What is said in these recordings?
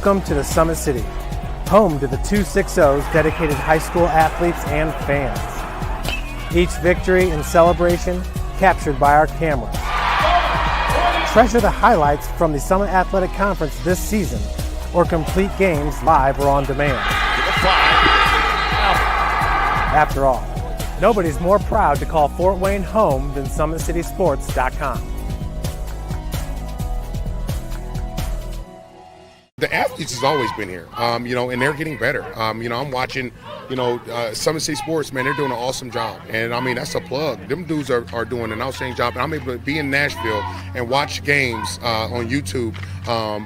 Welcome to the Summit City, home to the 260's dedicated high school athletes and fans. Each victory and celebration captured by our cameras. Treasure the highlights from the Summit Athletic Conference this season, or complete games live or on demand. After all, nobody's more proud to call Fort Wayne home than SummitCitySports.com. The athletes has always been here, and they're getting better. I'm watching, Summit City Sports, man, they're doing an awesome job. And, that's a plug. Them dudes are doing an outstanding job. And I'm able to be in Nashville and watch games on YouTube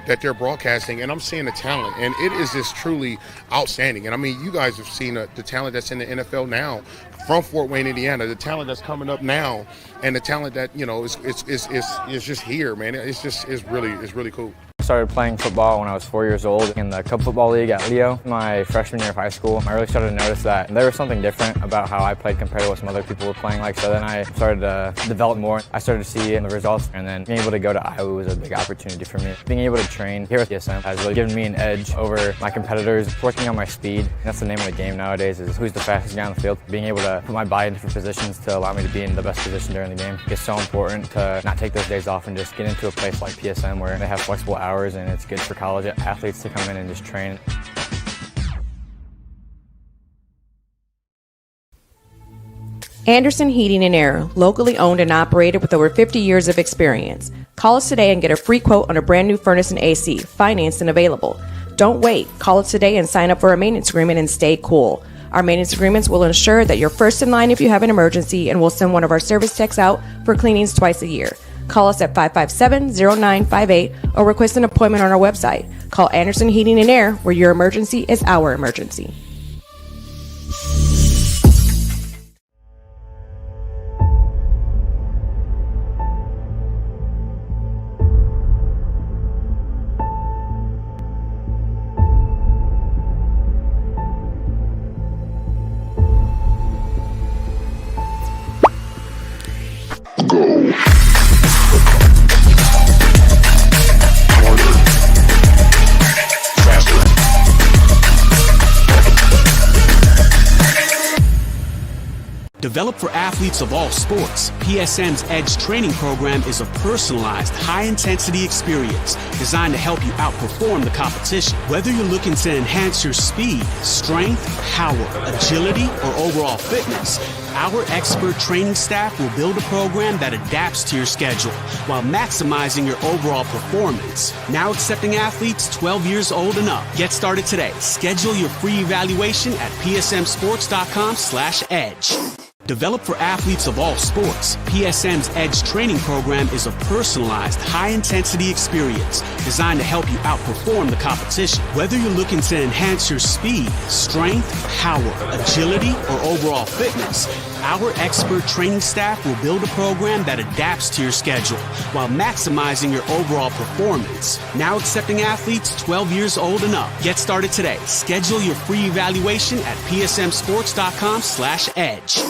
that they're broadcasting, and I'm seeing the talent. And it is just truly outstanding. And, you guys have seen the talent that's in the NFL now from Fort Wayne, Indiana, the talent that's coming up now, and the talent that, is just here, man. It's really cool. I started playing football when I was 4 years old in the Cub Football League at Leo. My freshman year of high school, I really started to notice that there was something different about how I played compared to what some other people were playing like. So then I started to develop more. I started to see the results, and then being able to go to Iowa was a big opportunity for me. Being able to train here at PSM has really given me an edge over my competitors. Working on my speed, that's the name of the game nowadays, is who's the fastest guy on the field. Being able to put my body in different positions to allow me to be in the best position during the game. It's so important to not take those days off and just get into a place like PSM where they have flexible hours, and it's good for college athletes to come in and just train. Anderson Heating and Air, locally owned and operated with over 50 years of experience. Call us today and get a free quote on a brand new furnace and AC, financed and available. Don't wait. Call us today and sign up for a maintenance agreement and stay cool. Our maintenance agreements will ensure that you're first in line if you have an emergency, and we'll send one of our service techs out for cleanings twice a year. Call us at 557-0958 or request an appointment on our website. Call Anderson Heating and Air, where your emergency is our emergency. Developed for athletes of all sports, PSM's Edge training program is a personalized, high-intensity experience designed to help you outperform the competition. Whether you're looking to enhance your speed, strength, power, agility, or overall fitness, our expert training staff will build a program that adapts to your schedule while maximizing your overall performance. Now accepting athletes 12 years old and up. Get started today. Schedule your free evaluation at psmsports.com/edge. Developed for athletes of all sports, PSM's Edge training program is a personalized, high-intensity experience designed to help you outperform the competition. Whether you're looking to enhance your speed, strength, power, agility, or overall fitness, our expert training staff will build a program that adapts to your schedule while maximizing your overall performance. Now accepting athletes 12 years old and up. Get started today. Schedule your free evaluation at psmsports.com/edge.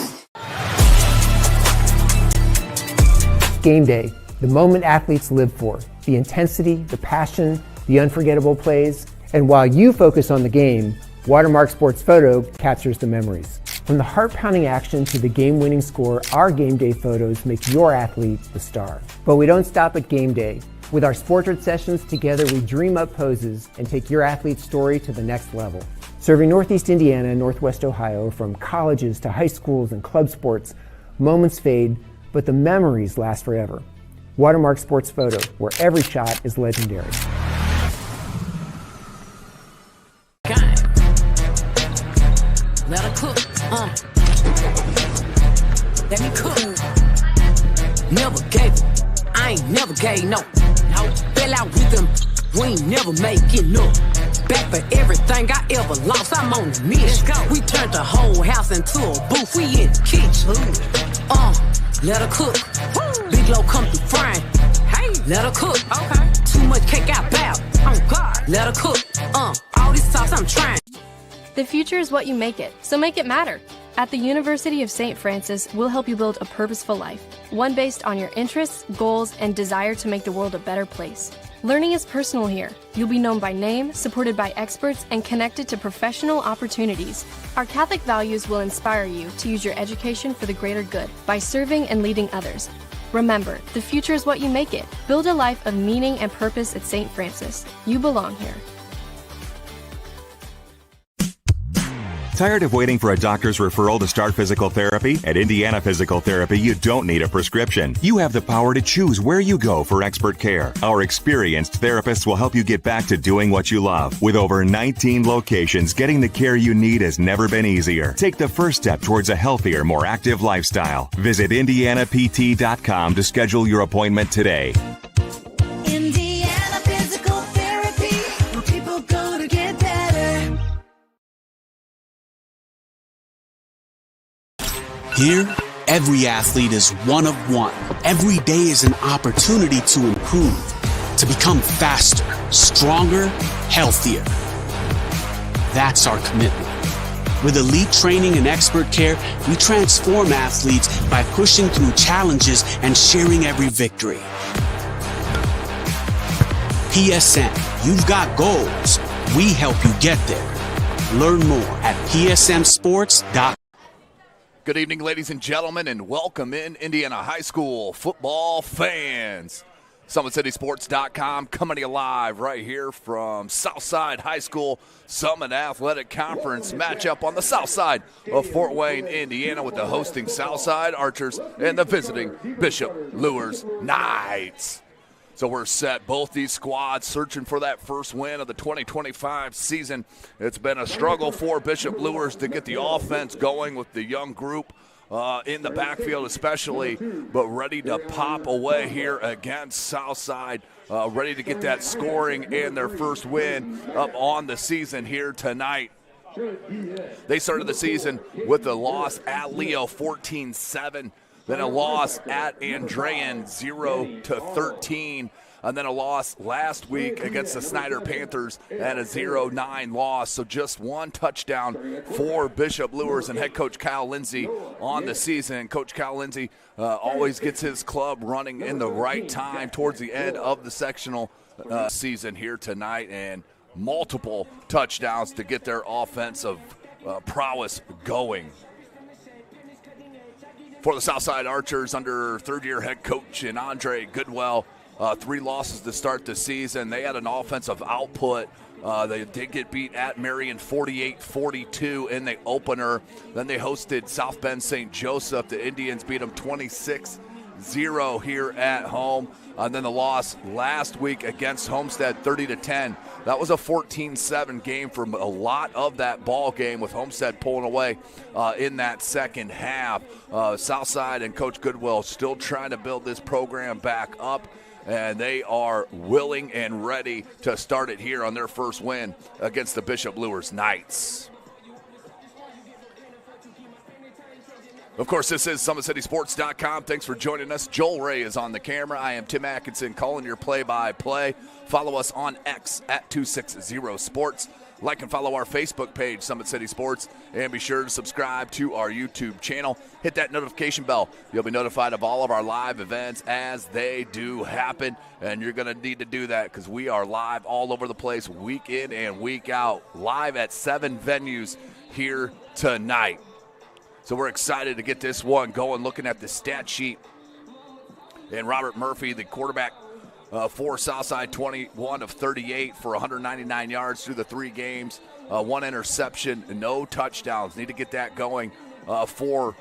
Game day, the moment athletes live for, the intensity, the passion, the unforgettable plays. And while you focus on the game, Watermark Sports Photo captures the memories. From the heart-pounding action to the game-winning score, our game day photos make your athlete the star. But we don't stop at game day. With our Sportrait sessions, together we dream up poses and take your athlete's story to the next level. Serving Northeast Indiana and Northwest Ohio, from colleges to high schools and club sports, moments fade, but the memories last forever. Watermark Sports Photo, where every shot is legendary. Let her cook, let me cook. Never gave it, I ain't never gave no. Fell out with them, we ain't never make it no. Back for everything I ever lost, I'm on the mission. We turned the whole house into a booth, we in the kitchen. Let her cook. Big low come through frying. Hey, let her cook. Okay. Too much cake out bow. Oh God. Let her cook. All this sauce I'm trying. The future is what you make it, so make it matter. At the University of St. Francis, we'll help you build a purposeful life, one based on your interests, goals, and desire to make the world a better place. Learning is personal here. You'll be known by name, supported by experts, and connected to professional opportunities. Our Catholic values will inspire you to use your education for the greater good by serving and leading others. Remember, the future is what you make it. Build a life of meaning and purpose at St. Francis. You belong here. Tired of waiting for a doctor's referral to start physical therapy? At Indiana Physical Therapy, you don't need a prescription. You have the power to choose where you go for expert care. Our experienced therapists will help you get back to doing what you love. With over 19 locations, getting the care you need has never been easier. Take the first step towards a healthier, more active lifestyle. Visit IndianaPT.com to schedule your appointment today. Indiana Physical Therapy, where people go to get better. Here, every athlete is one of one. Every day is an opportunity to improve, to become faster, stronger, healthier. That's our commitment. With elite training and expert care, we transform athletes by pushing through challenges and sharing every victory. PSN, you've got goals. We help you get there. Learn more at psmsports.com. Good evening, ladies and gentlemen, and welcome in Indiana high school football fans. SummitCitySports.com coming to you live right here from Southside High School Summit Athletic Conference matchup on the south side of Fort Wayne, Indiana, with the hosting Southside Archers and the visiting Bishop Luers Knights. So we're set. Both these squads searching for that first win of the 2025 season. It's been a struggle for Bishop Luers to get the offense going with the young group in the backfield especially, but ready to pop away here against Southside, ready to get that scoring and their first win up on the season here tonight. They started the season with a loss at Leo 14-7. Then a loss at Andrean 0-13, and then a loss last week against the Snyder Panthers and a 0-9 loss. So just one touchdown for Bishop Luers and head coach Kyle Lindsay on the season. Coach Kyle Lindsay always gets his club running in the right time towards the end of the sectional season here tonight, and multiple touchdowns to get their offensive prowess going. For the Southside Archers, under third-year head coach and Andre Goodwell, 3 losses to start the season. They had an offensive output. They did get beat at Marion 48-42 in the opener. Then they hosted South Bend St. Joseph. The Indians beat them 26-0 here at home. And then the loss last week against Homestead 30-10. That was a 14-7 game for a lot of that ball game, with Homestead pulling away in that second half. Southside and Coach Goodwill still trying to build this program back up, and they are willing and ready to start it here on their first win against the Bishop Luers Knights. Of course, this is SummitCitySports.com. Thanks for joining us. Joel Ray is on the camera. I am Tim Atkinson calling your play-by-play. Follow us on X at 260sports. Like and follow our Facebook page, Summit City Sports, and be sure to subscribe to our YouTube channel. Hit that notification bell. You'll be notified of all of our live events as they do happen, and you're going to need to do that because we are live all over the place, week in and week out, live at 7 venues here tonight. So we're excited to get this one going, looking at the stat sheet. And Robert Murphy, the quarterback for Southside, 21 of 38 for 199 yards through the 3 games. 1 interception, no touchdowns. Need to get that going for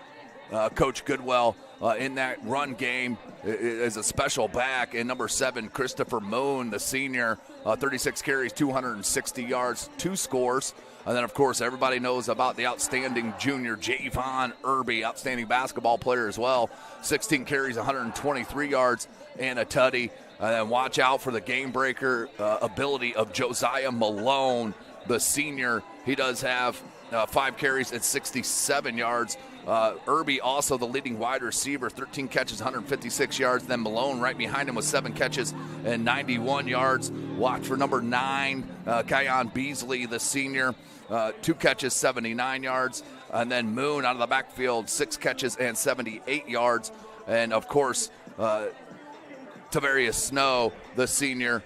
Coach Goodwell in that run game as a special back. And number 7, Christopher Moon, the senior, 36 carries, 260 yards, 2 scores. And then, of course, everybody knows about the outstanding junior Javon Irby, outstanding basketball player as well. 16 carries, 123 yards, and a tutty. And then watch out for the game breaker ability of Josiah Malone, the senior. He does have 5 carries at 67 yards. Irby also the leading wide receiver, 13 catches, 156 yards. Then Malone right behind him with 7 catches and 91 yards. Watch for number 9, Kyon Beasley, the senior. 2 catches, 79 yards. And then Moon out of the backfield, 6 catches and 78 yards. And, of course, Tavarius Snow, the senior,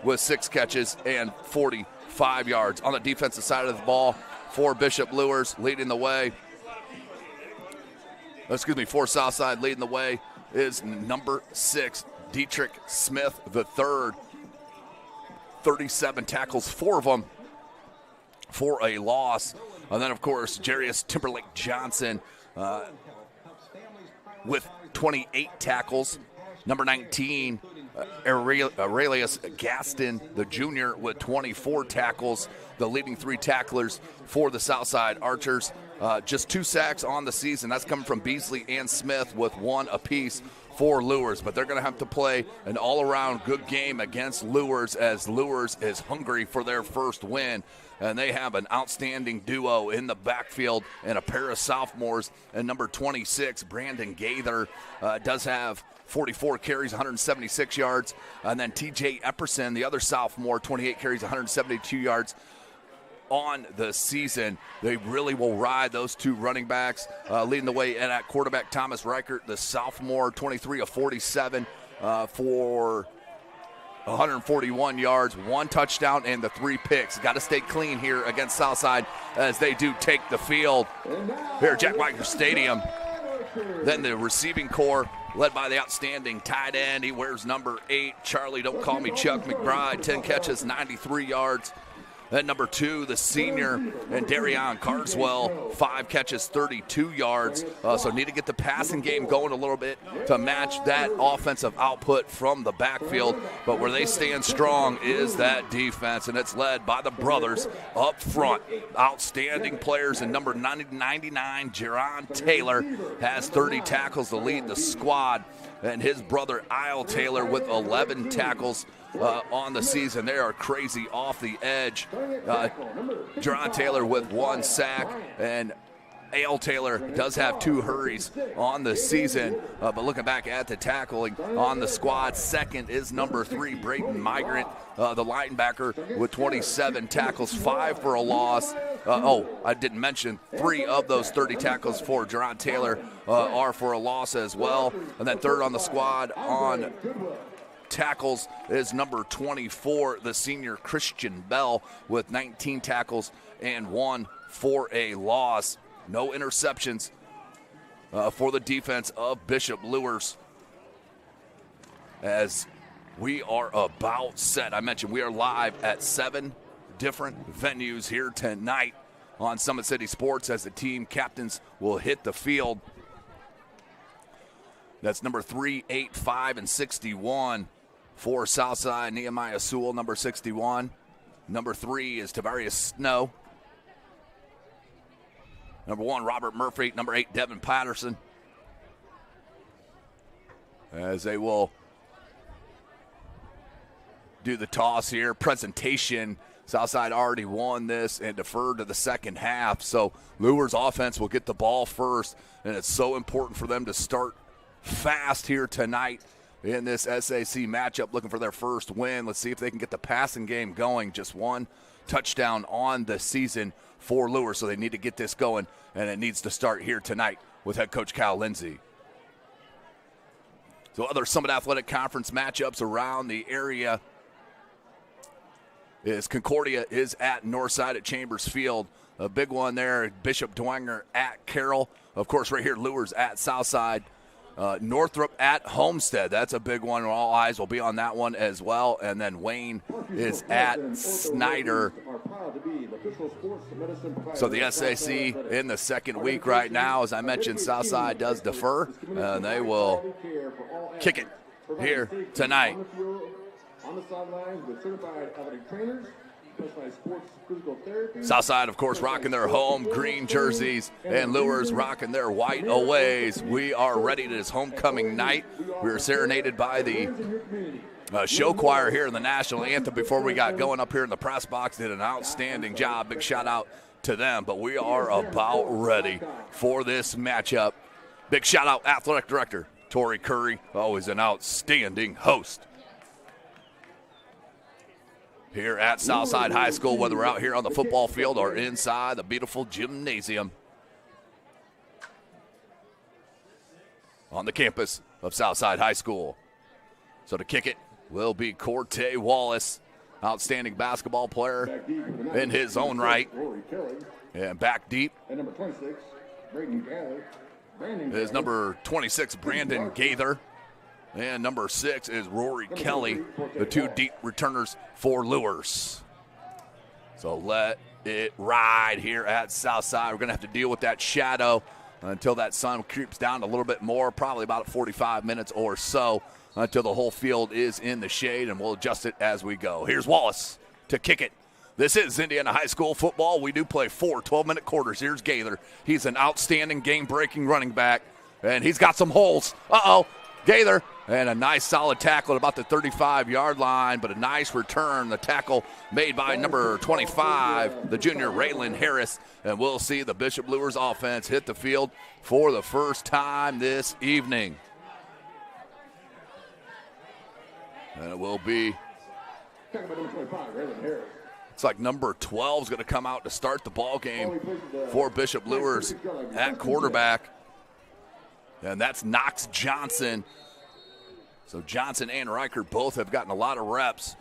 with 6 catches and 45 yards. On the defensive side of the ball, for Bishop Luers leading the way. For Southside leading the way is number 6, Dietrich Smith III. 37 tackles, 4 of them for a loss. And then, of course, Jarius Timberlake Johnson with 28 tackles. Number 19, Aurelius Gaston, the junior, with 24 tackles. The leading 3 tacklers for the Southside Archers. Just 2 sacks on the season. That's coming from Beasley and Smith with 1 apiece for Luers. But they're going to have to play an all-around good game against Luers, as Luers is hungry for their first win. And they have an outstanding duo in the backfield and a pair of sophomores. And number 26, Brandon Gaither, does have 44 carries, 176 yards. And then TJ Epperson, the other sophomore, 28 carries, 172 yards on the season. They really will ride those 2 running backs. Leading the way at quarterback, Thomas Reichert, the sophomore, 23 of 47 for 141 yards, 1 touchdown, and the 3 picks. Got to stay clean here against Southside as they do take the field here at Jack Wagner Stadium. Then the receiving corps, led by the outstanding tight end. He wears number 8, Charlie, don't call me Chuck McBride, 10 catches, 93 yards. Then number 2, the senior, and Darion Carswell, 5 catches, 32 yards. So need to get the passing game going a little bit to match that offensive output from the backfield. But where they stand strong is that defense, and it's led by the brothers up front. Outstanding players, and number 99, Jerron Taylor, has 30 tackles to lead the squad. And his brother, Isle Taylor, with 11 tackles on the season. They are crazy off the edge. Jerron Taylor with 1 sack, and A.L. Taylor does have 2 hurries on the season. But looking back at the tackling on the squad, second is number 3, Braden Migrant, the linebacker, with 27 tackles, 5 for a loss. I didn't mention 3 of those 30 tackles for Jerron Taylor are for a loss as well. And then third on the squad on tackles is number 24, the senior Christian Bell, with 19 tackles and 1 for a loss. No interceptions for the defense of Bishop Luers. As we are about set, I mentioned we are live at 7 different venues here tonight on Summit City Sports as the team captains will hit the field. That's number 3, 8, 5, and 61 for Southside. Nehemiah Sewell, number 61. Number 3 is Tavarius Snow. Number 1, Robert Murphy. Number 8, Devin Patterson. As they will do the toss here. Presentation. Southside already won this and deferred to the second half. So Luers offense will get the ball first, and it's so important for them to start fast here tonight in this SAC matchup, looking for their first win. Let's see if they can get the passing game going. Just 1 touchdown on the season for Luers, so they need to get this going, and it needs to start here tonight with head coach Kyle Lindsey. So other Summit Athletic Conference matchups around the area is Concordia is at Northside at Chambers Field. A big one there, Bishop Dwenger at Carroll. Of course, right here, Luers at Southside. Northrop at Homestead. That's a big one. All eyes will be on that one as well. And then Wayne is at Snyder. So the SAC in the second week right now. As I mentioned, Southside does defer. And they will kick it here tonight. On the sidelines with certified athletic trainers, specialized sports physical therapy. Southside, of course, rocking their home green jerseys, and Luers rocking their white aways. We are ready to this homecoming night. We were serenaded by the show choir here in the national anthem before we got going up here in the press box. Did an outstanding job. Big shout out to them. But we are about ready for this matchup. Big shout out, athletic director Tori Curry, always an outstanding host here at Southside High School, whether we're out here on the football field or inside the beautiful gymnasium on the campus of Southside High School. So to kick it will be Corte Wallace. outstanding basketball player in his own right. And back deep And number 26, Brandon Galler. is number 26, Brandon Gaither. And number 6 is Rory Kelly, the two deep returners for Luers. So let it ride here at Southside. We're going to have to deal with that shadow until that sun creeps down a little bit more, probably about 45 minutes or so, until the whole field is in the shade, and we'll adjust it as we go. Here's Wallace to kick it. This is Indiana High School football. We do play 4 12-minute quarters. Here's Gaither. He's an outstanding game-breaking running back, and he's got some holes. Gaither, and a nice solid tackle at about the 35-yard line, but a nice return. The tackle made by number 25, the junior Raylan Harris, and we'll see the Bishop Luers offense hit the field for the first time this evening. And it will be, it's like number 12 is going to come out to start the ball game for Bishop Luers at quarterback. And that's Knox Johnson. So Johnson and Reichert both have gotten a lot of reps.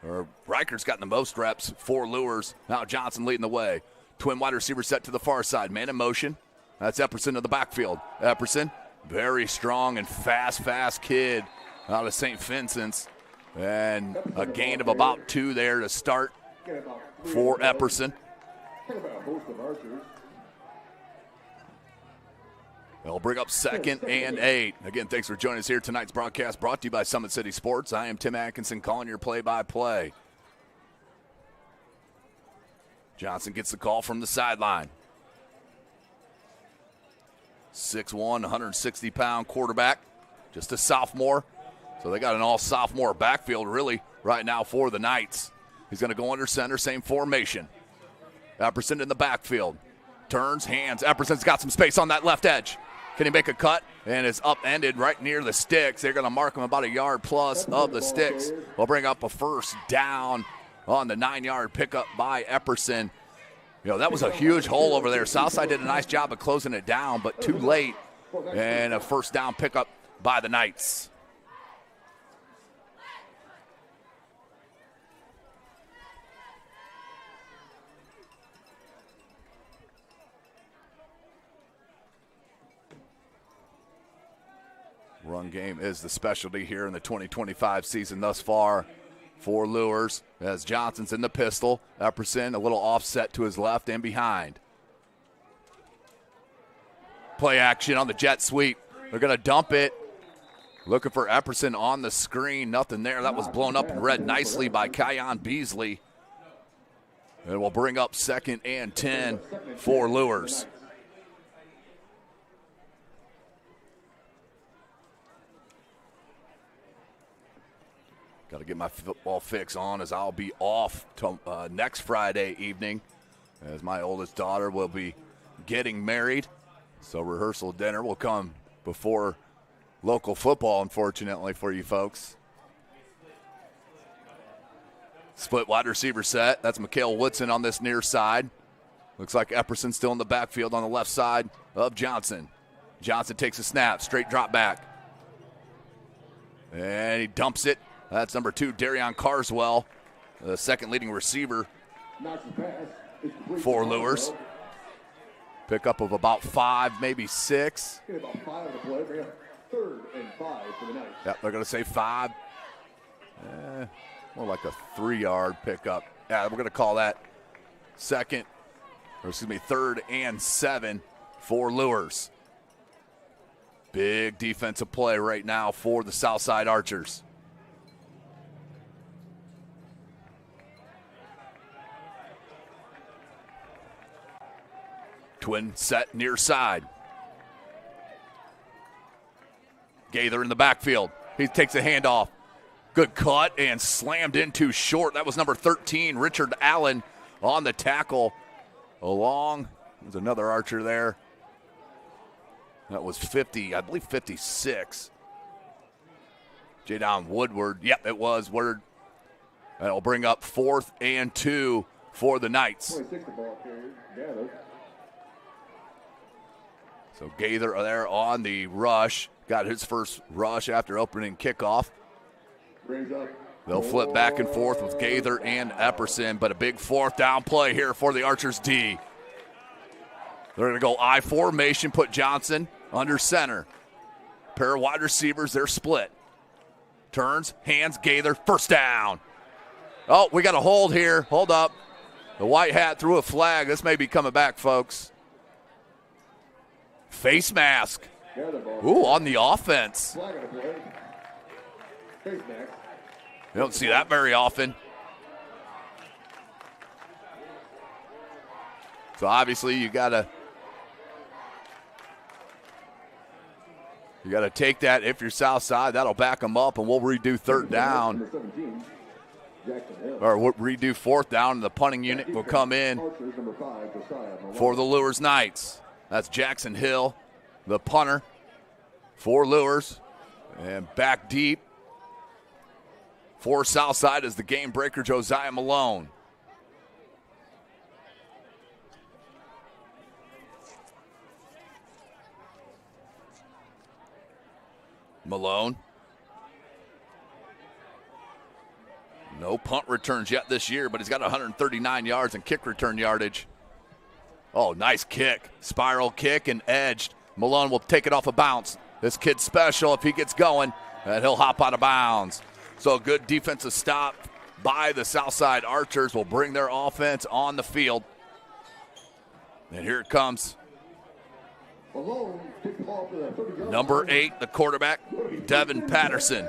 Or Reichert's gotten the most reps for Luers. Now Johnson leading the way. Twin wide receiver set to the far side. Man in motion. That's Epperson to the backfield. Epperson, very strong and fast kid out of St. Vincent's. And a gain of about 2 there to start for Epperson. They'll bring up 2nd and 8. Again, thanks for joining us here. Tonight's broadcast brought to you by Summit City Sports. I am Tim Atkinson calling your play-by-play. Johnson gets the call from the sideline. 6'1", 160-pound quarterback, just a sophomore. So they got an all-sophomore backfield really right now for the Knights. He's going to go under center, same formation. Epperson in the backfield. Turns, hands. Epperson's got some space on that left edge. Can he make a cut? And it's upended right near the sticks. They're going to mark him about a yard plus of the sticks. We'll bring up a first down on the 9-yard pickup by Epperson. You know, that was a huge hole over there. Southside did a nice job of closing it down, but too late. And a first down pickup by the Knights. Run game is the specialty here in the 2025 season thus far for Luers, as Johnson's in the pistol. Epperson a little offset to his left and behind. Play action on the jet sweep. They're going to dump it. Looking for Epperson on the screen. Nothing there. That was blown up and read nicely by Kion Beasley. And we'll bring up 2nd and 10 for Luers. Got to get my football fix on, as I'll be off next Friday evening, as my oldest daughter will be getting married. So rehearsal dinner will come before local football, unfortunately for you folks. Split wide receiver set. That's Mikhail Woodson on this near side. Looks like Epperson still in the backfield on the left side of Johnson. Johnson takes a snap, straight drop back. And he dumps it. That's number 2, Darion Carswell, the second leading receiver for Luers. Pickup of about 5, maybe 6. About 5 to play. Bring up 3rd and 5 for the Knights. Yep, they're going to say 5. More like a 3-yard pickup. Yeah, we're going to call that 3rd and 7 for Luers. Big defensive play right now for the Southside Archers. Twin set near side. Gaither in the backfield. He takes a handoff. Good cut and slammed in too short. That was number 13, Richard Allen, on the tackle. Along. There's another Archer there. That was 50, I believe 56. Jadon Woodward. Yep, it was Woodward. That'll bring up 4th and 2 for the Knights. 26 the ball carrier. Gathered. So Gaither there on the rush. Got his first rush after opening kickoff. Brings up They'll flip back and forth with Gaither and Epperson, but a big fourth down play here for the Archers D. They're going to go I formation, put Johnson under center. Pair of wide receivers, they're split. Turns, hands, Gaither, first down. Oh, we got a hold here. Hold up. The white hat threw a flag. This may be coming back, folks. Face mask. Ooh, on the offense. You don't see that very often. So obviously you gotta take that if you're Southside. That'll back them up, and we'll redo third down. Or we'll redo fourth down, and the punting unit will come in for the Luers Knights. That's Jackson Hill, the punter for Luers. And back deep for Southside is the game breaker, Josiah Malone. Malone. No punt returns yet this year, but he's got 139 yards in kick return yardage. Oh, nice kick. Spiral kick and edged. Malone will take it off a bounce. This kid's special if he gets going, and he'll hop out of bounds. So a good defensive stop by the Southside Archers will bring their offense on the field. And here it comes. Number 8, the quarterback, Devin Patterson.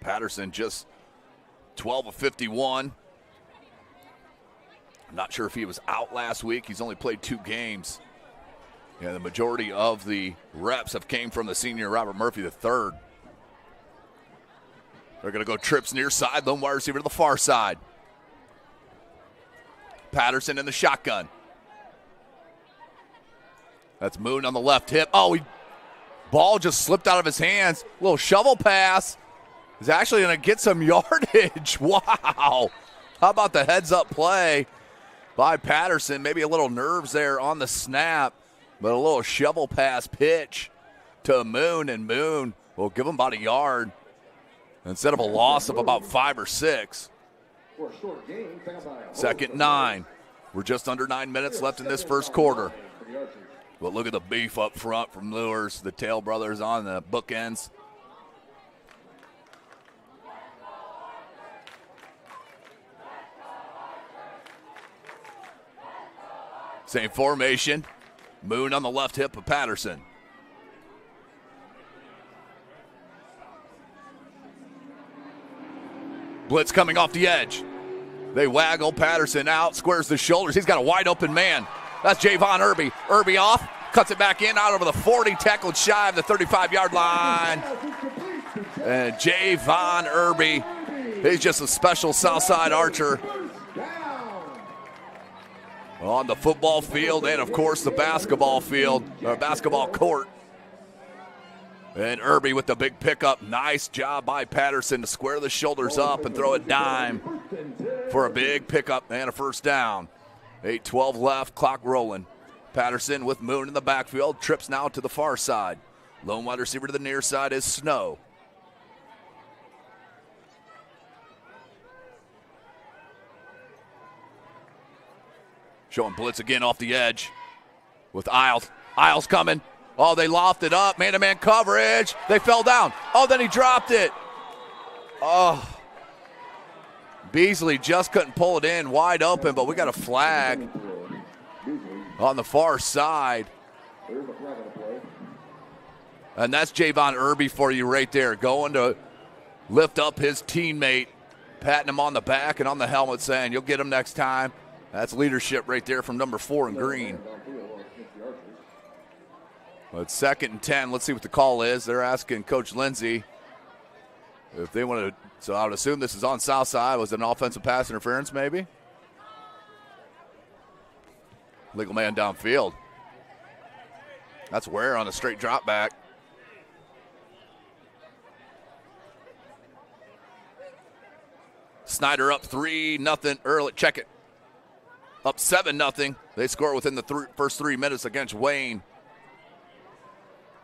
Patterson just 12 of 51. I'm not sure if he was out last week. He's only played 2 games. And the majority of the reps have came from the senior Robert Murphy III. They're going to go trips near side, lone wide receiver to the far side. Patterson in the shotgun. That's Moon on the left hip. Oh, ball just slipped out of his hands. Little shovel pass. He's actually going to get some yardage. Wow. How about the heads-up play by Patterson? Maybe a little nerves there on the snap, but a little shovel pass pitch to Moon, and Moon will give him about a yard instead of a loss of about 5 or 6. Second 9. We're just under 9 minutes left in this first quarter. But look at the beef up front from Luers, the Tail brothers on the bookends. Same formation. Moon on the left hip of Patterson. Blitz coming off the edge. They waggle Patterson out, squares the shoulders. He's got a wide open man. That's Javon Irby. Irby off, cuts it back in, out over the 40, tackled shy of the 35-yard line. And Javon Irby, he's just a special Southside Archer on the football field and, of course, the basketball field, or basketball court. And Irby with the big pickup. Nice job by Patterson to square the shoulders up and throw a dime for a big pickup and a first down. 8:12 left, clock rolling. Patterson with Moon in the backfield, trips now to the far side. Lone wide receiver to the near side is Snow. Showing blitz again off the edge with Isles. Isles coming. Oh, they lofted up. Man-to-man coverage. They fell down. Oh, then he dropped it. Oh. Beasley just couldn't pull it in wide open, but we got a flag on the far side. And that's Javon Irby for you right there, going to lift up his teammate, patting him on the back and on the helmet, saying, you'll get him next time. That's leadership right there from number 4 in green. Well, it's 2nd and 10. Let's see what the call is. They're asking Coach Lindsay if they want to. So I would assume this is on Southside. Was it an offensive pass interference maybe? Legal man downfield. That's Ware on a straight drop back. Snyder up 3-0 early. Check it. up 7-0. They score within the first 3 minutes against Wayne.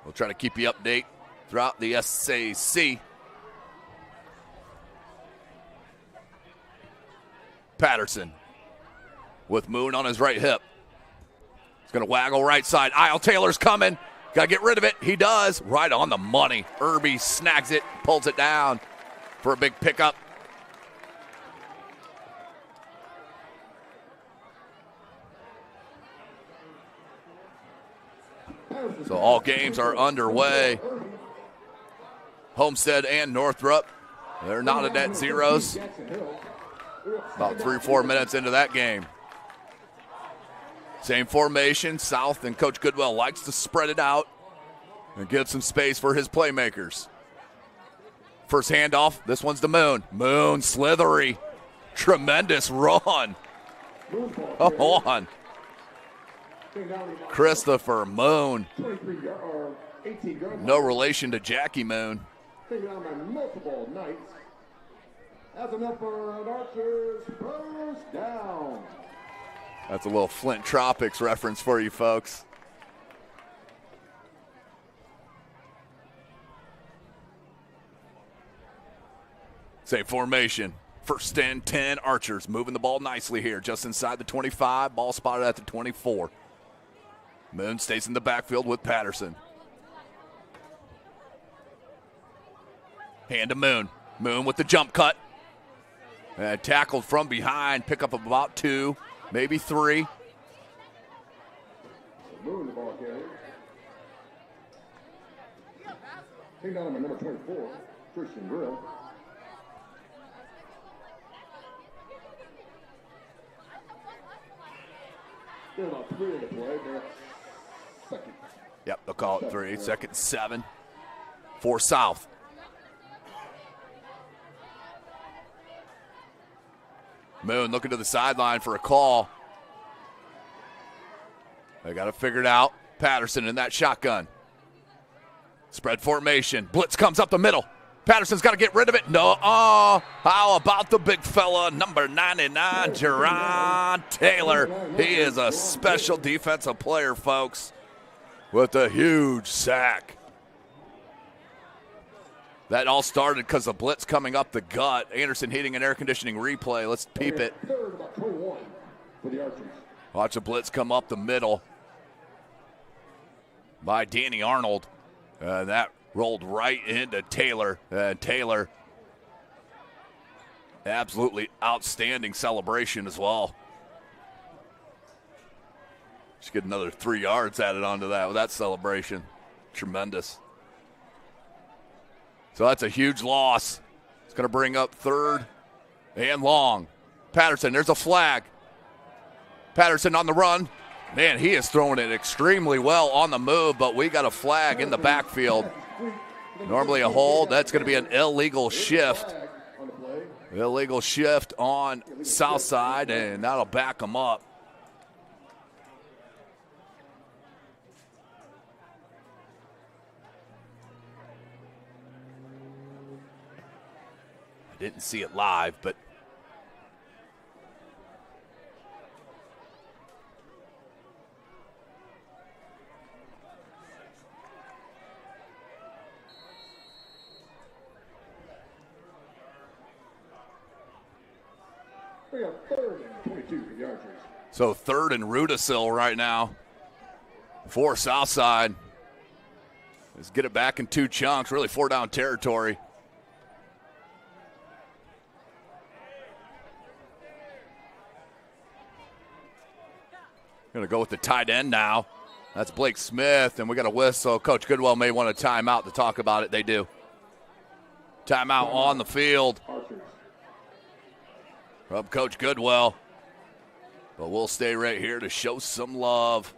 We'll try to keep you update throughout the SAC. Patterson with Moon on his right hip. He's going to waggle right side. Isle Taylor's coming. Got to get rid of it. He does. Right on the money. Irby snags it, pulls it down for a big pickup. So all games are underway. Homestead and Northrop, they're knotted at zeros. About 3 or 4 minutes into that game. Same formation. South and Coach Goodwell likes to spread it out and give some space for his playmakers. First handoff, this one's to Moon. Moon, slithery. Tremendous run. Come on. Christopher Moon. No relation to Jackie Moon. That's enough for an Archer's first down. That's a little Flint Tropics reference for you folks. Same formation. First and 10, Archers moving the ball nicely here. Just inside the 25, ball spotted at the 24. Moon stays in the backfield with Patterson. Hand to Moon. Moon with the jump cut. And tackled from behind. Pick up of about 2, maybe 3. Moon, the ball carrier. Take down by number 24, Christian Grill. Still about 3 in the play. Second. Yep, they'll call it 3. Second, 7 for South. Moon looking to the sideline for a call. They got it figured out. Patterson in that shotgun. Spread formation. Blitz comes up the middle. Patterson's got to get rid of it. No. How about the big fella, number 99, Jerron Taylor. He is a special defensive player, folks, with a huge sack. That all started because of blitz coming up the gut. Anderson Heating and Air Conditioning replay. Let's peep it. Watch the blitz come up the middle by Danny Arnold. That rolled right into Taylor. Taylor, absolutely outstanding celebration as well. Just get another 3 yards added onto that with that celebration. Tremendous. So that's a huge loss. It's going to bring up 3rd and long. Patterson, there's a flag. Patterson on the run. Man, he is throwing it extremely well on the move, but we got a flag in the backfield. Normally a hold. That's going to be an illegal shift. Illegal shift on Southside, and that'll back them up. I didn't see it live, but We got 3rd and 22 for the Archers. So 3rd and Rudisill right now for Southside. Let's get it back in 2 chunks, really 4-down territory. Going to go with the tight end now. That's Blake Smith, and we got a whistle. Coach Goodwell may want a timeout to talk about it. They do. Timeout on the field from Coach Goodwell. But we'll stay right here to show some love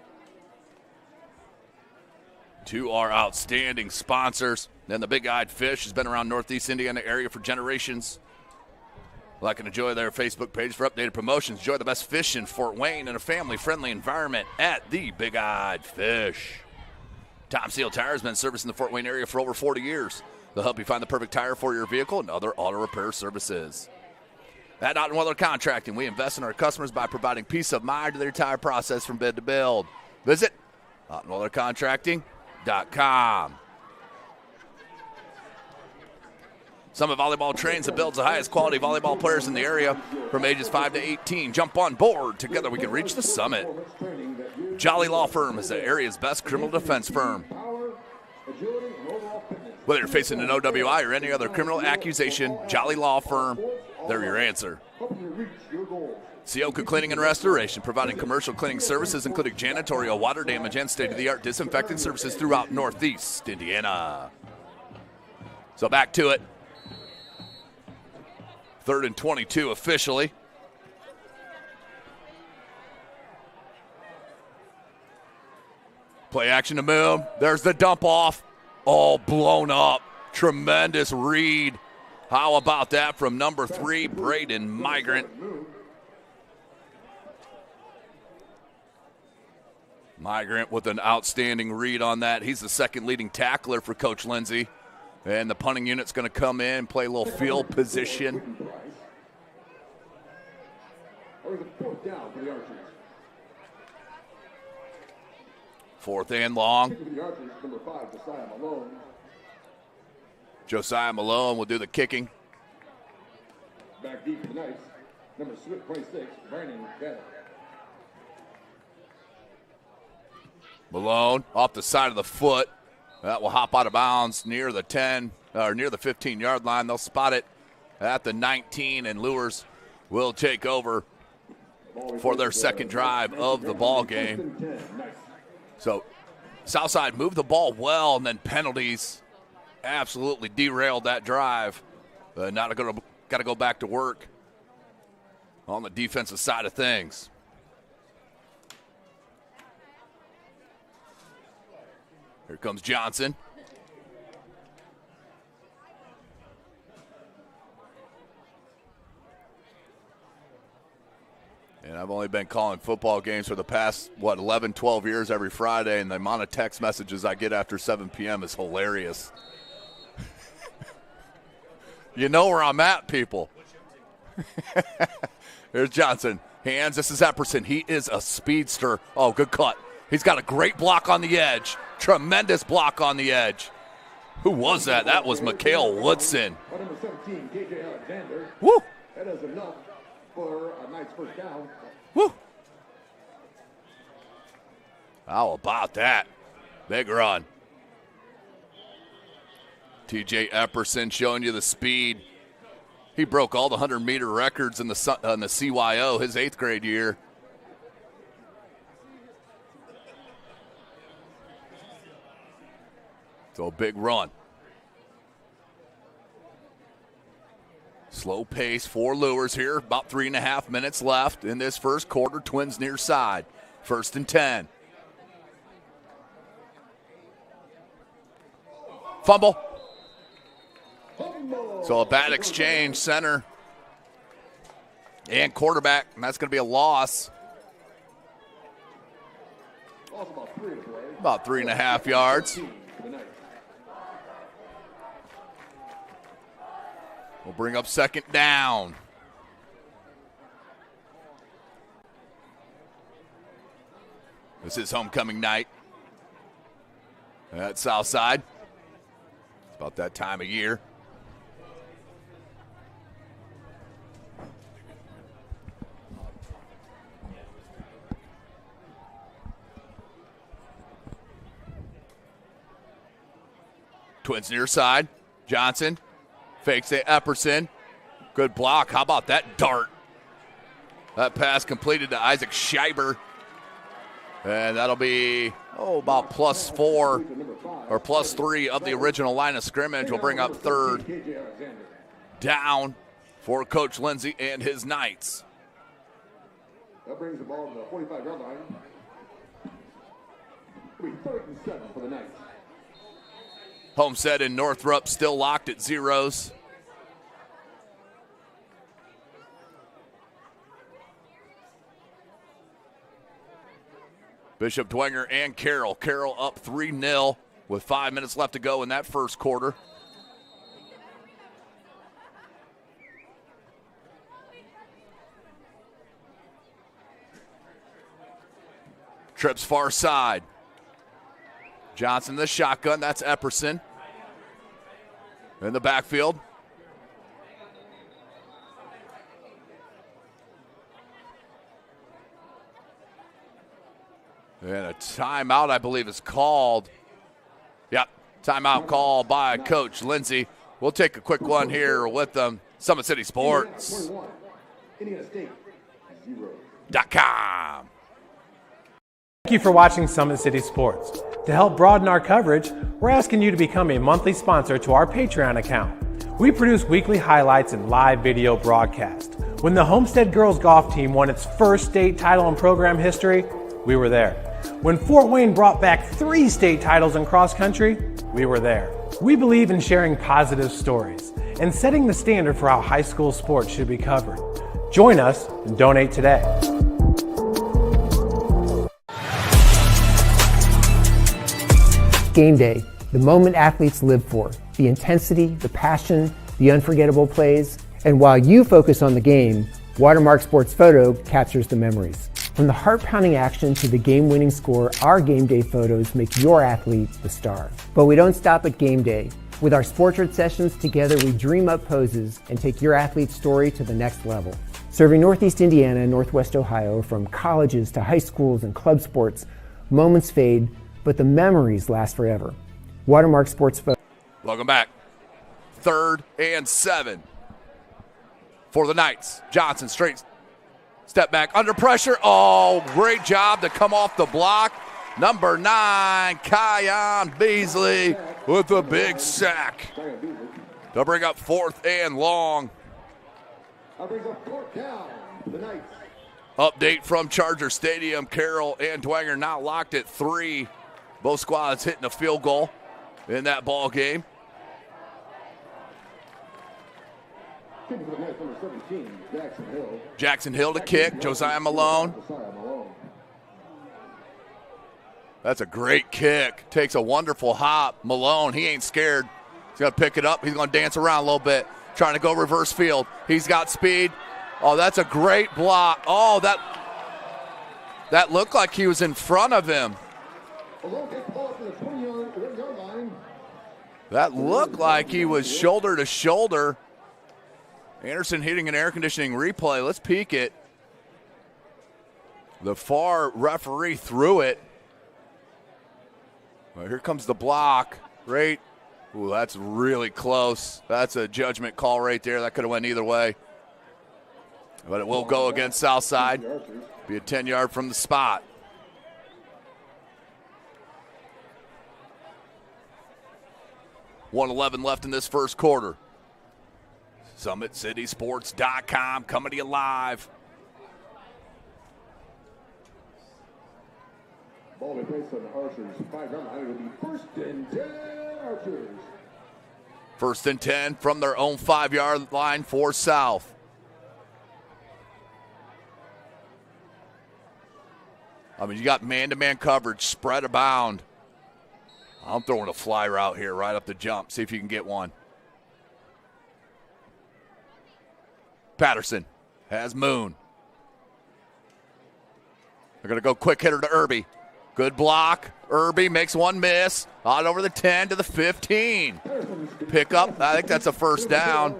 to our outstanding sponsors. Then the Big Eyed Fish has been around Northeast Indiana area for generations. Like and enjoy their Facebook page for updated promotions. Enjoy the best fish in Fort Wayne in a family-friendly environment at the Big Eyed Fish. Tom Seal Tire has been servicing the Fort Wayne area for over 40 years. They'll help you find the perfect tire for your vehicle and other auto repair services. At Ottenweiler Contracting, we invest in our customers by providing peace of mind to their entire process from bid to build. Visit OttenweilerContracting.com. Summit Volleyball trains and builds the highest quality volleyball players in the area from ages 5 to 18. Jump on board. Together we can reach the summit. Jolly Law Firm is the area's best criminal defense firm. Whether you're facing an OWI or any other criminal accusation, Jolly Law Firm, they're your answer. Sioka Cleaning and Restoration, providing commercial cleaning services, including janitorial, water damage, and state-of-the-art disinfecting services throughout Northeast Indiana. So back to it. 3rd and 22 officially. Play action to move. There's the dump off. All blown up. Tremendous read. How about that from number 3, Braden Migrant. Migrant with an outstanding read on that. He's the second leading tackler for Coach Lindsay. And the punting unit's going to come in, play a little field position. Fourth and long. Josiah Malone will do the kicking. Back deep for the Knights, number 26, Brandon Bennett. Malone off the side of the foot. That will hop out of bounds near the 10 or near the 15-yard line. They'll spot it at the 19, and Luers will take over for their second drive of the ball game. So Southside moved the ball well, and then penalties absolutely derailed that drive. Now got to go back to work on the defensive side of things. Here comes Johnson. And I've only been calling football games for the past, 11, 12 years every Friday, and the amount of text messages I get after 7 p.m. is hilarious. You know where I'm at, people. Here's Johnson. Hands. This is Epperson. He is a speedster. Oh, good cut. He's got a great block on the edge. Tremendous block on the edge. Who was that? That was Mikhail Woodson. Number 17, KJ Alexander. Woo! That is enough for a Knight's first down. Woo! How about that? Big run. TJ Epperson showing you the speed. He broke all the 100-meter records in the CYO his 8th grade year. So a big run. Slow pace for Luers here. About 3.5 minutes left in this first quarter. Twins near side. 1st and 10. Fumble. So a bad exchange, center and quarterback, and that's going to be a loss. About 3.5 yards. We'll bring up 2nd down. This is homecoming night at Southside. It's about that time of year. Twins near side. Johnson fakes it. Epperson. Good block. How about that dart? That pass completed to Isaac Scheiber. And that'll be, about +4 or +3 of the original line of scrimmage. Will bring up 3rd down for Coach Lindsay and his Knights. That brings the ball to the 45-yard line. It'll be 3rd and 7 for the Knights. Homestead and Northrop still locked at 0s. Bishop Dwenger and Carroll. Carroll up 3-0 with 5 minutes left to go in that first quarter. Trips far side. Johnson the shotgun. That's Epperson. In the backfield. And a timeout, I believe, is called. Yep, timeout called by Coach Lindsay. We'll take a quick one here with them. Summit City Sports. .com. Thank you for watching Summit City Sports. To help broaden our coverage, we're asking you to become a monthly sponsor to our Patreon account. We produce weekly highlights and live video broadcast. When the Homestead Girls Golf Team won its first state title in program history, we were there. When Fort Wayne brought back 3 state titles in cross country, we were there. We believe in sharing positive stories and setting the standard for how high school sports should be covered. Join us and donate today. Game day, the moment athletes live for, the intensity, the passion, the unforgettable plays, and while you focus on the game, Watermark Sports Photo captures the memories. From the heart-pounding action to the game-winning score, our game day photos make your athlete the star. But we don't stop at game day. With our Sportrait sessions together, we dream up poses and take your athlete's story to the next level. Serving Northeast Indiana and Northwest Ohio, from colleges to high schools and club sports, moments fade, but the memories last forever. Watermark Sports Photo. Welcome back. 3rd and 7 for the Knights. Johnson straight step back under pressure. Oh, great job to come off the block. Number 9, Kion Beasley with a big sack. They'll bring up 4th and long. Update from Charger Stadium. Carroll and Dwenger now locked at 3. Both squads hitting a field goal in that ball game. Jackson Hill to kick. Josiah Malone. That's a great kick. Takes a wonderful hop. Malone, he ain't scared. He's going to pick it up. He's going to dance around a little bit. Trying to go reverse field. He's got speed. Oh, that's a great block. Oh, that looked like he was in front of him. That looked like he was shoulder to shoulder. Anderson hitting an air conditioning replay. Let's peek it. The far referee threw it. Well, here comes the block. Right. Ooh, that's really close. That's a judgment call right there. That could have went either way. But it will go against Southside. Be a 10-yard from the spot. .111 left in this first quarter. SummitCitySports.com coming to you live. Ball be placed on the Archers. 5-yard line. It will be 1st and 10 Archers. 1st and 10 from their own 5-yard line for South. I mean, you got man-to-man coverage, spread abound. I'm throwing a fly route here right up the jump. See if you can get one. Patterson has Moon. They're going to go quick hitter to Irby. Good block. Irby makes one miss. On over the 10 to the 15. Pick up. I think that's a first down.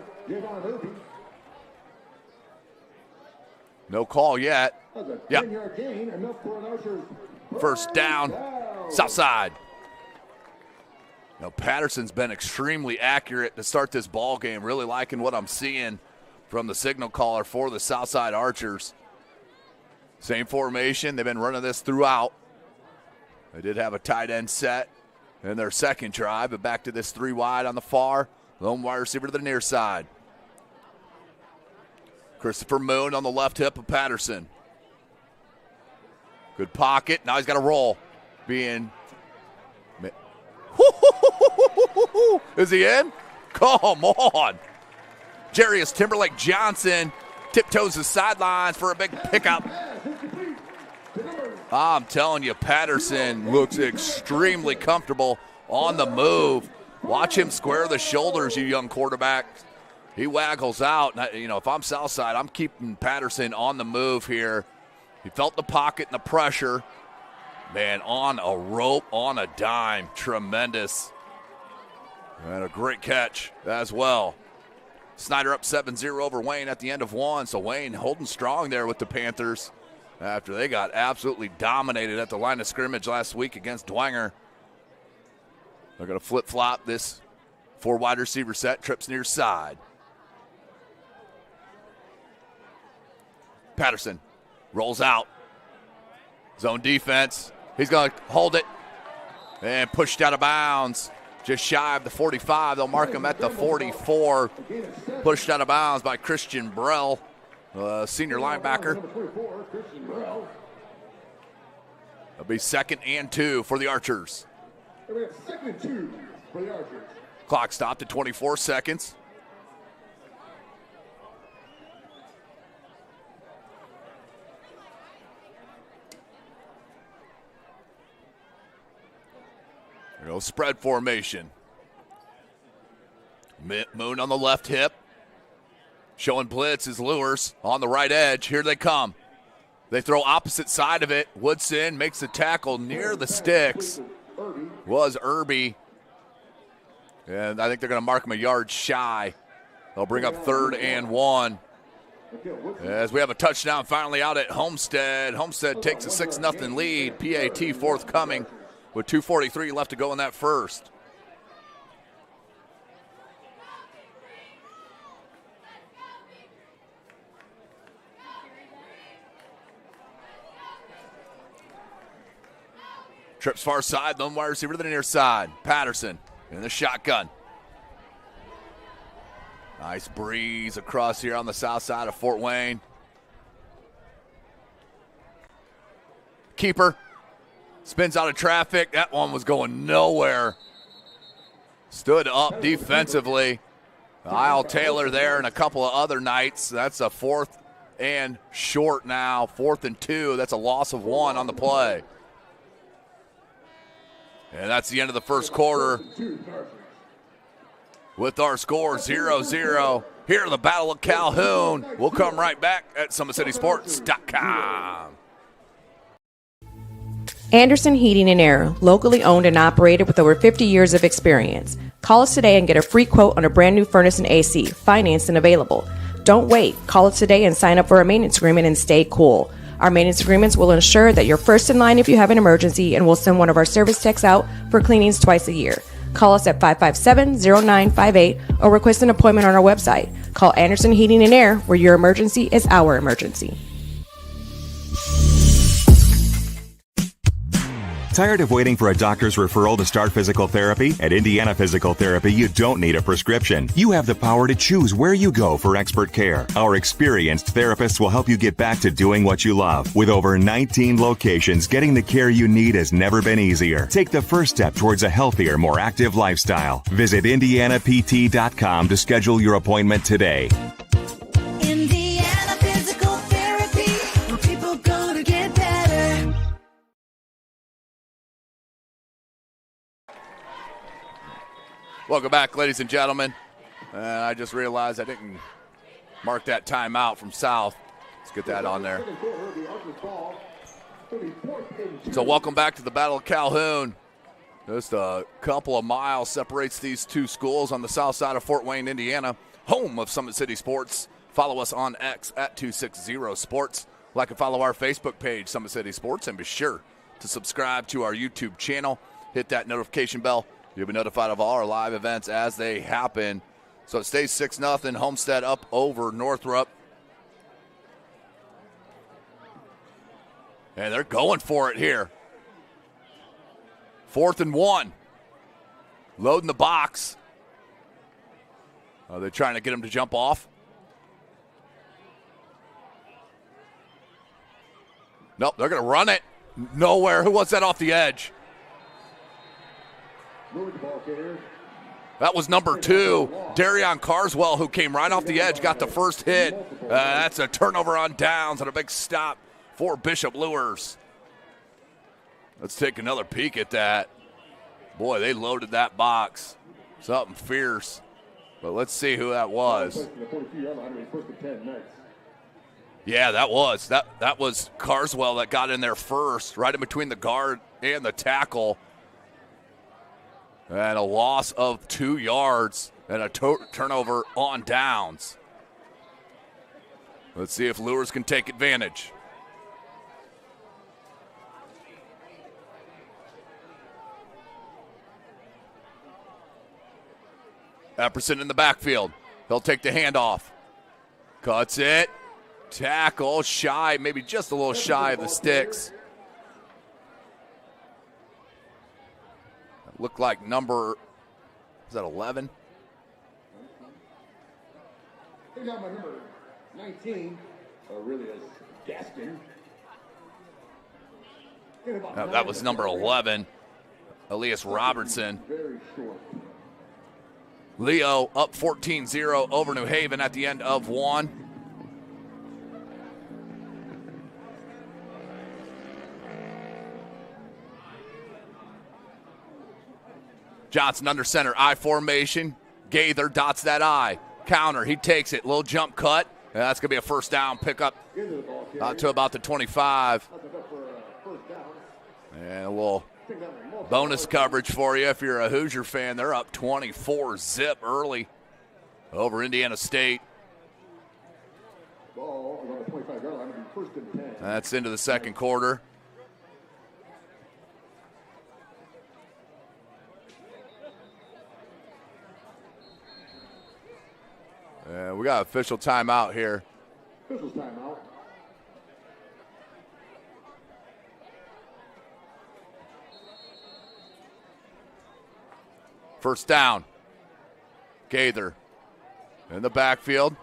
No call yet. Yep. First down. Southside. Now, Patterson's been extremely accurate to start this ball game. Really liking what I'm seeing from the signal caller for the Southside Archers. Same formation. They've been running this throughout. They did have a tight end set in their second drive, but back to this 3 wide on the far. Lone wide receiver to the near side. Christopher Moon on the left hip of Patterson. Good pocket. Now he's got a roll. Is he in? Come on. Jarius Timberlake Johnson tiptoes the sidelines for a big pickup. I'm telling you, Patterson looks extremely comfortable on the move. Watch him square the shoulders, you young quarterback. He waggles out. You know, if I'm Southside, I'm keeping Patterson on the move here. He felt the pocket and the pressure. Man, on a rope, on a dime. Tremendous. And a great catch as well. Snyder up 7-0 over Wayne at the end of one. So Wayne holding strong there with the Panthers after they got absolutely dominated at the line of scrimmage last week against Dwenger. They're going to flip-flop this 4 wide receiver set. Trips near side. Patterson rolls out. Zone defense. He's going to hold it and pushed out of bounds. Just shy of the 45. They'll mark him at the 44. Pushed out of bounds by Christian Burrell, senior linebacker. It'll be 2nd and 2 for the Archers. Second and 2 for the Archers. Clock stopped at 24 seconds. There goes spread formation. Moon on the left hip. Showing blitz is Luers on the right edge. Here they come. They throw opposite side of it. Woodson makes the tackle near the sticks. Was Irby. And I think they're going to mark him a yard shy. They'll bring up 3rd and 1. As we have a touchdown finally out at Homestead. Homestead takes a 6-0 lead. PAT forthcoming with 2:43 left to go in that first. Trips far side, lone wide receiver to the near side. Patterson in the shotgun. Nice breeze across here on the south side of Fort Wayne. Keeper spins out of traffic. That one was going nowhere. Stood up defensively. Kyle Taylor there and a couple of other nights. That's a 4th and short now. 4th and 2. That's a loss of 1 on the play. And that's the end of the first quarter. With our score 0-0. Here at the Battle of Calhoun. We'll come right back at SummitCitySports.com. Anderson Heating and Air, locally owned and operated with over 50 years of experience. Call us today and get a free quote on a brand new furnace and AC, financed and available. Don't wait. Call us today and sign up for a maintenance agreement and stay cool. Our maintenance agreements will ensure that you're first in line if you have an emergency, and we'll send one of our service techs out for cleanings twice a year. Call us at 557-0958 or request an appointment on our website. Call Anderson Heating and Air, where your emergency is our emergency. Tired of waiting for a doctor's referral to start physical therapy? At Indiana Physical Therapy, you don't need a prescription. You have the power to choose where you go for expert care. Our experienced therapists will help you get back to doing what you love. With over 19 locations, getting the care you need has never been easier. Take the first step towards a healthier, more active lifestyle. Visit IndianaPT.com to schedule your appointment today. Indiana Physical Therapy, where people go to get better. Welcome back, ladies and gentlemen. I just realized I didn't mark that timeout from South. Let's get that on there. So welcome back to the Battle of Calhoun. Just a couple of miles separates these two schools on the south side of Fort Wayne, Indiana, home of Summit City Sports. Follow us on X at 260sports. Like and follow our Facebook page, Summit City Sports, and be sure to subscribe to our YouTube channel. Hit that notification bell. You'll be notified of all our live events as they happen. So it stays 6-0. Homestead up over Northrop. And they're going for it here. 4th and 1. Loading the box. Are they trying to get him to jump off? Nope, they're going to run it. Nowhere. Who wants that off the edge? That was number 2, Darion Carswell, who came right off the edge, got the first hit. That's a turnover on downs and a big stop for Bishop Luers. Let's take another peek at that. Boy, they loaded that box. Something fierce. But let's see who that was. Yeah, that was Carswell that got in there first, right in between the guard and the tackle. And a loss of 2 yards and a turnover on downs. Let's see if Luers can take advantage. Epperson in the backfield. He'll take the handoff. Cuts it. Tackle shy, maybe just a little shy of the sticks. It looked like number, is that 11? I got my number 19, Aurelius Gaskin. That was number 11, Elias Robertson. Very short. Leo up 14-0 over New Haven at the end of 1. Johnson under center, I formation. Gaither dots that I. Counter, he takes it. Little jump cut. And that's going to be a first down pickup to about the 25. And a little bonus coverage for you if you're a Hoosier fan. They're up 24-zip early over Indiana State. That's into the second quarter. We got official timeout here. Official timeout. First down. Gaither in the backfield.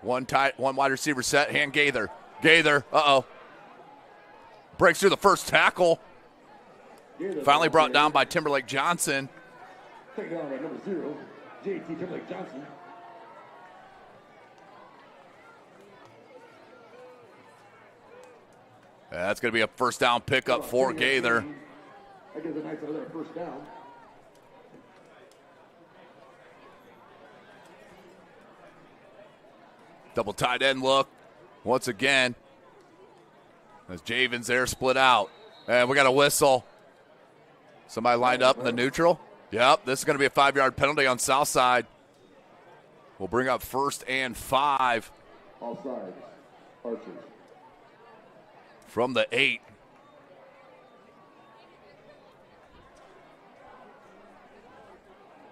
One wide receiver set. Hand Gaither. Gaither. Breaks through the first tackle. Finally brought down by Timberlake Johnson. Taken down by number 0, JT Timberlake Johnson. That's going to be a first down pickup for Gaither. That gives a nice another first down. Double tight end look once again. As Javens there split out. And we got a whistle. Somebody lined up in the neutral. Yep, this is going to be a 5-yard penalty on Southside. We'll bring up 1st and 5. Offside. Archers. From the 8.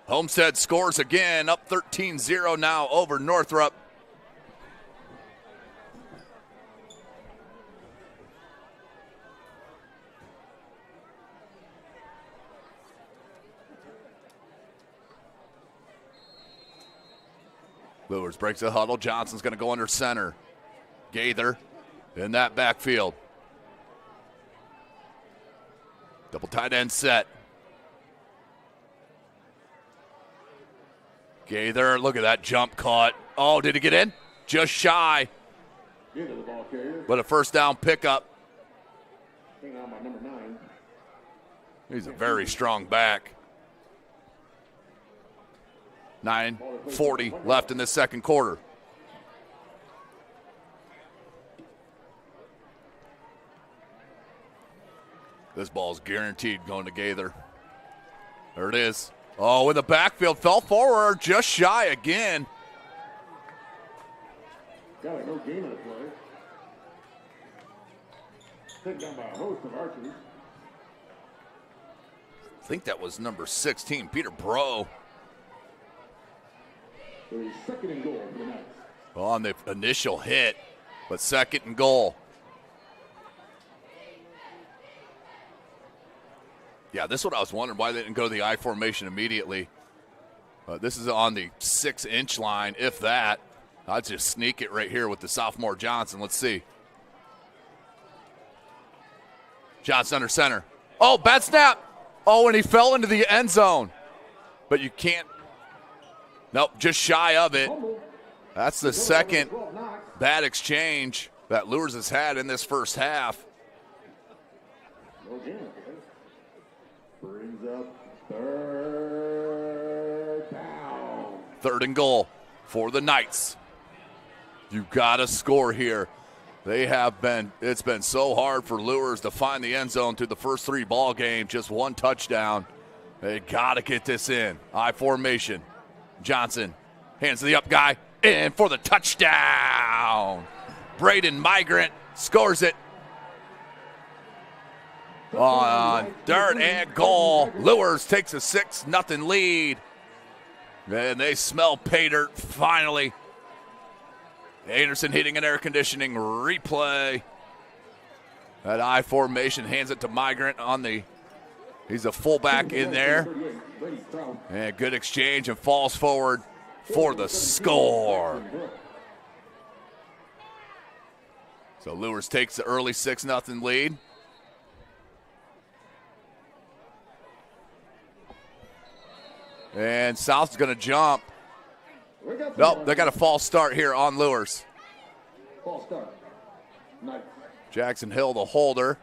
Homestead scores again, up 13-0 now over Northrop. Luers breaks the huddle. Johnson's going to go under center. Gaither in that backfield. Double tight end set. Gaither, look at that jump caught. Oh, did he get in? Just shy. But a first down pickup. Number 9. He's a very strong back. 9:40 left in this second quarter. This ball's guaranteed going to Gaither. There it is. Oh, in the backfield, fell forward, just shy again. Got no gain on the play. Taken down by a host of Archers. I think that was number 16, Peter Bro. So 2nd and goal for the Knights. On the initial hit, but 2nd and goal. Yeah, this is what I was wondering, why they didn't go to the I formation immediately. This is on the 6-inch line, if that. I'd just sneak it right here with the sophomore Johnson. Let's see. Johnson under center. Oh, bad snap. Oh, and he fell into the end zone. But you can't. Nope, just shy of it. That's the second bad exchange that Luers has had in this first half. Brings up 3rd down. 3rd and goal for the Knights. You got to score here. It's been so hard for Luers to find the end zone through the first 3 ball games, just 1 touchdown. They got to get this in. I formation. Johnson hands to the up guy, in for the touchdown. Braden Migrant scores it on third and goal. Luers takes a 6-0 lead. And they smell pay dirt finally. Anderson hitting an air conditioning replay. That I formation, hands it to Migrant on the, he's a fullback in there. And good exchange and falls forward for the score. So Luers takes the early 6-0 lead. And South's going to jump. Nope, they got a false start here on Luers. False start. Nice. Jackson Hill, the holder.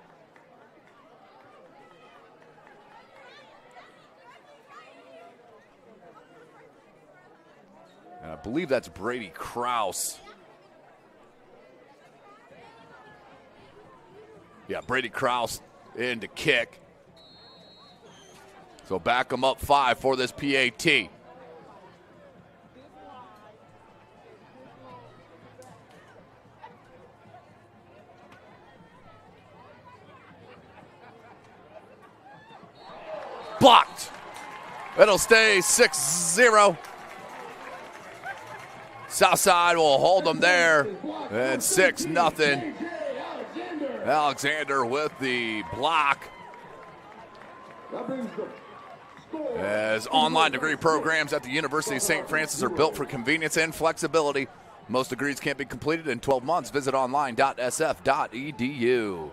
And I believe that's Brady Krause. Yeah, Brady Krause in to kick. So back them up 5 for this PAT. Blocked. It'll stay 6-0. Southside will hold them there. And 6-0. Alexander with the block. As online degree programs at the University of St. Francis are built for convenience and flexibility. Most degrees can't be completed in 12 months. Visit online.sf.edu.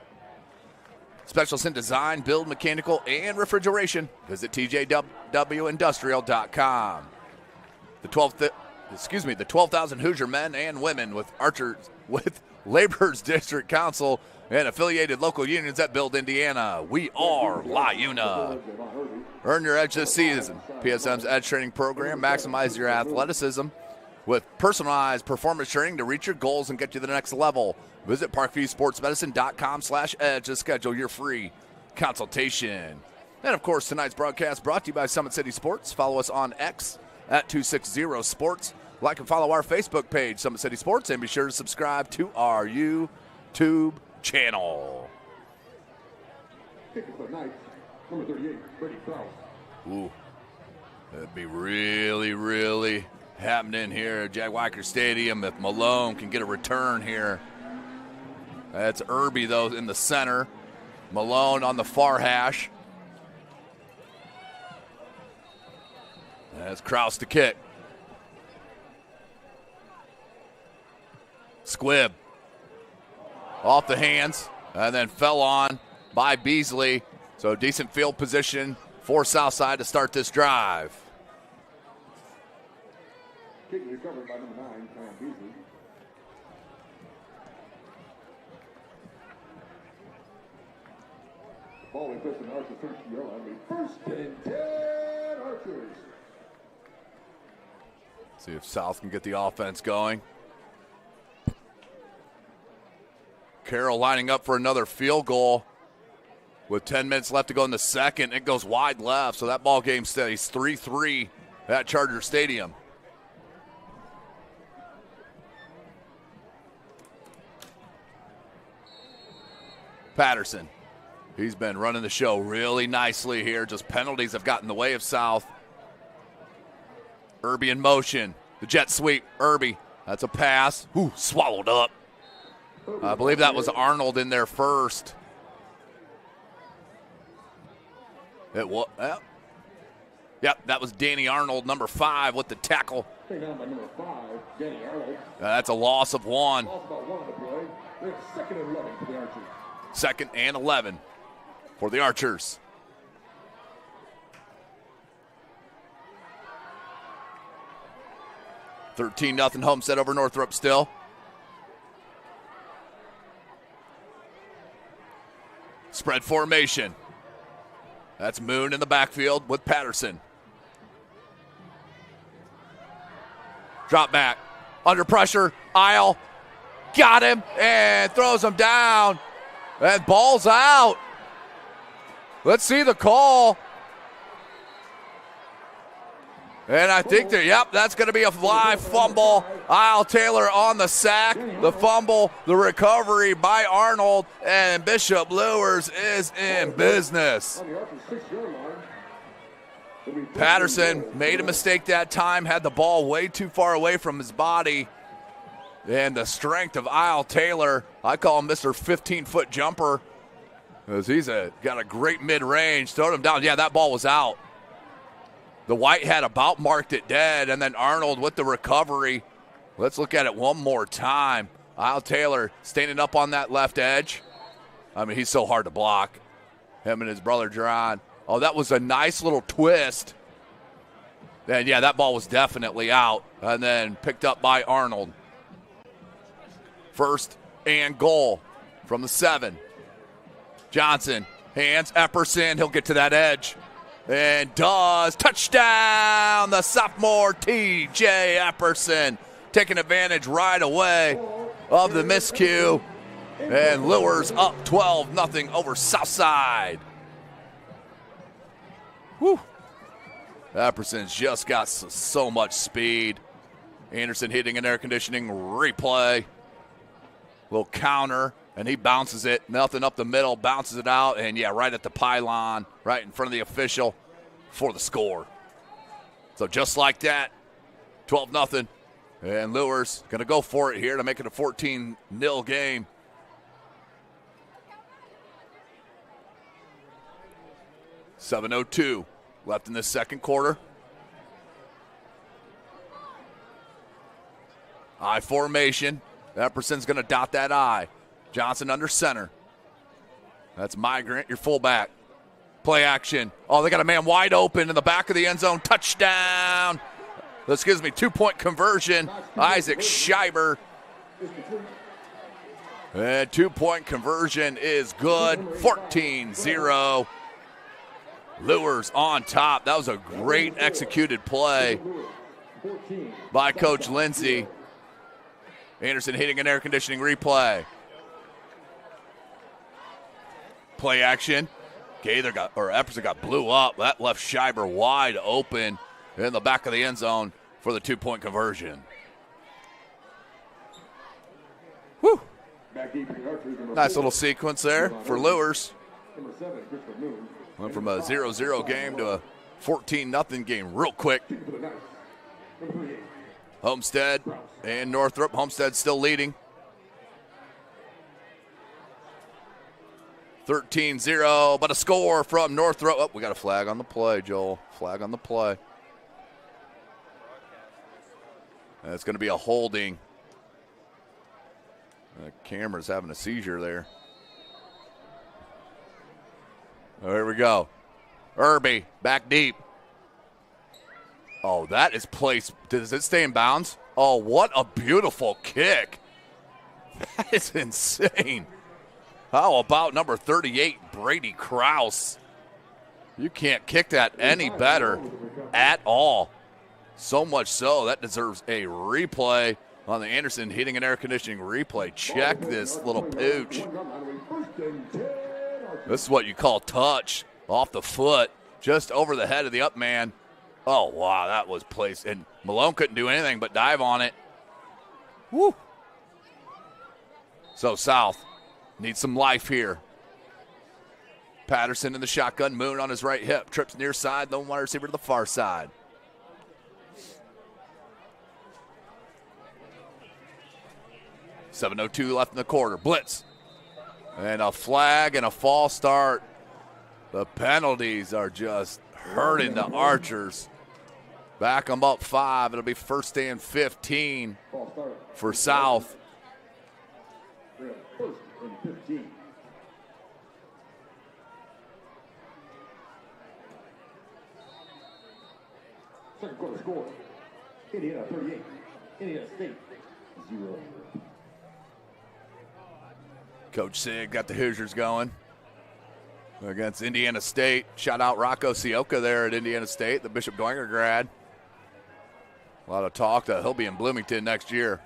Specialists in design, build, mechanical, and refrigeration. Visit tjwindustrial.com. The 12,000 Hoosier men and women with Labor's District Council and affiliated local unions that build Indiana. We are LiUNA. Earn your edge this season. PSM's Edge Training Program. Maximize your athleticism with personalized performance training to reach your goals and get you to the next level. Visit parkviewsportsmedicine.com/edge to schedule your free consultation. And, of course, tonight's broadcast brought to you by Summit City Sports. Follow us on X at 260sports. Like and follow our Facebook page, Summit City Sports, and be sure to subscribe to our YouTube channel. Kicking for the night, number 38, Brady Krause. Ooh, that'd be really, really happening here at Jack Weicker Stadium if Malone can get a return here. That's Irby, though, in the center. Malone on the far hash. That's Krause to kick. Squibb off the hands and then fell on by Beasley. So decent field position for Southside to start this drive. Kick recovered by number 9, Cam Beasley. Ball we puts in Archer 30-yard line. First and 10 Archers. See if South can get the offense going. Carroll lining up for another field goal with 10 minutes left to go in the second. It goes wide left, so that ball game stays 3-3 at Charger Stadium. Patterson, he's been running the show really nicely here. Just penalties have gotten in the way of South. Irby in motion. The jet sweep. Irby, that's a pass. Ooh, swallowed up. I believe that was Arnold in there first. It was, yep, that was Danny Arnold, number 5, with the tackle. Taken out by number 5, Danny Arnold. That's a loss of 1. Lost about 1 on the play. We have 2nd and 11 for the Archers. 2nd and 11 for the Archers. $13-0 Homestead over Northrop still. Spread formation. That's Moon in the backfield with Patterson. Drop back. Under pressure. Isle. got him and throws him down. And ball's out. Let's see the call. And I think that's going to be a live fumble. Isle Taylor on the sack, the fumble, the recovery by Arnold, and Bishop Luers is in business. Patterson made a mistake that time, had the ball way too far away from his body. And the strength of Isle Taylor, I call him Mr. 15-foot jumper, because he's got a great mid-range, throwed him down. Yeah, that ball was out. The White had about marked it dead, and then Arnold with the recovery. Let's look at it one more time. Isle Taylor standing up on that left edge. I mean, he's so hard to block. Him and his brother, John. Oh, that was a nice little twist. And, yeah, that ball was definitely out, and then picked up by Arnold. First and goal from the 7. Johnson, hands, Epperson. He'll get to that edge. And does. Touchdown, the sophomore T.J. Epperson. Taking advantage right away of the miscue. And Luers up 12-0 over Southside. Whew. Epperson's just got so much speed. Anderson hitting an air conditioning replay. Little counter, and he bounces it. Nothing up the middle, bounces it out, and yeah, right at the pylon, right in front of the official for the score. So just like that, 12-0. And Luers going to go for it here to make it a 14-0 game. .702 left in the second quarter. I formation. Epperson's going to dot that I. Johnson under center. That's Migrant, your fullback. Play action. Oh, they got a man wide open in the back of the end zone. Touchdown. This gives me 2-point conversion. Isaac Schreiber. And 2-point conversion is good. 14-0. Luers on top. That was a great executed play by Coach Lindsey. Anderson hitting an air conditioning replay. Play action. Epperson got blew up. That left Schreiber wide open in the back of the end zone for the 2-point conversion. Whew. Nice little sequence there for Luers. Went from a 0-0 game to a 14-0 game real quick. Homestead and Northrop. Homestead still leading. 13-0, but a score from Northrop. Oh, we got a flag on the play, Joel. Flag on the play. That's going to be a holding. The camera's having a seizure there. Oh, here we go. Irby back deep. Oh, that is placed. Does it stay in bounds? Oh, what a beautiful kick. That is insane. How about number 38, Brady Krause? You can't kick that any better at all. So much so, that deserves a replay on the Anderson hitting an air conditioning replay. Check this little pooch. This is what you call touch off the foot, just over the head of the up man. Oh, wow, that was placed. And Malone couldn't do anything but dive on it. Woo. So South needs some life here. Patterson in the shotgun, Moon on his right hip. Trips near side, no wide receiver to the far side. .702 left in the quarter. Blitz. And a flag and a false start. The penalties are just hurting the Archers. Back them up 5. It'll be first and 15 for South. First and 15. Second quarter score. Indiana 38. Indiana State 0. Coach Sig got the Hoosiers going against Indiana State. Shout out Rocco Sioka there at Indiana State, the Bishop Dwenger grad. A lot of talk that he'll be in Bloomington next year.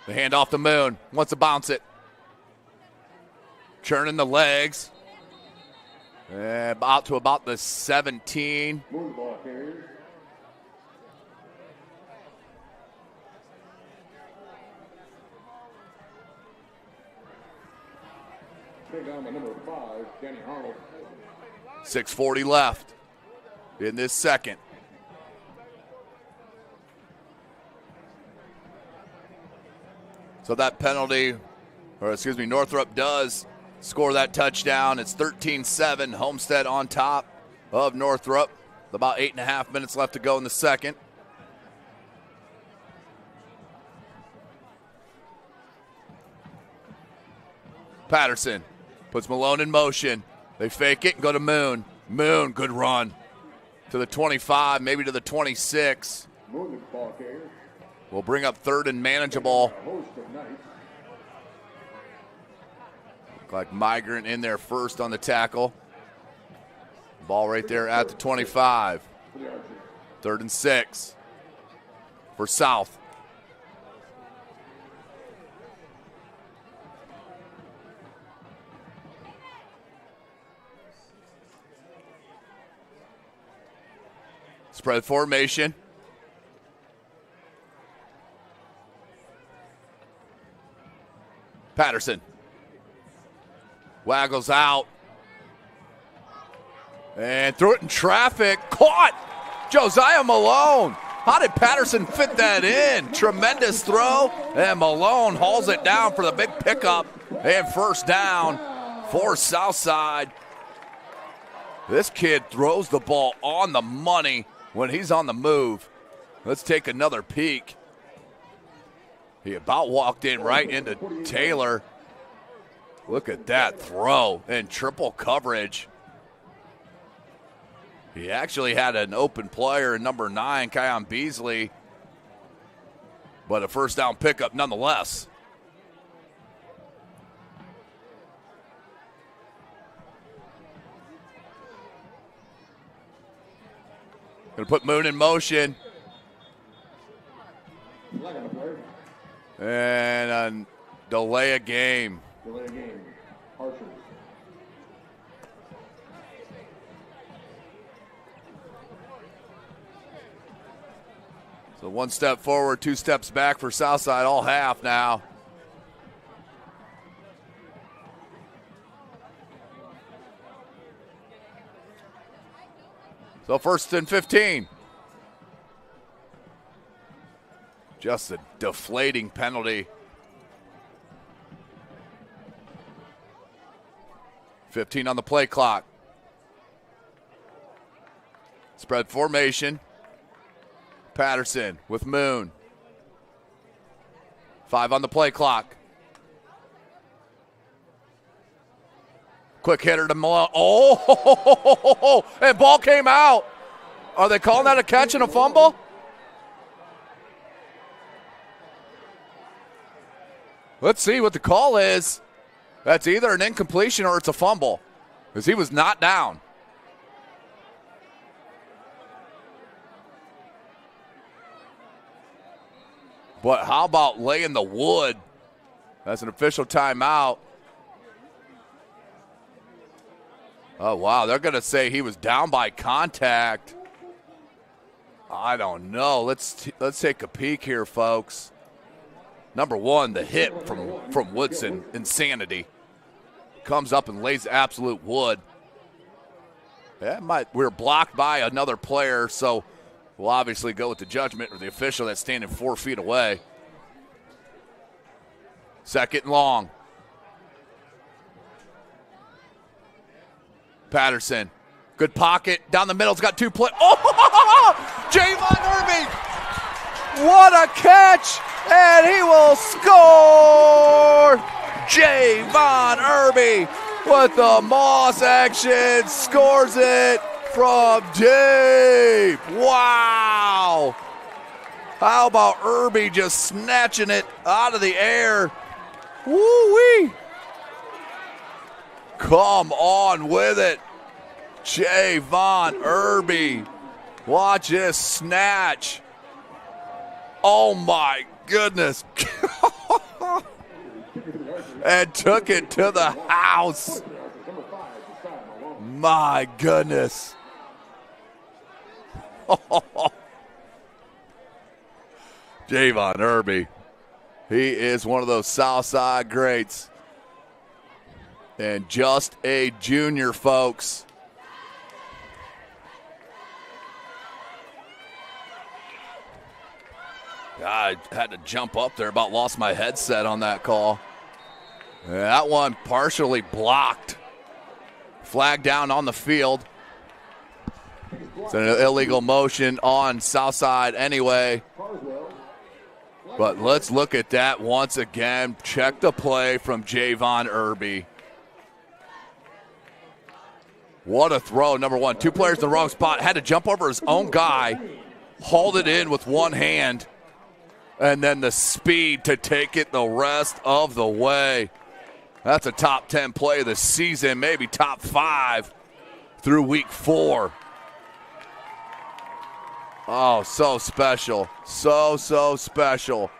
The hand off the Moon. Wants to bounce it. Churning the legs. Out to about the 17. Move the ball carriers. Take on the number 5, Danny Arnold. 6:40 left in this second. So that penalty, Northrop does score that touchdown. It's 13-7. Homestead on top of Northrop. About 8.5 minutes left to go in the second. Patterson puts Malone in motion. They fake it and go to Moon. Moon, good run. To the 25, maybe to the 26. We'll bring up third and manageable. Look like Migrant in there first on the tackle. Ball right there at the 25. 3rd and 6 for South. Spread formation. Patterson waggles out and threw it in traffic. Caught Josiah Malone. How did Patterson fit that in? Tremendous throw, and Malone hauls it down for the big pickup and first down for Southside. This kid throws the ball on the money when he's on the move. Let's take another peek. He about walked in right into Taylor. Look at that throw in triple coverage. He actually had an open player in number 9, Kion Beasley, but a first down pickup nonetheless. Gonna put Moon in motion. And delay a game. Delay a game. Archers. So 1 step forward, 2 steps back for Southside all half now. So 1st and 15. Just a deflating penalty. 15 on the play clock. Spread formation. Patterson with Moon. 5 on the play clock. Quick hitter to Malone. Oh, and ball came out. Are they calling that a catch and a fumble? Let's see what the call is. That's either an incompletion or it's a fumble, because he was not down. But how about laying the wood? That's an official timeout. Oh, wow, they're going to say he was down by contact. I don't know. Let's take a peek here, folks. Number 1, the hit from Woodson, insanity. Comes up and lays absolute wood. We're blocked by another player, so we'll obviously go with the judgment or the official that's standing 4 feet away. 2nd and long. Patterson, good pocket, down the middle, it's got 2 plays. Oh, Javon Irby, what a catch, and he will score. Javon Irby with the Moss action, scores it from deep. Wow. How about Irby just snatching it out of the air? Woo-wee. Come on with it. Javon Irby. Watch this snatch. Oh, my goodness. and took it to the house. My goodness. Javon Irby. He is one of those Southside greats. And just a junior, folks. I had to jump up there, about lost my headset on that call. And that one partially blocked. Flag down on the field. It's an illegal motion on Southside anyway. But let's look at that once again. Check the play from Javon Irby. What a throw, number one. Two players in the wrong spot. Had to jump over his own guy. Hauled it in with one hand. And then the speed to take it the rest of the way. That's a top 10 play of the season, maybe top 5 through week 4. Oh, so special. So special.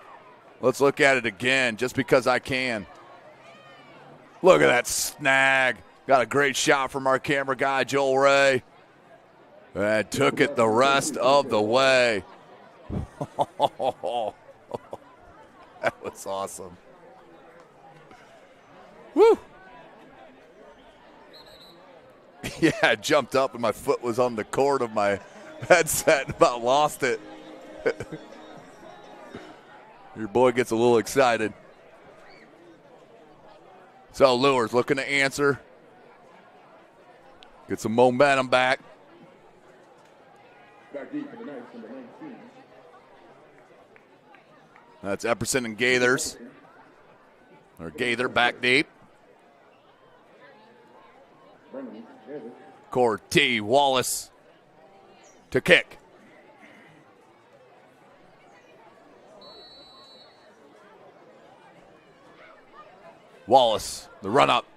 Let's look at it again just because I can. Look at that snag. Got a great shot from our camera guy, Joel Ray. And took it the rest of the way. That was awesome. Woo! Yeah, I jumped up and my foot was on the cord of my headset and about lost it. Your boy gets a little excited. So Luers looking to answer. Get some momentum back. Back deep for the Knights, number 19. That's Epperson and Gaithers. Or Gaither back deep. Corty Wallace to kick. Wallace, the run up.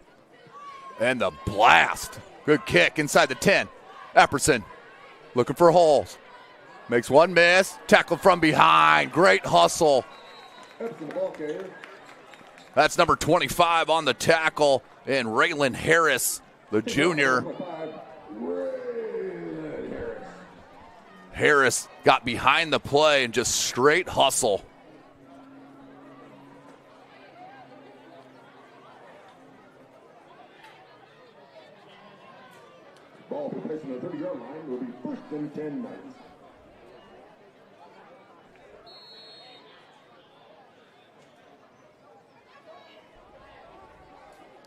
And the blast. Good kick inside the 10. Epperson looking for holes. Makes one miss. Tackle from behind. Great hustle. That's number 25 on the tackle. And Raylan Harris, the junior. Harris got behind the play and just straight hustle. Ball be placed on the 30-yard line will be first and 10 Knights.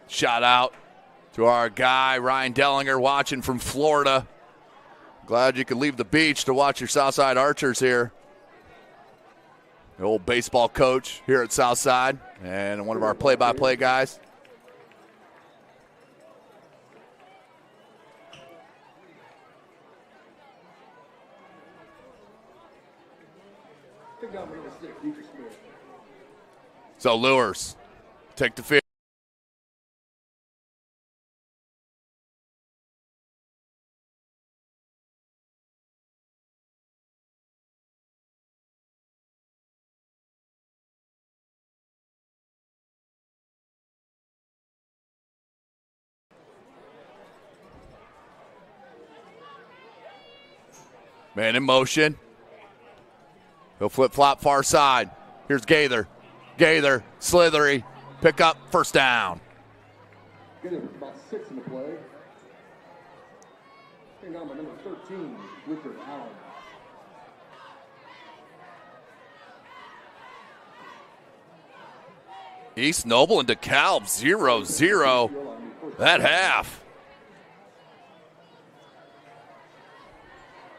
Shout out to our guy, Ryan Dellinger, watching from Florida. Glad you could leave the beach to watch your Southside Archers here. The old baseball coach here at Southside and one of our play-by-play guys. So Luers take the field. Man in motion. He'll flip-flop far side. Here's Gaither. Gaither, slithery. Pick up, first down. Gaither with about 6 in the play. Taking down by number 13, Richard Allen. East Noble and DeKalb 0-0. That half.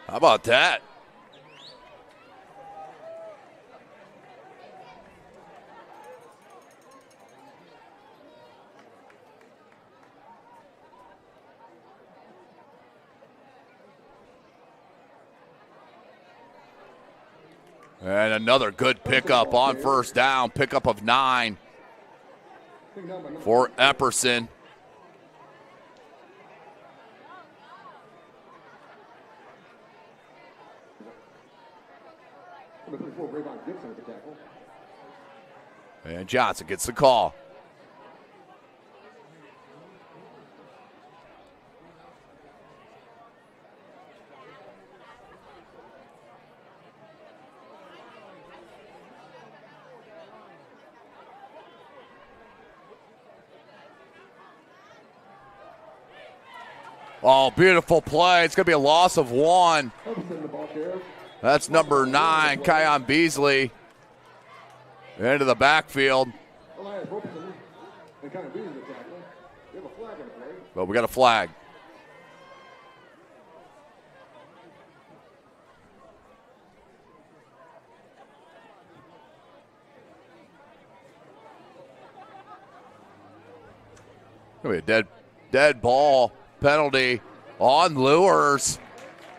How about that? And another good pickup on first down. Pickup of 9 for Epperson. And Johnson gets the call. Oh, beautiful play. It's going to be a loss of 1. That's number 9, Kion Beasley. Into the backfield. But we got a flag. Gonna be a dead ball penalty on Luers.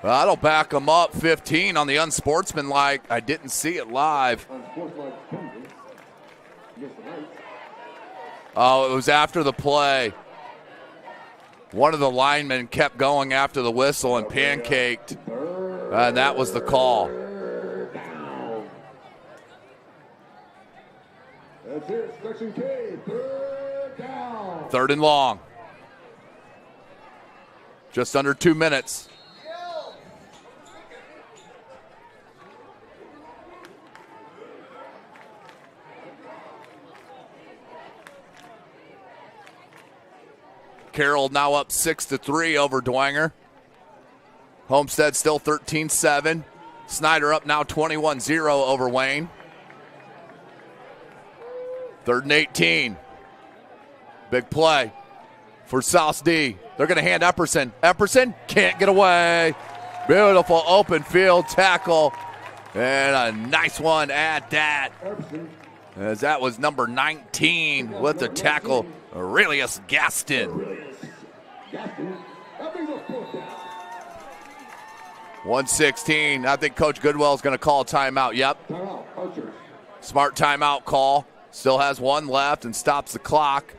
That'll back him up 15 on the unsportsmanlike. I didn't see it live. Oh, it was after the play. One of the linemen kept going after the whistle and pancaked. And that was the call. That's it, section K, third down. 3rd and long. Just under 2 minutes. Carroll now up 6-3 over Dwenger. Homestead still 13-7. Snyder up now 21-0 over Wayne. 3rd and 18. Big play for South D. They're going to hand Epperson. Epperson can't get away. Beautiful open field tackle. And a nice one at that. As that was number 19 with the tackle, Aurelius Gaston. 1:16. I think Coach Goodwell is going to call a timeout. Yep. Smart timeout call. Still has 1 left and stops the clock.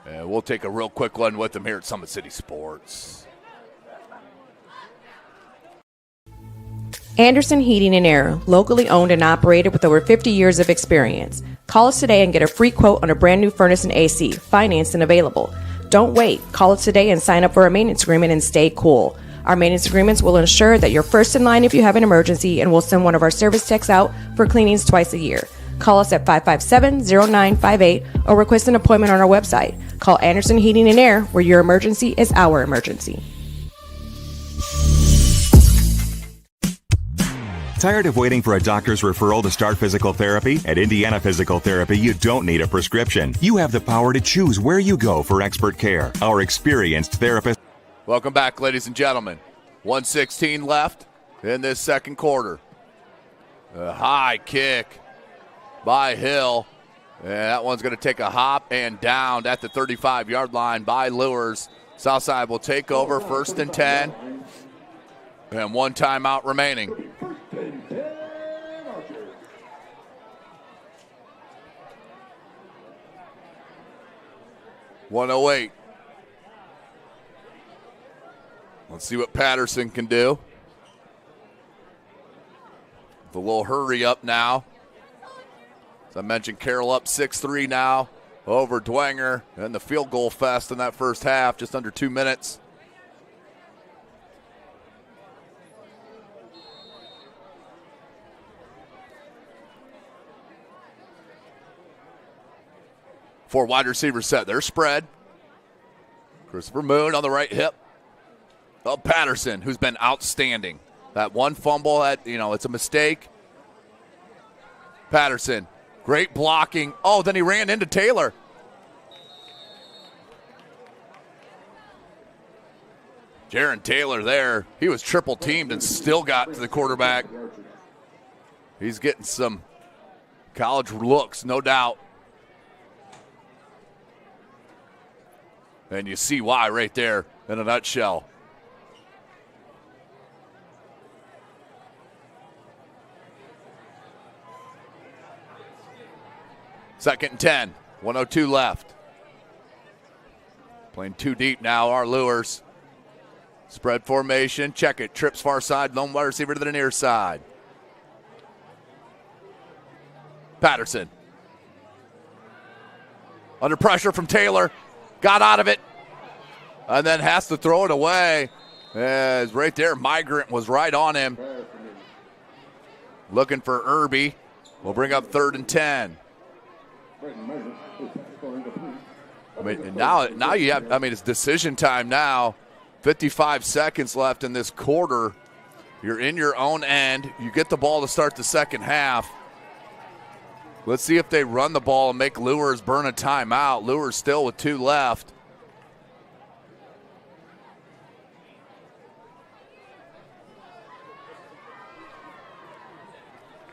And we'll take a real quick one with them here at Summit City Sports. Anderson Heating and Air, locally owned and operated with over 50 years of experience. Call us today and get a free quote on a brand new furnace and AC, financed and available. Don't wait. Call us today and sign up for a maintenance agreement and stay cool. Our maintenance agreements will ensure that you're first in line if you have an emergency, and we'll send one of our service techs out for cleanings twice a year. Call us at 557-0958 or request an appointment on our website. Call Anderson Heating and Air, where your emergency is our emergency. Tired of waiting for a doctor's referral to start physical therapy? At Indiana Physical Therapy, you don't need a prescription. You have the power to choose where you go for expert care. Our experienced therapist. Welcome back, ladies and gentlemen. 1:16 left in this second quarter. A high kick by Hill. And that one's going to take a hop and down at the 35-yard line by Luers. Southside will take over 1st and 10. And 1 timeout remaining. .108. Let's see what Patterson can do. With a little hurry up now. As I mentioned, Carroll up 6-3 now over Dwenger. And the field goal fest in that first half, just under 2 minutes. Four wide receivers set. They're spread. Christopher Moon on the right hip. Oh, Patterson, who's been outstanding. That one fumble, it's a mistake. Patterson, great blocking. Oh, then he ran into Taylor. Jaron Taylor there. He was triple teamed and still got to the quarterback. He's getting some college looks, no doubt. And you see why right there in a nutshell. Second and 10, 1:02 left. Playing too deep now, our Luers. Spread formation, check it. Trips far side, lone wide receiver to the near side. Patterson. Under pressure from Taylor. Got out of it. And then has to throw it away. As right there, Migrant was right on him. Looking for Irby. We'll bring up 3rd and 10. I mean, and now you have, I mean, it's decision time now. 55 seconds left in this quarter. You're in your own end. You get the ball to start the second half. Let's see if they run the ball and make Luers burn a timeout. Luers still with 2 left.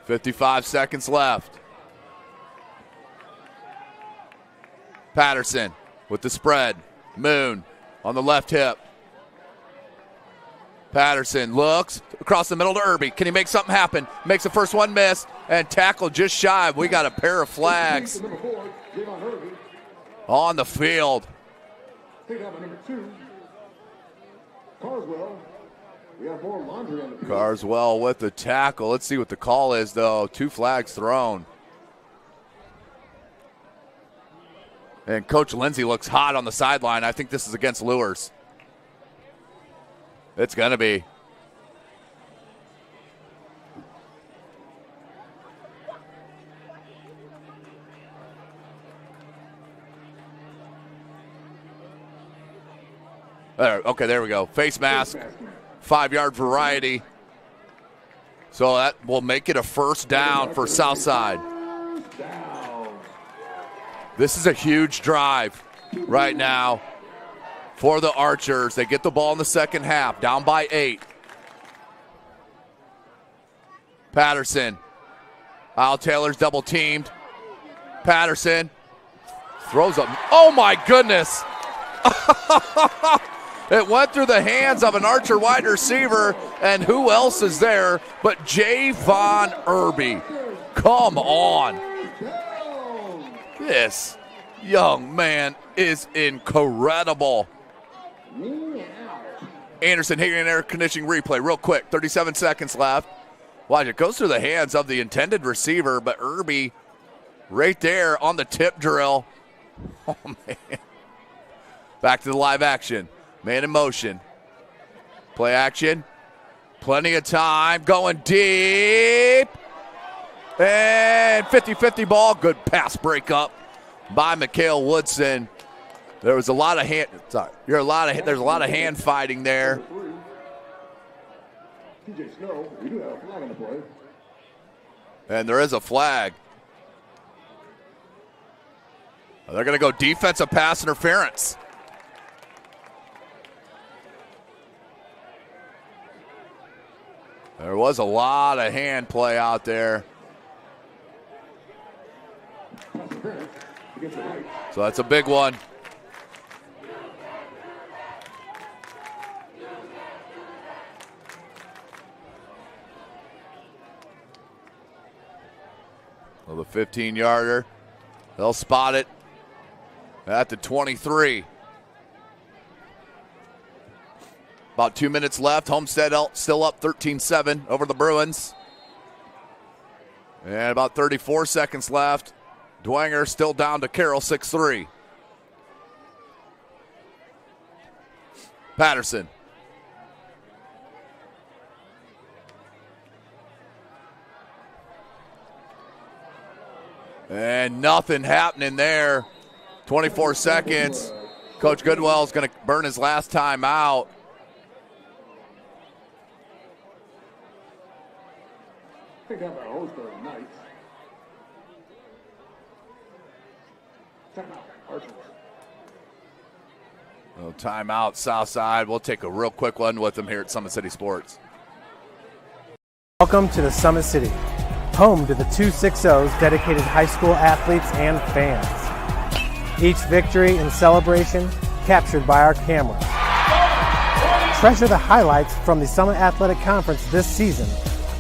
.55 seconds left. Patterson with the spread. Moon on the left hip. Patterson looks across the middle to Irby. Can he make something happen? Makes the first one miss and tackle just shy. We got a pair of flags on the field. Carswell with the tackle. Let's see what the call is, though. 2 flags thrown. And Coach Lindsay looks hot on the sideline. I think this is against Luers. It's going to be. Okay, there we go. Face mask, 5-yard variety. So that will make it a first down for Southside. This is a huge drive right now for the Archers. They get the ball in the second half, down by 8. Patterson. Al Taylor's double teamed. Patterson throws up. Oh my goodness. It went through the hands of an Archer wide receiver, and who else is there but Javon Irby? Come on. This young man is incredible. Anderson hitting an air conditioning replay real quick. 37 seconds left. Watch, it goes through the hands of the intended receiver, but Irby right there on the tip drill. Oh, man. Back to the live action. Man in motion. Play action. Plenty of time. Going deep. And 50-50 ball. Good pass breakup by Mikhail Woodson. There was a lot of hand. Sorry, there's a lot of hand fighting there. And there is a flag. They're going to go defensive pass interference. There was a lot of hand play out there. So that's a big one. Well, the 15-yarder, they'll spot it at the 23. About 2 minutes left. Homestead still up 13-7 over the Bruins. And about 34 seconds left. Dwenger still down to Carroll, 6-3. Patterson. And nothing happening there. 24 seconds. Coach Goodwell's going to burn his last time out. No timeout, Southside. We'll take a real quick one with them here at Summit City Sports. Welcome to the Summit City, home to the 260s dedicated high school athletes and fans. Each victory and celebration captured by our camera. Treasure the highlights from the Summit Athletic Conference this season,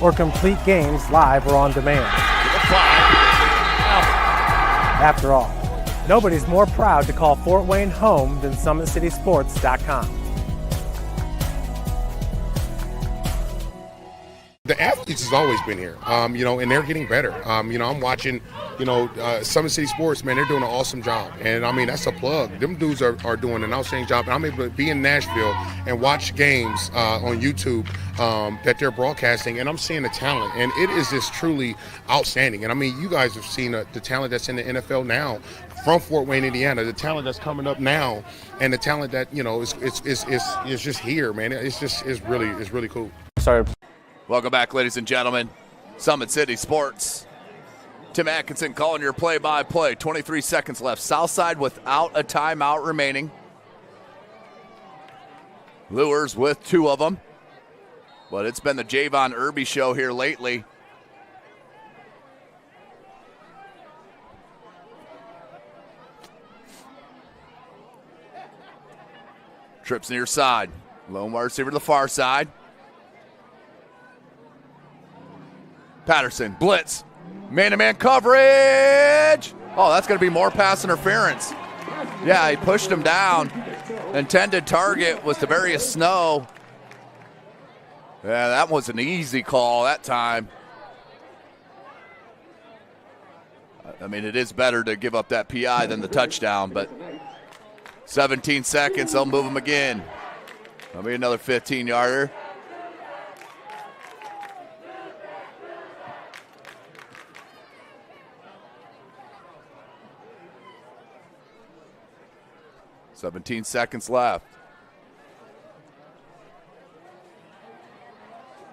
or complete games live or on demand. After all, nobody's more proud to call Fort Wayne home than SummitCitySports.com. The athletes has always been here, and they're getting better. I'm watching, Summit City Sports, man, they're doing an awesome job. And, that's a plug. Them dudes are doing an outstanding job. And I'm able to be in Nashville and watch games on YouTube that they're broadcasting, and I'm seeing the talent. And it is just truly outstanding. And, you guys have seen the talent that's in the NFL now from Fort Wayne, Indiana, the talent that's coming up now, and the talent that, is just here, man. It's really cool. Welcome back, ladies and gentlemen. Summit City Sports. Tim Atkinson calling your play-by-play. 23 seconds left. Southside without a timeout remaining. Luers with 2 of them. But it's been the Javon Irby show here lately. Trips near side. Lone wide receiver to the far side. Patterson, blitz, man-to-man coverage. Oh, that's going to be more pass interference. Yeah, he pushed him down. Intended target was Tavarius Snow. Yeah, that was an easy call that time. It is better to give up that PI than the touchdown, but 17 seconds, they'll move him again. That'll be another 15-yarder. $17 seconds left.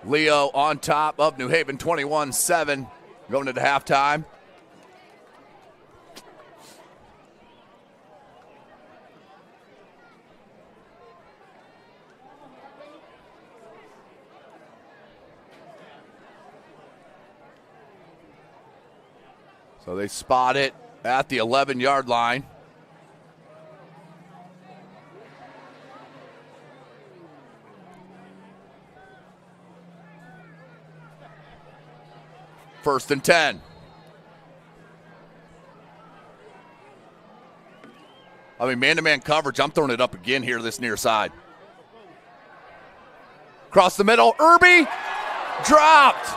Leo on top of New Haven, 21-7, going into halftime. So they spot it at the 11-yard line. First and 10. Man-to-man coverage. I'm throwing it up again here this near side. Across the middle. Irby dropped.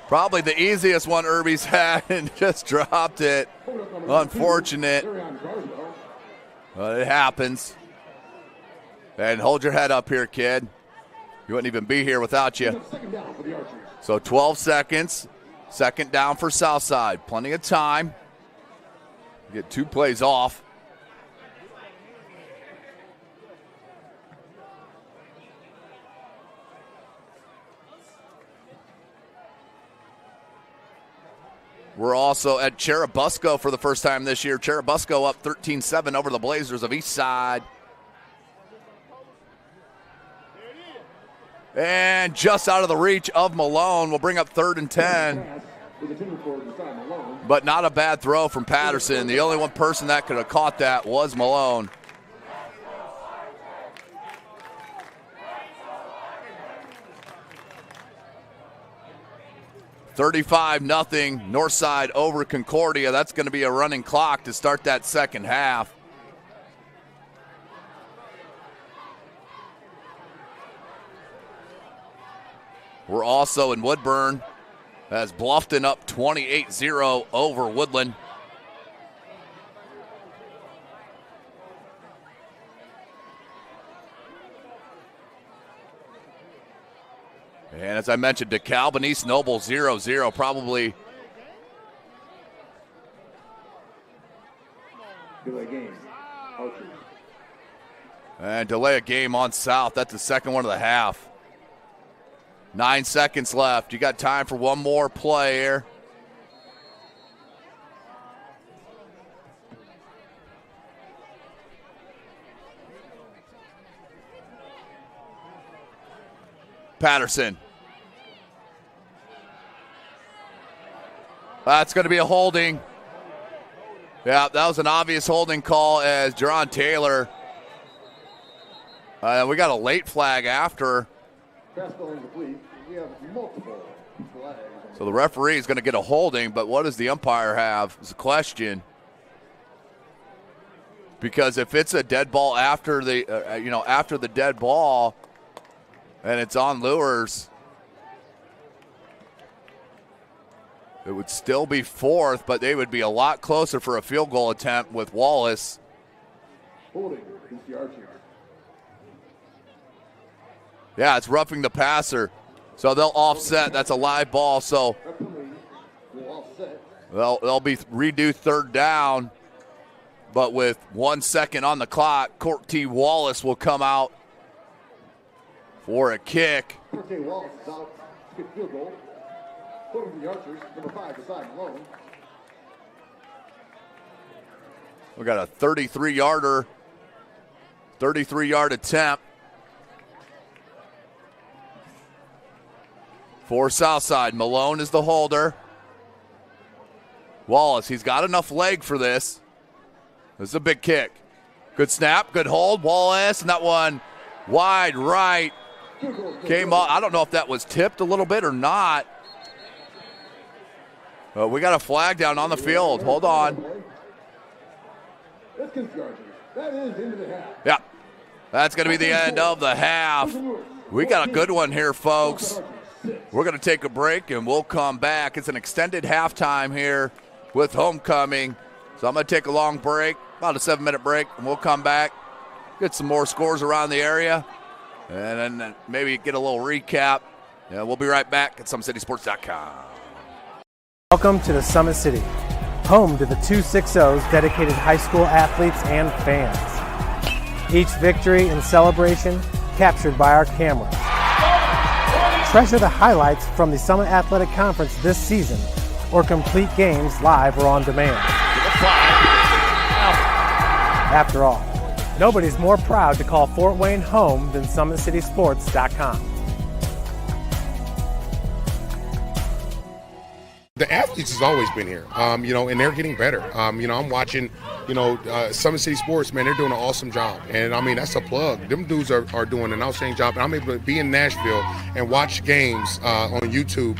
Probably the easiest one Irby's had and just dropped it. Unfortunate. But it happens. And hold your head up here, kid. You wouldn't even be here without you. So 12 seconds. Second down for Southside. Plenty of time. Get 2 plays off. We're also at Cherubusco for the first time this year. Cherubusco up 13-7 over the Blazers of Eastside. And just out of the reach of Malone. We'll bring up 3rd and 10. But not a bad throw from Patterson. The only one person that could have caught that was Malone. $35-0, Northside over Concordia. That's going to be a running clock to start that second half. We're also in Woodburn as Bluffton up 28-0 over Woodland. And as I mentioned, DeKalb and East Noble 0-0, probably. Delay game. Archer. And delay a game on South. That's the second one of the half. 9 seconds left. You got time for one more play here. Patterson. That's going to be a holding. Yeah, that was an obvious holding call as Jerron Taylor. We got a late flag after. We have multiple flags. So the referee is going to get a holding, but what does the umpire have is a question. Because if it's a dead ball after the after the dead ball, and it's on Luers, it would still be fourth, but they would be a lot closer for a field goal attempt with Wallace. Yeah, it's roughing the passer, so they'll offset. That's a live ball, so they'll be redo third down. But with 1 second on the clock, Court T. Wallace will come out for a kick. Court T. Wallace is out. Kick field goal. Putting for the Archers, number 5, beside Malone. We got a 33-yard attempt for Southside. Malone is the holder. Wallace, he's got enough leg for this. This is a big kick. Good snap, good hold. Wallace, and that one wide right. Came off. I don't know if that was tipped a little bit or not. But we got a flag down on the field. Hold on. Yeah, that's going to be the end of the half. We got a good one here, folks. We're going to take a break, and we'll come back. It's an extended halftime here with homecoming. So I'm going to take a long break, about a 7-minute break, and we'll come back, get some more scores around the area, and then maybe get a little recap. Yeah, we'll be right back at SummitCitySports.com. Welcome to the Summit City, home to the 260s dedicated high school athletes and fans. Each victory and celebration captured by our cameras. Treasure the highlights from the Summit Athletic Conference this season, or complete games live or on demand. After all, nobody's more proud to call Fort Wayne home than SummitCitySports.com. The athletes has always been here, and they're getting better. I'm watching, Summit City Sports, man, they're doing an awesome job. And, that's a plug. Them dudes are doing an outstanding job. And I'm able to be in Nashville and watch games on YouTube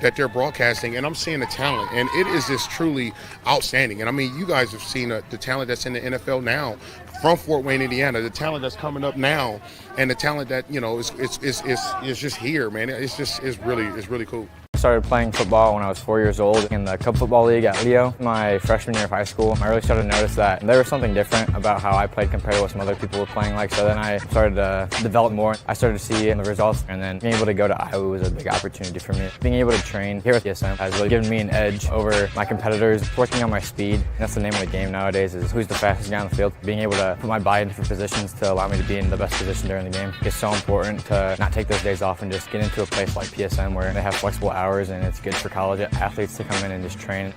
that they're broadcasting, and I'm seeing the talent. And it is just truly outstanding. And, you guys have seen the talent that's in the NFL now from Fort Wayne, Indiana, the talent that's coming up now, and the talent that, is just here, man. It's really cool. I started playing football when I was 4 years old in the Cup Football League at Leo. My freshman year of high school, I really started to notice that there was something different about how I played compared to what some other people were playing like. So then I started to develop more. I started to see the results, and then being able to go to Iowa was a big opportunity for me. Being able to train here at PSM has really given me an edge over my competitors. Working on my speed, that's the name of the game nowadays, is who's the fastest guy on the field. Being able to put my body in different positions to allow me to be in the best position during the game. It's so important to not take those days off and just get into a place like PSM where they have flexible hours, and it's good for college athletes to come in and just train.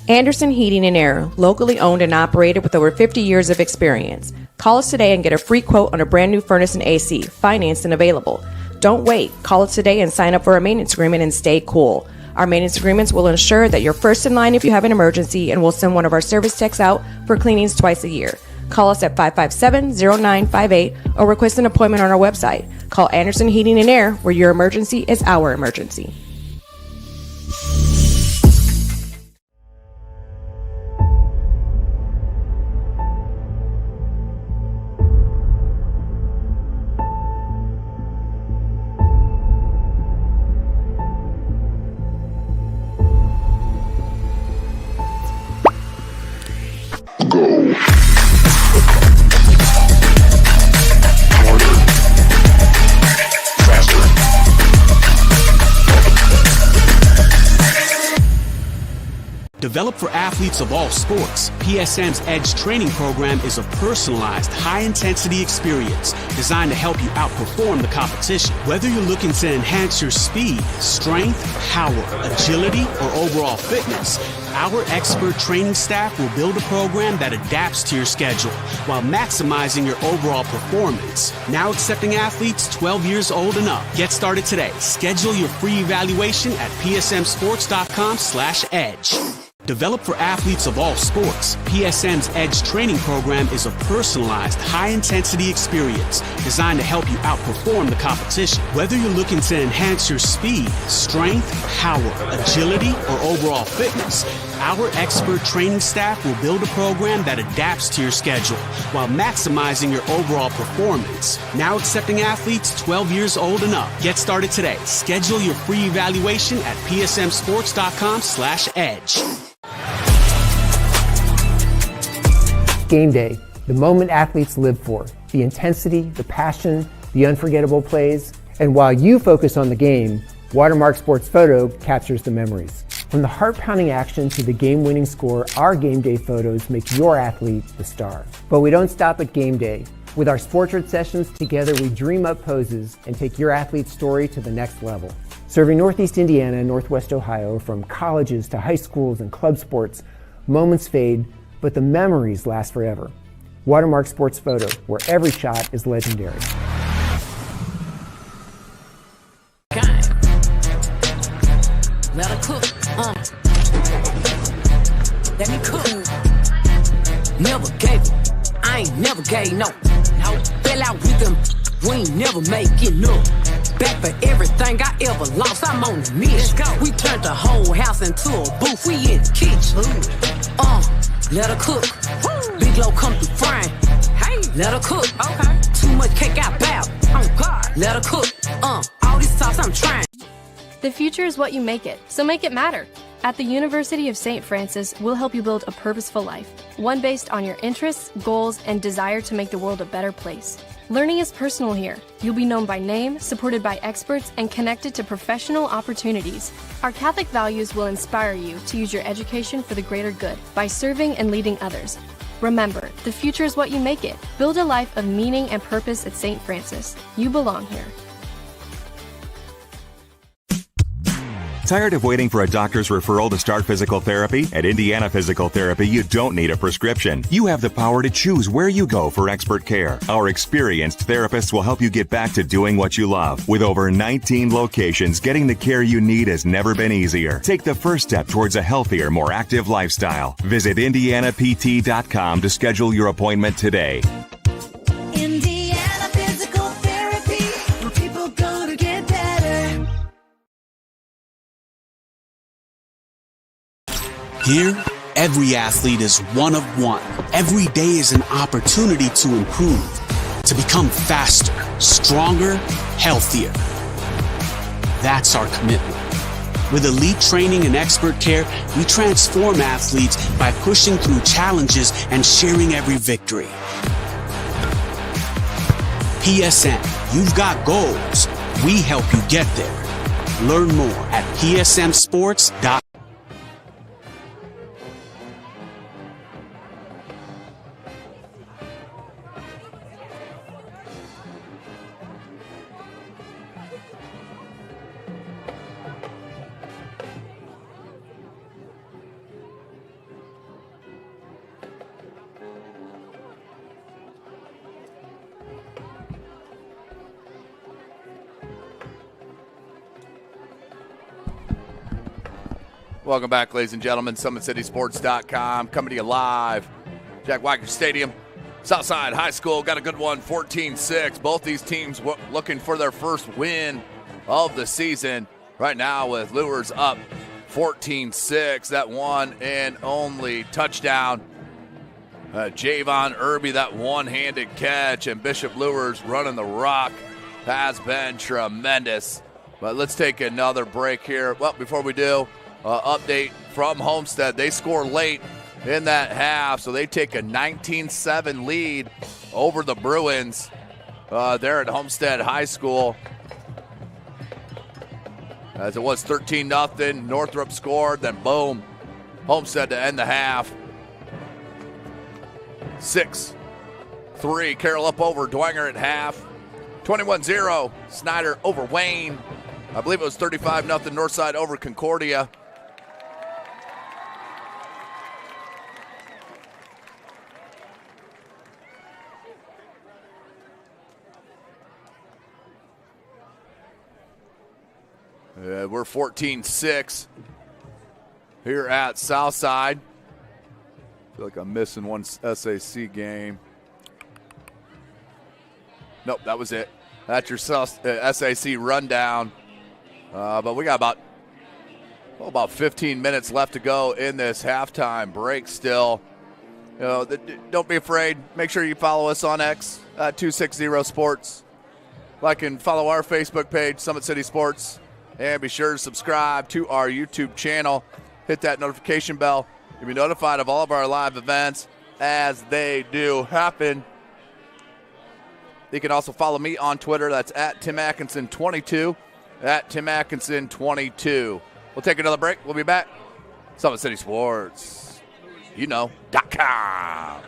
Anderson Heating and Air, locally owned and operated with over 50 years of experience. Call us today and get a free quote on a brand new furnace and AC, financed and available. Don't wait. Call us today and sign up for a maintenance agreement and stay cool. Our maintenance agreements will ensure that you're first in line if you have an emergency, and we'll send one of our service techs out for cleanings twice a year. Call us at 557-0958 or request an appointment on our website. Call Anderson Heating and Air, where your emergency is our emergency. Developed for athletes of all sports, PSM's Edge training program is a personalized, high-intensity experience designed to help you outperform the competition. Whether you're looking to enhance your speed, strength, power, agility, or overall fitness, our expert training staff will build a program that adapts to your schedule while maximizing your overall performance. Now accepting athletes 12 years old and up. Get started today. Schedule your free evaluation at psmsports.com/edge. Developed for athletes of all sports, PSM's Edge training program is a personalized, high-intensity experience designed to help you outperform the competition. Whether you're looking to enhance your speed, strength, power, agility, or overall fitness, our expert training staff will build a program that adapts to your schedule while maximizing your overall performance. Now accepting athletes 12 years old and up. Get started today. Schedule your free evaluation at psmsports.com/edge. Game day, the moment athletes live for, the intensity, the passion, the unforgettable plays, and while you focus on the game, Watermark Sports Photo captures the memories. From the heart-pounding action to the game-winning score, our game day photos make your athlete the star. But we don't stop at game day. With our Sportrait sessions, together we dream up poses and take your athlete's story to the next level. Serving Northeast Indiana and Northwest Ohio, from colleges to high schools and club sports, moments fade, but the memories last forever. Watermark Sports Photo, where every shot is legendary. Let her cook, let me cook. Never gave it, I ain't never gave no. Fell out with them, we ain't never making up. Back for everything I ever lost, I'm on the mission. We turned the whole house into a booth, we in the kitchen. Let her cook. Big low come through frying. Hey, let her cook. Okay. Too much cake out bow. Oh God. Let her cook. All this sauce I'm trying. The future is what you make it, so make it matter. At the University of St. Francis, we'll help you build a purposeful life, one based on your interests, goals, and desire to make the world a better place. Learning is personal here. You'll be known by name, supported by experts, and connected to professional opportunities. Our Catholic values will inspire you to use your education for the greater good by serving and leading others. Remember, the future is what you make it. Build a life of meaning and purpose at St. Francis. You belong here. Tired of waiting for a doctor's referral to start physical therapy? At Indiana Physical Therapy, you don't need a prescription. You have the power to choose where you go for expert care. Our experienced therapists will help you get back to doing what you love. With over 19 locations, getting the care you need has never been easier. Take the first step towards a healthier, more active lifestyle. Visit IndianaPT.com to schedule your appointment today. Indiana Physical Therapy, where people go to get better. Here, every athlete is one of one. Every day is an opportunity to improve, to become faster, stronger, healthier. That's our commitment. With elite training and expert care, we transform athletes by pushing through challenges and sharing every victory. PSN, you've got goals. We help you get there. Learn more at psmsports.com. Welcome back, ladies and gentlemen. SummitCitySports.com coming to you live. Jack Wagner Stadium. Southside High School got a good one, 14-6. Both these teams looking for their first win of the season. Right now with Luers up 14-6. That one and only touchdown. Javon Irby, that one-handed catch, and Bishop Luers running the rock has been tremendous. But let's take another break here. Well, before we do, update from Homestead. They score late in that half, so they take a 19-7 lead over the Bruins there at Homestead High School. As it was 13-0, Northrop scored, then boom, Homestead to end the half. 6-3, Carroll up over Dwenger at half. 21-0, Snyder over Wayne. I believe it was 35-0, Northside over Concordia. We're 14-6. here at Southside. I feel like I'm missing one SAC game. Nope, that was it. That's your SAC rundown. But we got about 15 minutes left to go in this halftime break still. You know, don't be afraid. Make sure you follow us on X at 260 Sports. Like and follow our Facebook page, Summit City Sports. And be sure to subscribe to our YouTube channel. Hit that notification bell. You'll be notified of all of our live events as they do happen. You can also follow me on Twitter. That's at Tim Atkinson22. At Tim Atkinson22. We'll take another break. We'll be back. Summit City Sports. .com.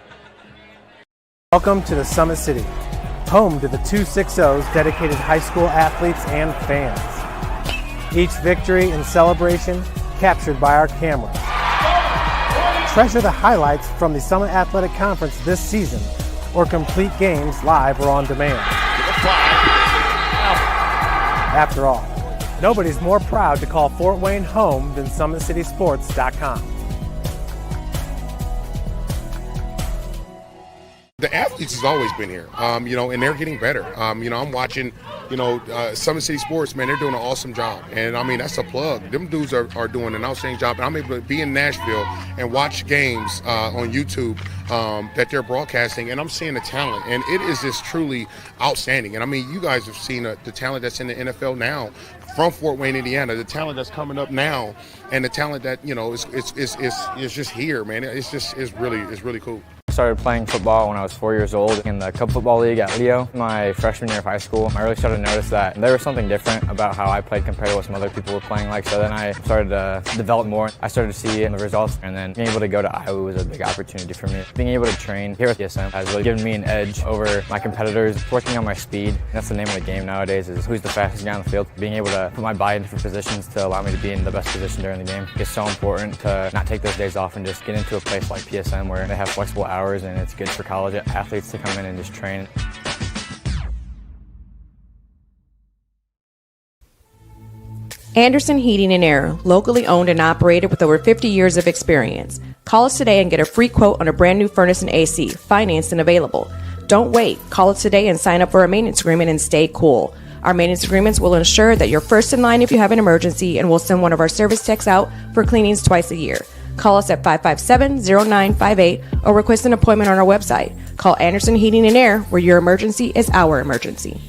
Welcome to the Summit City, home to the 260's dedicated high school athletes and fans. Each victory and celebration captured by our cameras. Treasure the highlights from the Summit Athletic Conference this season, or complete games live or on demand. After all, nobody's more proud to call Fort Wayne home than SummitCitySports.com. The athletes has always been here, and they're getting better. I'm watching, Summit City Sports, man, they're doing an awesome job. And, that's a plug. Them dudes are doing an outstanding job. And I'm able to be in Nashville and watch games on YouTube that they're broadcasting, and I'm seeing the talent. And it is just truly outstanding. And, you guys have seen the talent that's in the NFL now from Fort Wayne, Indiana, the talent that's coming up now, and the talent that, is just here, man. It's really cool. I started playing football when I was 4 years old in the Cup Football League at Leo. My freshman year of high school, I really started to notice that there was something different about how I played compared to what some other people were playing like. So then I started to develop more. I started to see the results, and then being able to go to Iowa was a big opportunity for me. Being able to train here at PSM has really given me an edge over my competitors. Working on my speed, that's the name of the game nowadays, is who's the fastest guy on the field. Being able to put my body in different positions to allow me to be in the best position during the game is so important to not take those days off and just get into a place like PSM where they have flexible hours and it's good for college athletes to come in and just train. Anderson Heating and Air, locally owned and operated with over 50 years of experience. Call us today and get a free quote on a brand new furnace and AC, financed and available. Don't wait. Call us today and sign up for a maintenance agreement and stay cool. Our maintenance agreements will ensure that you're first in line if you have an emergency, and we'll send one of our service techs out for cleanings twice a year. Call us at 557-0958 or request an appointment on our website. Call Anderson Heating and Air, where your emergency is our emergency.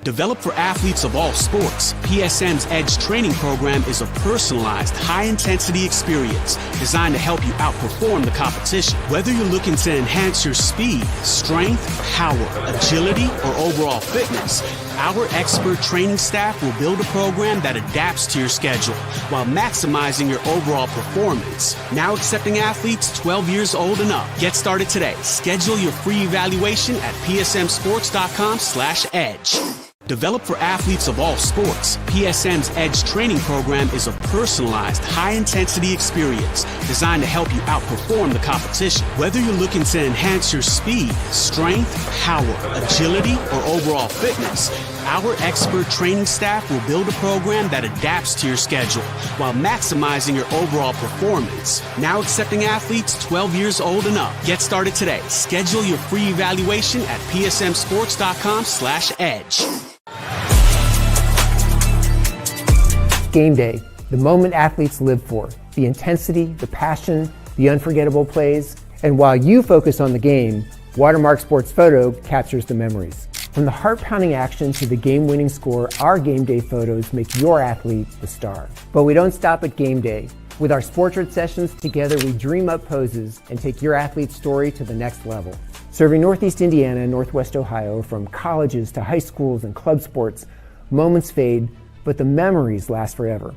Developed for athletes of all sports, PSM's Edge training program is a personalized, high-intensity experience designed to help you outperform the competition. Whether you're looking to enhance your speed, strength, power, agility, or overall fitness, our expert training staff will build a program that adapts to your schedule while maximizing your overall performance. Now accepting athletes 12 years old and up. Get started today. Schedule your free evaluation at psmsports.com/edge. Developed for athletes of all sports, PSM's Edge training program is a personalized, high-intensity experience designed to help you outperform the competition. Whether you're looking to enhance your speed, strength, power, agility, or overall fitness, our expert training staff will build a program that adapts to your schedule while maximizing your overall performance. Now accepting athletes 12 years old and up. Get started today. Schedule your free evaluation at psmsports.com/edge. Game day, the moment athletes live for, the intensity, the passion, the unforgettable plays, and while you focus on the game, Watermark Sports Photo captures the memories. From the heart-pounding action to the game-winning score, our game day photos make your athlete the star. But we don't stop at game day. With our Sportrait sessions, together we dream up poses and take your athlete's story to the next level. Serving Northeast Indiana and Northwest Ohio, from colleges to high schools and club sports, moments fade, but the memories last forever.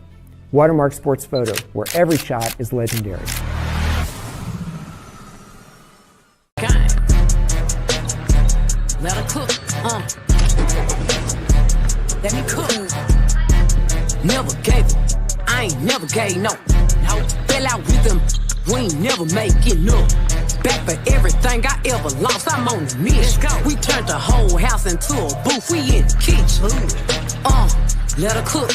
Watermark Sports Photo, where every shot is legendary. Let her cook, let me cook. Never gave it, I ain't never gave no. Fell out with them, we ain't never making up. Back for everything I ever lost, I'm on the mission. We turned the whole house into a booth, we in the kitchen. Let her cook,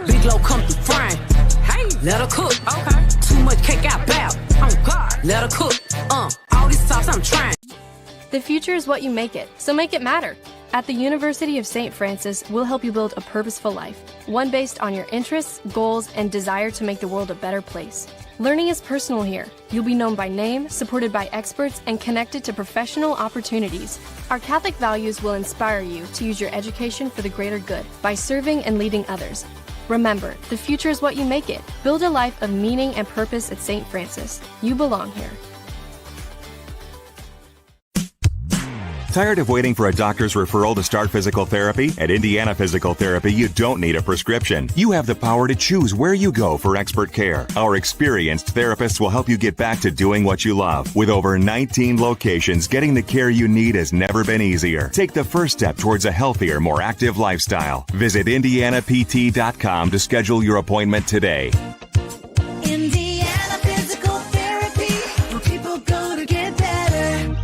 Big Low come through frying. Hey, let her cook, okay. Too much cake out bow, oh God. Let her cook, all this sauce I'm trying. The future is what you make it, so make it matter. At the University of St. Francis, we'll help you build a purposeful life, one based on your interests, goals, and desire to make the world a better place. Learning is personal here. You'll be known by name, supported by experts, and connected to professional opportunities. Our Catholic values will inspire you to use your education for the greater good by serving and leading others. Remember, the future is what you make it. Build a life of meaning and purpose at St. Francis. You belong here. Tired of waiting for a doctor's referral to start physical therapy? At Indiana Physical Therapy, you don't need a prescription. You have the power to choose where you go for expert care. Our experienced therapists will help you get back to doing what you love. With over 19 locations, getting the care you need has never been easier. Take the first step towards a healthier, more active lifestyle. Visit IndianaPT.com to schedule your appointment today. Indiana Physical Therapy, where people go to get better.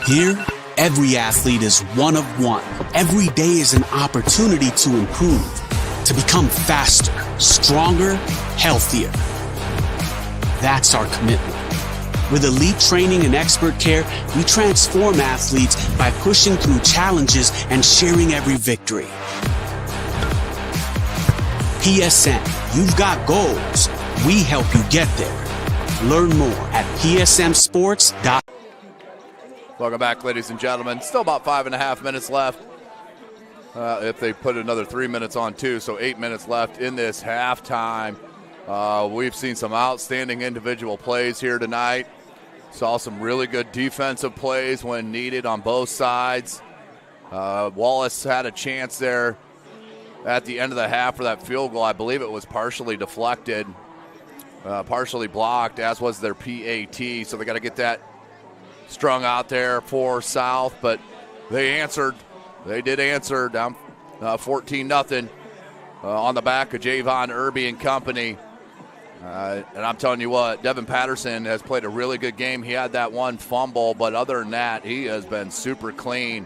Here, every athlete is one of one. Every day is an opportunity to improve, to become faster, stronger, healthier. That's our commitment. With elite training and expert care, we transform athletes by pushing through challenges and sharing every victory. PSN, you've got goals. We help you get there. Learn more at psmsports.com. Welcome back, ladies and gentlemen. Still about 5.5 minutes left. If they put another 3 minutes on too, so 8 minutes left in this halftime. We've seen some outstanding individual plays here tonight. Saw some really good defensive plays when needed on both sides. Wallace had a chance there at the end of the half for that field goal. I believe it was partially deflected, partially blocked, as was their PAT. So they got to get that strung out there for South, but they answered. They did answer, down 14-0 on the back of Javon Irby and company. And I'm telling you what, Devin Patterson has played a really good game. He had that one fumble, but other than that, he has been super clean.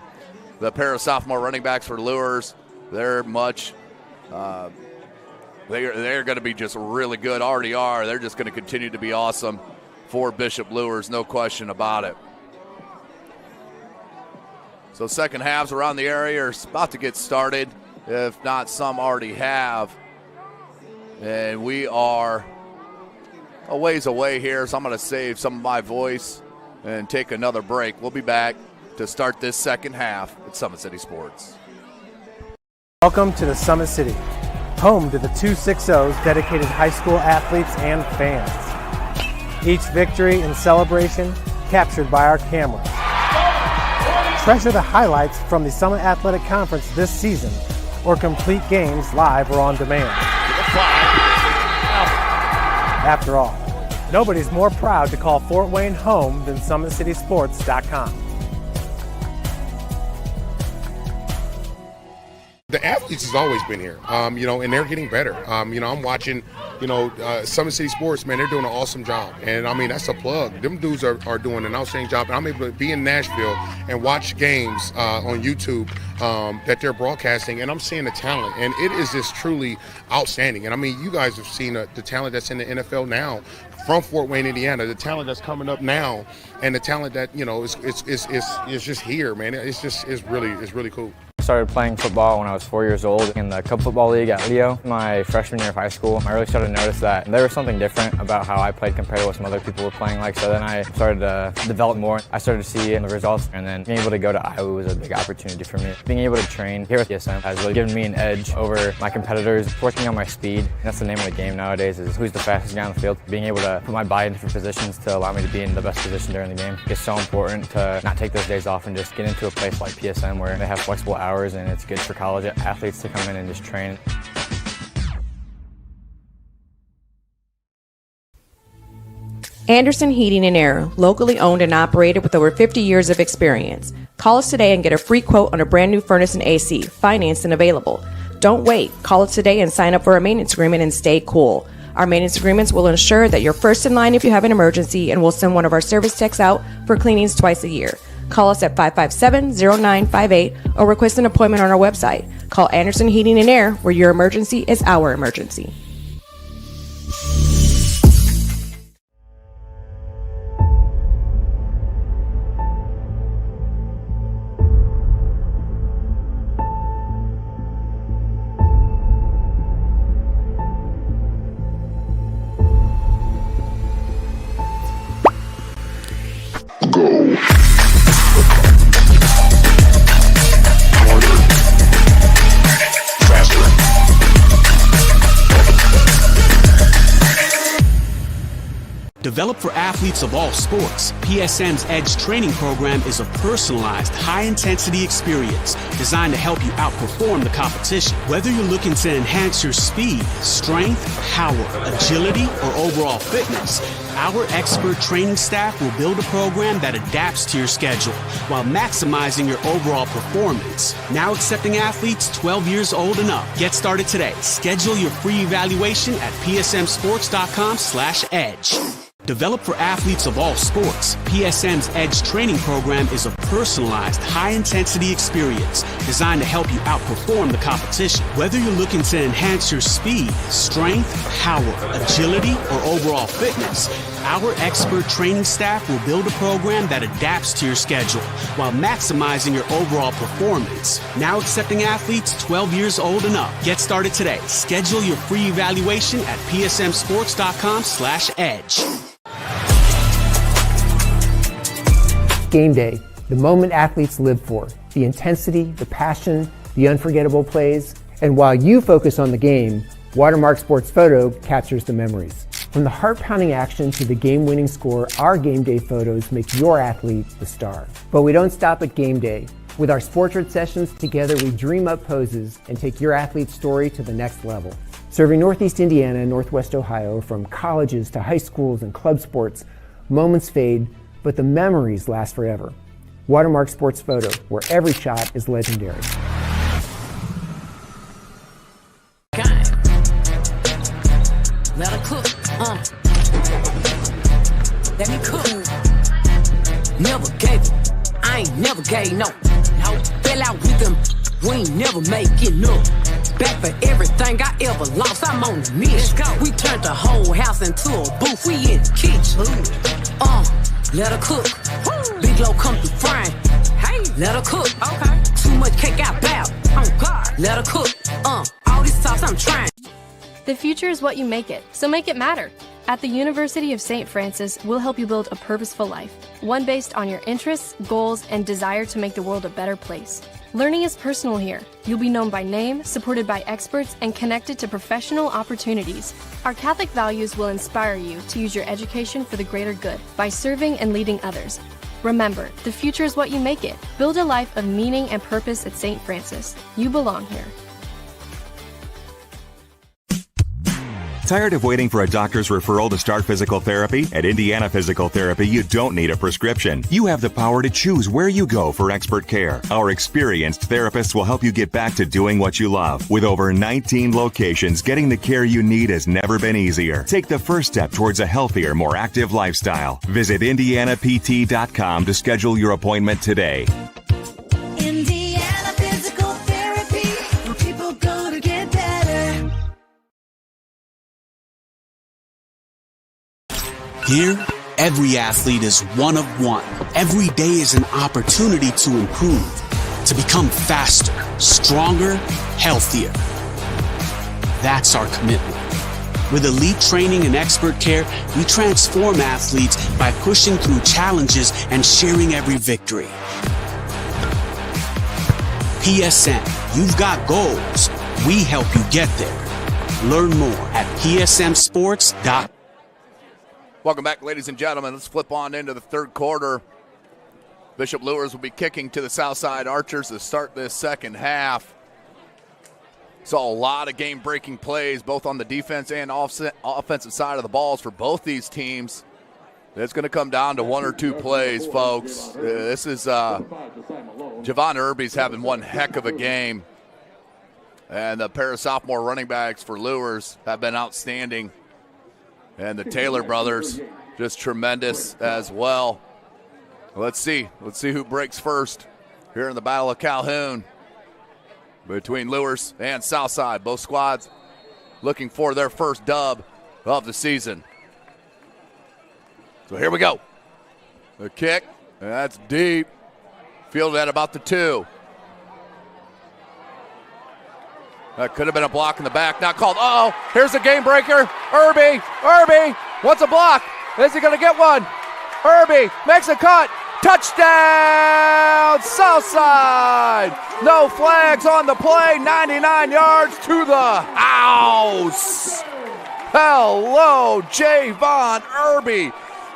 The pair of sophomore running backs for Luers, they're much they're going to be just really good, already are. They're just going to continue to be awesome for Bishop Luers, no question about it. So second halves around the area are about to get started, if not some already have. And we are a ways away here, so I'm going to save some of my voice and take another break. We'll be back to start this second half at Summit City Sports. Welcome to the Summit City, home to the 260s dedicated high school athletes and fans. Each victory and celebration captured by our cameras. Treasure the highlights from the Summit Athletic Conference this season, or complete games live or on demand. After all, nobody's more proud to call Fort Wayne home than SummitCitySports.com. The athletes has always been here, and they're getting better. I'm watching, Summit City Sports, man, they're doing an awesome job. And, that's a plug. Them dudes are doing an outstanding job. And I'm able to be in Nashville and watch games on YouTube that they're broadcasting, and I'm seeing the talent. And it is just truly outstanding. And, you guys have seen the talent that's in the NFL now from Fort Wayne, Indiana, the talent that's coming up now, and the talent that, is just here, man. It's really cool. started playing football when I was 4 years old in the Cup Football League at Leo. My freshman year of high school, I really started to notice that there was something different about how I played compared to what some other people were playing like. So then I started to develop more. I started to see the results, and then being able to go to Iowa was a big opportunity for me. Being able to train here with PSM has really given me an edge over my competitors. Working on my speed, that's the name of the game nowadays, is who's the fastest guy on the field. Being able to put my body in different positions to allow me to be in the best position during the game. It's so important to not take those days off and just get into a place like PSM where they have flexible hours, and it's good for college athletes to come in and just train. Anderson Heating and Air, locally owned and operated with over 50 years of experience. Call us today and get a free quote on a brand new furnace and AC, financed and available. Don't wait. Call us today and sign up for a maintenance agreement and stay cool. Our maintenance agreements will ensure that you're first in line if you have an emergency, and we'll send one of our service techs out for cleanings twice a year. Call us at 557-0958 or request an appointment on our website. Call Anderson Heating and Air, where your emergency is our emergency. Developed for athletes of all sports, PSM's Edge training program is a personalized, high-intensity experience designed to help you outperform the competition. Whether you're looking to enhance your speed, strength, power, agility, or overall fitness, our expert training staff will build a program that adapts to your schedule while maximizing your overall performance. Now accepting athletes 12 years old and up. Get started today. Schedule your free evaluation at psmsports.com/edge. Developed for athletes of all sports, PSM's Edge training program is a personalized, high-intensity experience designed to help you outperform the competition. Whether you're looking to enhance your speed, strength, power, agility, or overall fitness, our expert training staff will build a program that adapts to your schedule while maximizing your overall performance. Now accepting athletes 12 years old and up. Get started today. Schedule your free evaluation at psmsports.com/edge. Game day, the moment athletes live for, the intensity, the passion, the unforgettable plays. And while you focus on the game, Watermark Sports Photo captures the memories. From the heart-pounding action to the game-winning score, our game day photos make your athlete the star. But we don't stop at game day. With our Sportrait sessions, together we dream up poses and take your athlete's story to the next level. Serving Northeast Indiana and Northwest Ohio, from colleges to high schools and club sports, moments fade, but the memories last forever. Watermark Sports Photo, where every shot is legendary. Let her cook, let me cook. Never gave it, I ain't never gave no. Fell out with them, we ain't never making up. Back for everything I ever lost, I'm on the mission. We turned the whole house into a booth, we in the kitchen. Let her cook, Big Low come through frying. Hey, let her cook, okay. Too much cake out bow, oh God. Let her cook, all this sauce I'm trying. The future is what you make it, so make it matter. At the University of St. Francis, we'll help you build a purposeful life, one based on your interests, goals, and desire to make the world a better place. Learning is personal here. You'll be known by name, supported by experts, and connected to professional opportunities. Our Catholic values will inspire you to use your education for the greater good by serving and leading others. Remember, the future is what you make it. Build a life of meaning and purpose at St. Francis. You belong here. Tired of waiting for a doctor's referral to start physical therapy? At Indiana Physical Therapy, you don't need a prescription. You have the power to choose where you go for expert care. Our experienced therapists will help you get back to doing what you love. With over 19 locations, getting the care you need has never been easier. Take the first step towards a healthier, more active lifestyle. Visit IndianaPT.com to schedule your appointment today. Indiana Physical Therapy, where people go to get better. Here, every athlete is one of one. Every day is an opportunity to improve. to become faster, stronger, healthier. That's our commitment. With elite training and expert care, we transform athletes by pushing through challenges and sharing every victory. PSN, you've got goals. We help you get there. Learn more at psmsports.com. Welcome back, ladies and gentlemen. Let's flip on into the third quarter. Bishop Luers will be kicking to the Southside Archers to start this second half. Saw a lot of game-breaking plays, both on the defense and offensive side of the balls for both these teams. It's going to come down to one or two plays, folks. This is Javon Irby's having one heck of a game. And the pair of sophomore running backs for Luers have been outstanding. And the Taylor brothers, just tremendous as well. Let's see who breaks first here in the Battle of Calhoun between Luers and Southside. Both squads looking for their first dub of the season. So here we go. The kick, and that's deep. Fielded at about the 2. That could have been a block in the back. Not called. Uh-oh. Here's the game breaker. Irby wants a block. Is he going to get one? Irby makes a cut. Touchdown, Southside. No flags on the play. 99 yards to the house. Hello, Javon Irby.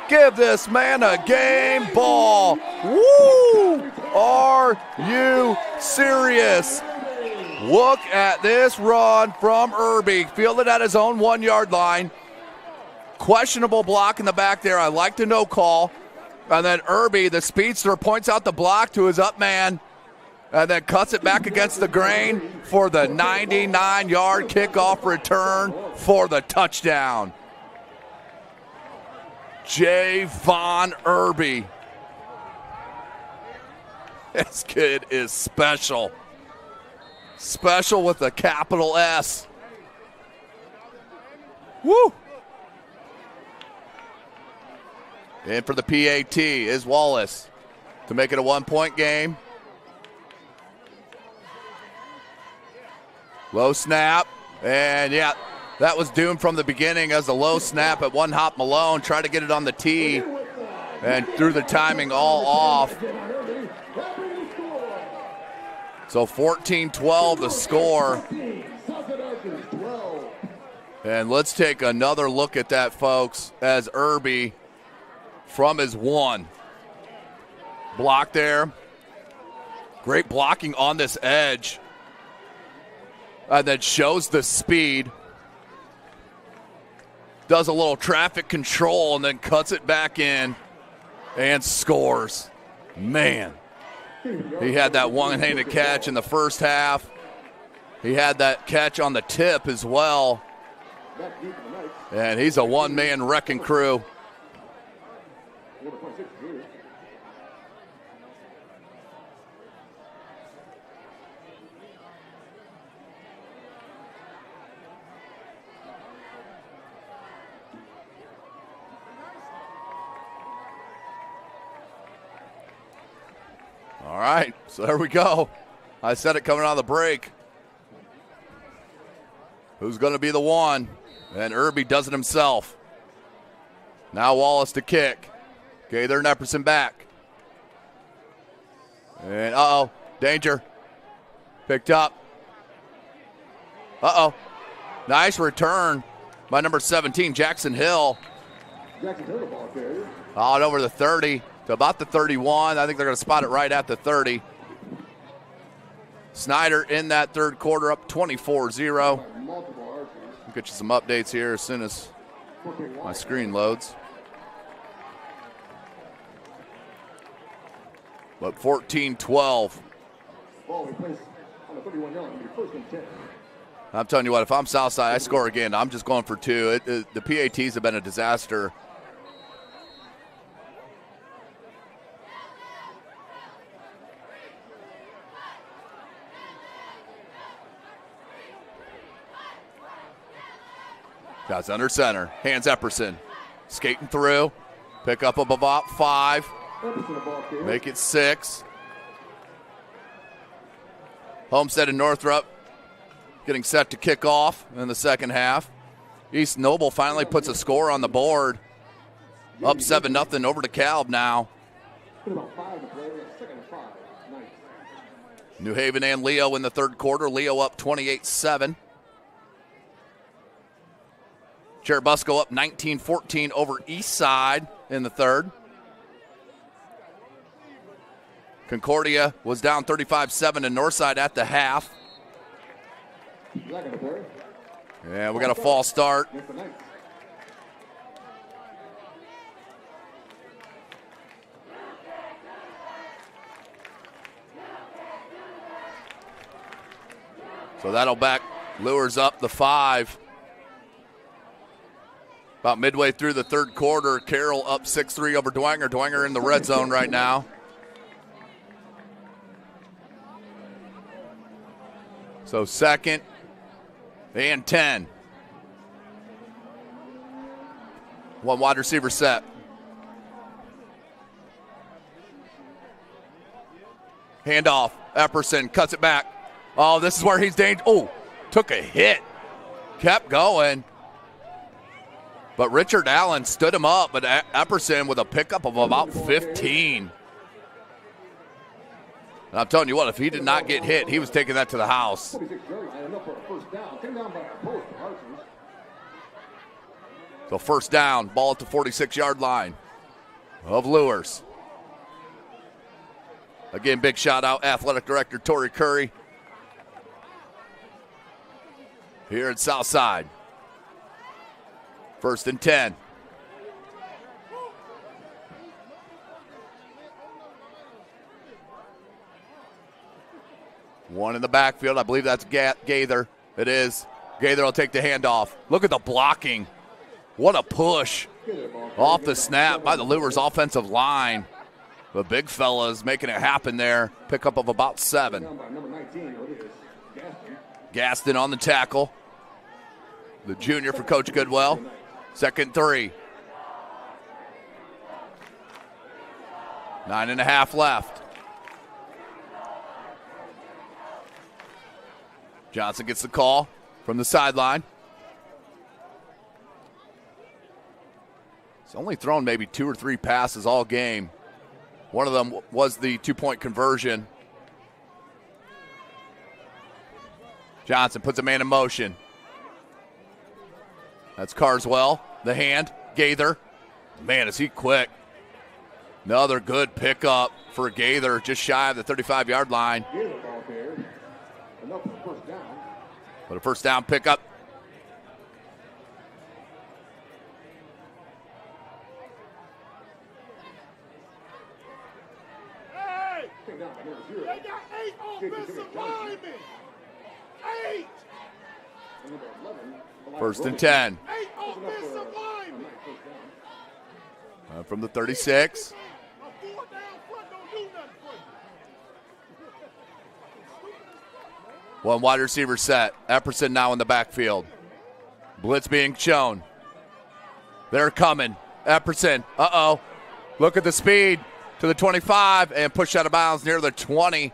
Give this man a game ball. Woo! Are you serious? Look at this run from Irby. Fielded at his own 1-yard line. Questionable block in the back there. I like the no call. And then Irby, the speedster, points out the block to his up man and then cuts it back against the grain for the 99-yard kickoff return for the touchdown. Javon Irby. This kid is special. Special with a capital S. Woo! And for the PAT is Wallace to make it a 1-point game. Low snap. And yeah, that was doomed from the beginning as a low snap at one hop. Malone tried to get it on the tee and threw the timing all off. So 14-12 the score. And let's take another look at that, folks, as Irby from his 1. Block there. Great blocking on this edge. And then shows the speed. Does a little traffic control and then cuts it back in and scores. Man. He had that one-handed catch in the first half. He had that catch on the tip as well. And he's a one-man wrecking crew. All right, so there we go. I said it coming out of the break. Who's going to be the one? And Irby does it himself. Now Wallace to kick. Okay, they're Epperson back. And uh-oh, danger. Picked up. Uh-oh. Nice return by number 17, Jackson Hill. Out over the 30 to about the 31. I think they're going to spot it right at the 30. Snyder in that third quarter up 24-0. I'll get you some updates here as soon as my screen loads. But 14-12. I'm telling you what, if I'm Southside, I score again. I'm just going for 2. The PATs have been a disaster. Guys under center. Hands Epperson. Skating through. Pick up about 5. Make it 6. Homestead and Northrop getting set to kick off in the second half. East Noble finally puts a score on the board. Up 7-0 over to Calb now. New Haven and Leo in the third quarter. Leo up 28-7. Cherubusco up 19-14 over Eastside in the third. Concordia was down 35-7 to Northside at the half. Yeah, we got a false start. So that'll back Luers up the 5. About midway through the third quarter, Carroll up 6-3 over Dwenger. Dwenger in the red zone right now. So second and 10. One wide receiver set. Handoff. Epperson cuts it back. Oh, this is where he's dangerous. Oh, took a hit. Kept going. But Richard Allen stood him up, but Epperson with a pickup of about 15. And I'm telling you what, if he did not get hit, he was taking that to the house. So first down, ball at the 46-yard line of Luers. Again, big shout out, Athletic Director Tori Curry here at Southside. First and 10. One in the backfield. I believe that's Gaither. It is. Gaither will take the handoff. Look at the blocking. What a push off the snap by the Luers offensive line. The big fellas making it happen there. Pickup of about 7. Gaston on the tackle. The junior for Coach Goodwell. Second 3. 9.5 left. Johnson gets the call from the sideline. He's only thrown maybe 2 or 3 passes all game. One of them was the 2-point conversion. Johnson puts a man in motion. That's Carswell. The hand. Gaither. Man, is he quick. Another good pickup for Gaither, just shy of the 35-yard line. But a first down pickup. Hey! They got 8 offensive linemen. 8! First and 10. 8 offensive linemen. From the 36. A 4 down front don't do nothing for you. One wide receiver set. Epperson now in the backfield. Blitz being shown. They're coming. Epperson. Uh-oh. Look at the speed to the 25 and push out of bounds near the 20.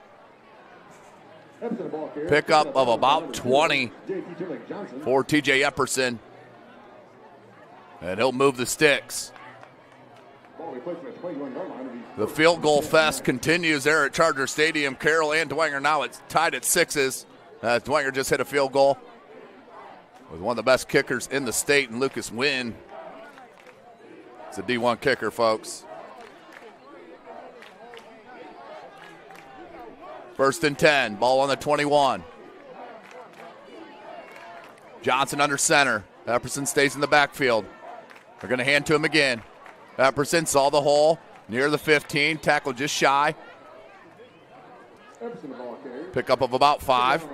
Pickup of about 20 for TJ Epperson. And he'll move the sticks. The field goal fest continues there at Charger Stadium. Carroll and Dwenger now it's tied at 6s. Dwenger just hit a field goal with one of the best kickers in the state, and Lucas Wynn. It's a D1 kicker, folks. First and 10, ball on the 21. Johnson under center. Epperson stays in the backfield. They're going to hand to him again. Epperson saw the hole near the 15, tackle just shy. Pickup of about 5.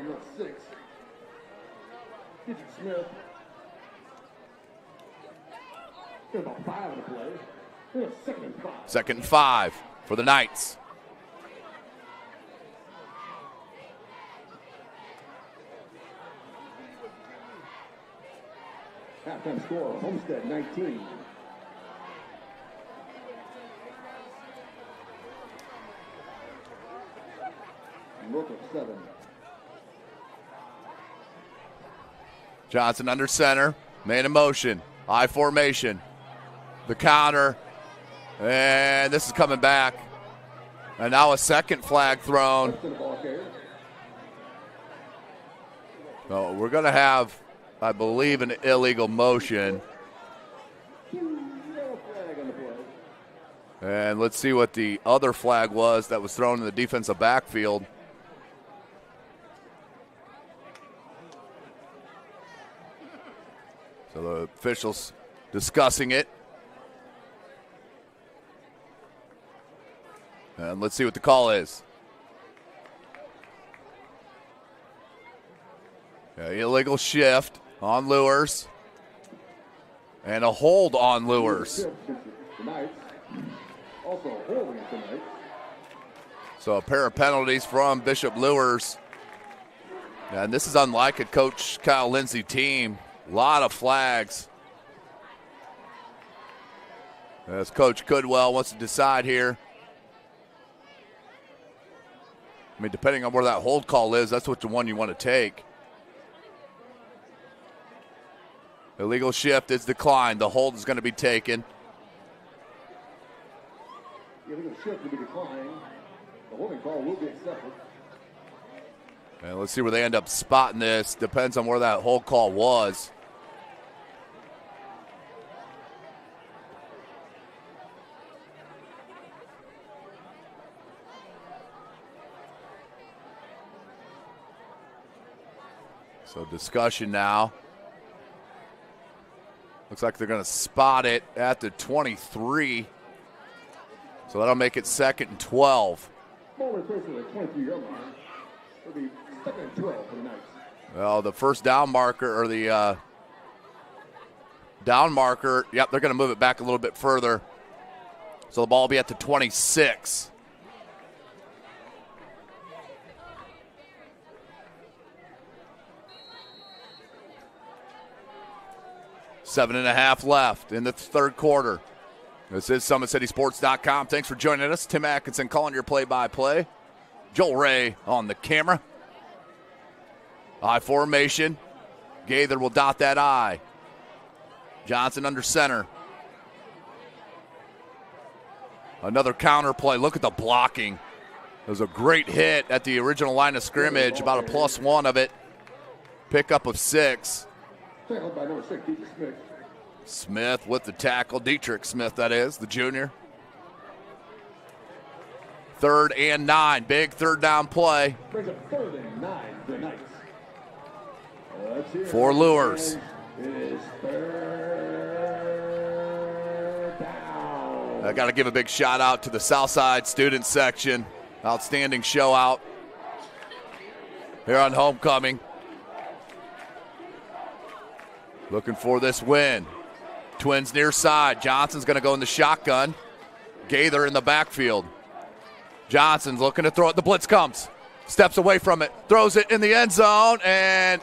Second and 5 for the Knights. Halftime score, Homestead 19. Northrop 7. Johnson under center. Man in motion. I formation. The counter. And this is coming back. And now a second flag thrown. So we're going to have, I believe, an illegal motion. And let's see what the other flag was that was thrown in the defensive backfield. So the officials discussing it. And let's see what the call is. Illegal shift on Luers. And a hold on Luers. Also holding tonight. So a pair of penalties from Bishop Luers. And this is unlike a Coach Kyle Lindsey team. A lot of flags. As Coach Goodwell wants to decide here. I mean, depending on where that hold call is, that's what the one you want to take. Illegal shift is declined. The hold is going to be taken. Illegal shift will be declined. The holding call will be accepted. And let's see where they end up spotting this. Depends on where that hold call was. So discussion now. Looks like they're going to spot it at the 23. So that'll make it 2nd and 12. Ball replaced at the 23-yard line. It'll be 2nd and 12 for the Knights. Well, the first down marker, or the down marker, yep, they're going to move it back a little bit further. So the ball will be at the 26. Seven and a half left in the third quarter. This is SummitCitySports.com. Thanks for joining us. Tim Atkinson calling your play-by-play. Joel Ray on the camera. I formation. Gaither will dot that I. Johnson under center. Another counter play. Look at the blocking. It was a great hit at the original line of scrimmage, about a +1 of it. Pickup of 6. Tackled by number 6, Dietrich Smith. Smith with the tackle. Dietrich Smith, that is, the junior. 3rd and 9. Big third down play. Brings up 3rd and 9 for the Knights. For Luers. It is 3rd down. I got to give a big shout out to the Southside student section. Outstanding show out here on homecoming. Looking for this win. Twins near side. Johnson's going to go in the shotgun. Gaither in the backfield. Johnson's looking to throw it. The blitz comes. Steps away from it. Throws it in the end zone. And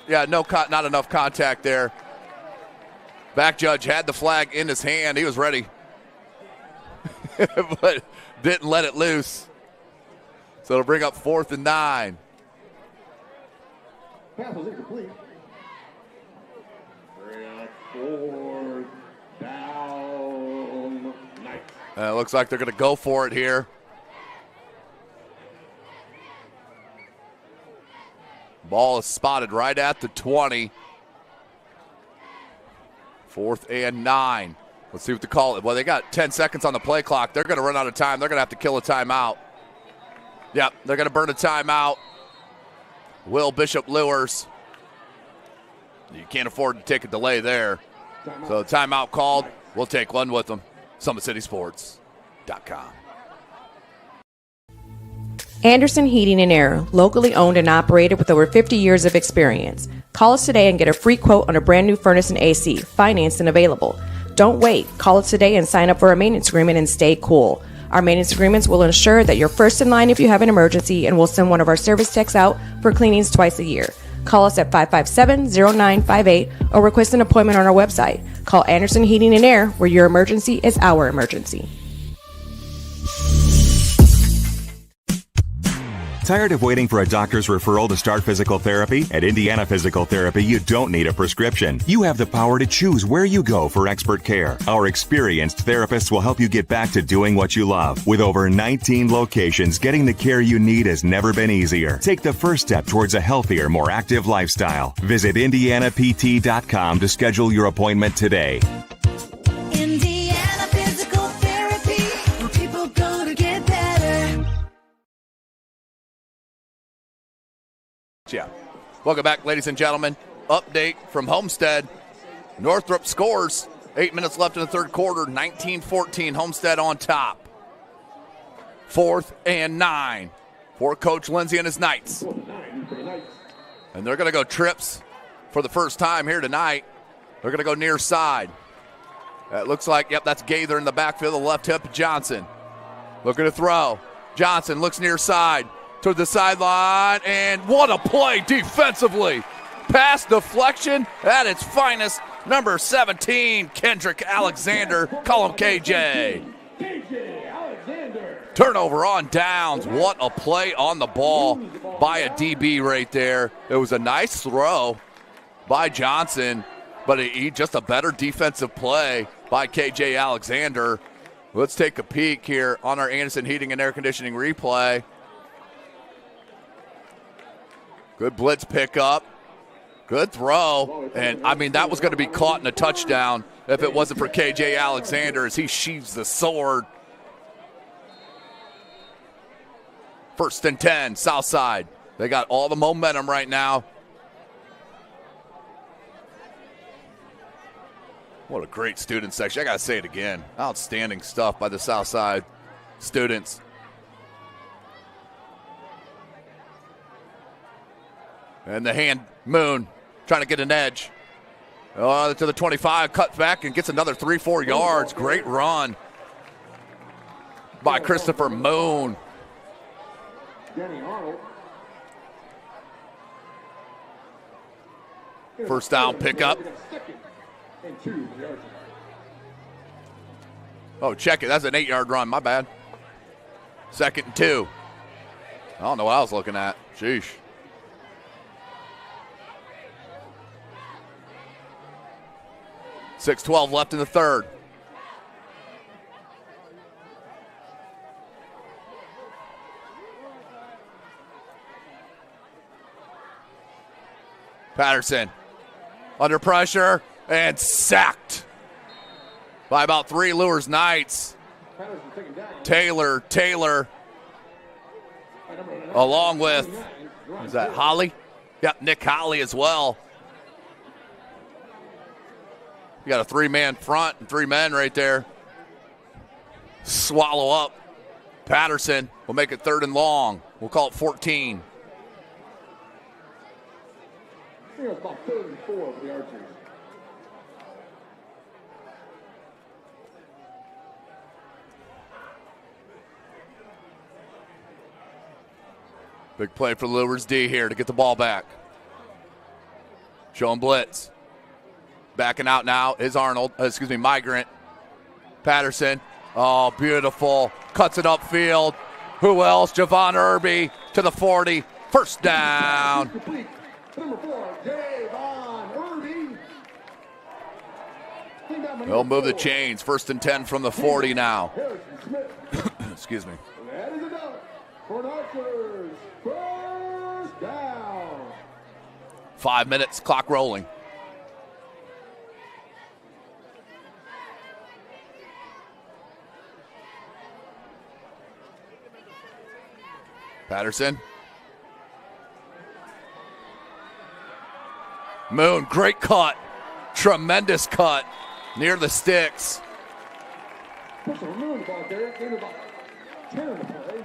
not enough contact there. Back judge had the flag in his hand. He was ready. But didn't let it loose. So it'll bring up 4th and 9. Pass was incomplete. 4th down. Knights. It looks like they're going to go for it here. Ball is spotted right at the 20. 4th and 9. Let's see what the call is. Well, they got 10 seconds on the play clock. They're going to run out of time. They're going to have to kill a timeout. Yep, they're going to burn a timeout. Will Bishop Luers. You can't afford to take a delay there. So timeout called. We'll take one with them. SummitCitySports.com. Anderson Heating and Air, locally owned and operated with over 50 years of experience. Call us today and get a free quote on a brand new furnace and AC, financed and available. Don't wait. Call us today and sign up for a maintenance agreement and stay cool. Our maintenance agreements will ensure that you're first in line if you have an emergency, and we'll send one of our service techs out for cleanings twice a year. Call us at 557-0958 or request an appointment on our website. Call Anderson Heating and Air, where your emergency is our emergency. Tired of waiting for a doctor's referral to start physical therapy? At Indiana Physical Therapy, you don't need a prescription. You have the power to choose where you go for expert care. Our experienced therapists will help you get back to doing what you love. With over 19 locations, getting the care you need has never been easier. Take the first step towards a healthier, more active lifestyle. Visit IndianaPT.com to schedule your appointment today. Indiana Physical Therapy, where people go to get better. Yeah. Welcome back, ladies and gentlemen. Update from Homestead. Northrop scores. 8 minutes left in the third quarter. 19-14. Homestead on top. 4th and 9 for Coach Lindsay and his Knights. And they're going to go trips for the first time here tonight. They're going to go near side. It looks like, yep, that's Gaither in the backfield. The left hip, Johnson. Looking to throw. Johnson looks near side to the sideline. And what a play defensively. Pass deflection at its finest. Number 17, Kendrick Alexander. Call him KJ. Turnover on downs. What a play on the ball by a DB right there. It was a nice throw by Johnson, but just a better defensive play by KJ Alexander. Let's take a peek here on our Anderson Heating and Air Conditioning replay. Good blitz pickup. Good throw. And, I mean, that was going to be caught in a touchdown if it wasn't for KJ Alexander as he sheaves the sword. 1st and 10, Southside. They got all the momentum right now. What a great student section. I got to say it again. Outstanding stuff by the Southside students. And the hand, Moon, trying to get an edge. To the 25, cut back and gets another 3-4 yards. Great run by Christopher Moon. First down pickup. Oh, check it. That's an 8-yard run. My bad. 2nd and 2. I don't know what I was looking at. Sheesh. .6:12 left in the third. Patterson under pressure and sacked by about 3 Luers Knights. Taylor along with, is that Holly? Yeah, Nick Holly as well. You got a 3-man front and 3 men right there. Swallow up. Patterson will make it 3rd and long. We'll call it 14. I think it was about 3rd and 4 for the Archers. Big play for Luers D here to get the ball back. Showing blitz. Backing out now is Migrant. Patterson. Oh, beautiful. Cuts it upfield. Who else? Javon Irby to the 40. First down. Number 4, Javon Irby. They'll move the chains. 1st and 10 from the 40 now. Excuse me. That is enough for an Archers. First down. 5 minutes, clock rolling. Patterson. Moon, great cut. Tremendous cut near the sticks. Push a Moon ball there. Gave about 10 to play.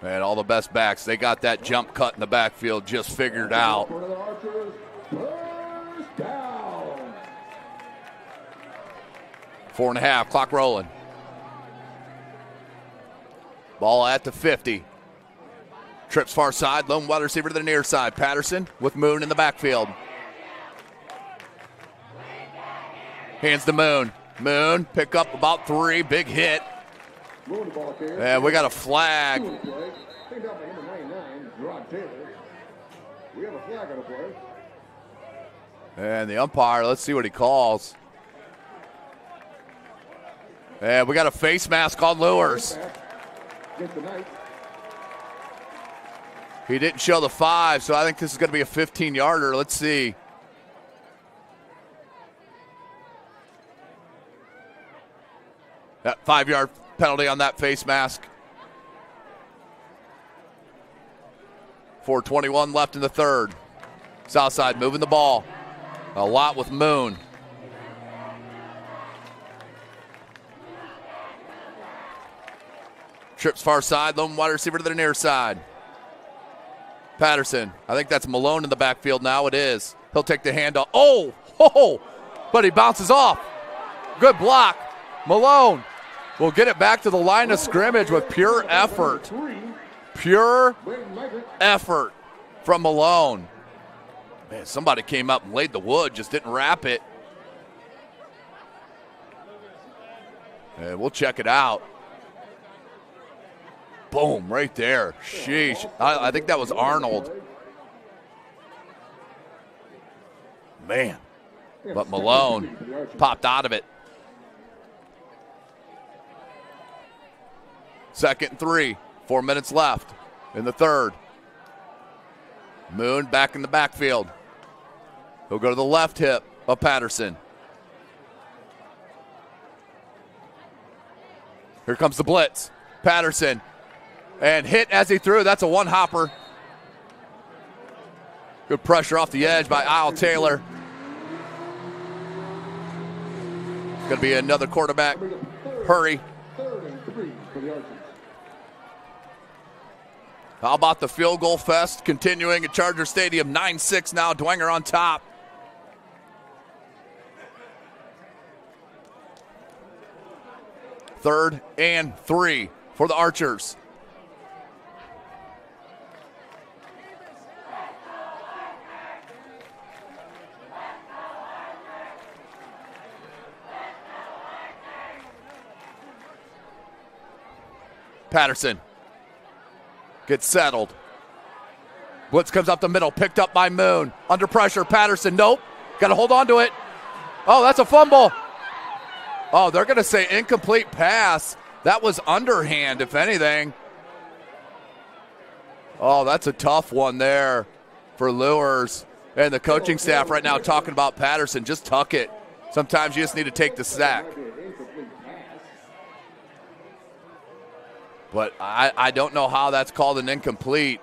And all the best backs, they got that jump cut in the backfield just figured out. For the Archers, first down. 4.5, clock rolling. Ball at the 50. Trips far side, lone wide receiver to the near side. Patterson with Moon in the backfield. Hands to Moon. Moon, pick up about 3, big hit. And we got a flag. We have a flag on the play. And the umpire, let's see what he calls. And we got a face mask on Luers. He didn't show the 5, so I think this is going to be a 15-yarder. Let's see. That 5-yard penalty on that face mask. 4:21 left in the third. Southside moving the ball. A lot with Moon. Trips far side, lone wide receiver to the near side. Patterson, I think that's Malone in the backfield now. It is. He'll take the handoff. Oh, but he bounces off. Good block. Malone will get it back to the line of scrimmage with pure effort. Pure effort from Malone. Man, somebody came up and laid the wood, just didn't wrap it. And we'll check it out. Boom, right there. Sheesh. I think that was Arnold. Man. But Malone popped out of it. 2nd and 3. 4 minutes left in the third. Moon back in the backfield. He'll go to the left hip of Patterson. Here comes the blitz. Patterson. And hit as he threw. That's a one-hopper. Good pressure off the edge by Al Taylor. Going to be another quarterback hurry. How about the field goal fest continuing at Charger Stadium? 9-6 now. Dwenger on top. Third and 3 for the Archers. Patterson gets settled. Blitz comes up the middle, picked up by Moon. Under pressure, Patterson, nope. Got to hold on to it. Oh, that's a fumble. Oh, they're going to say incomplete pass. That was underhand, if anything. Oh, that's a tough one there for Luers. And the coaching staff right now talking about Patterson. Just tuck it. Sometimes you just need to take the sack. But I don't know how that's called an incomplete.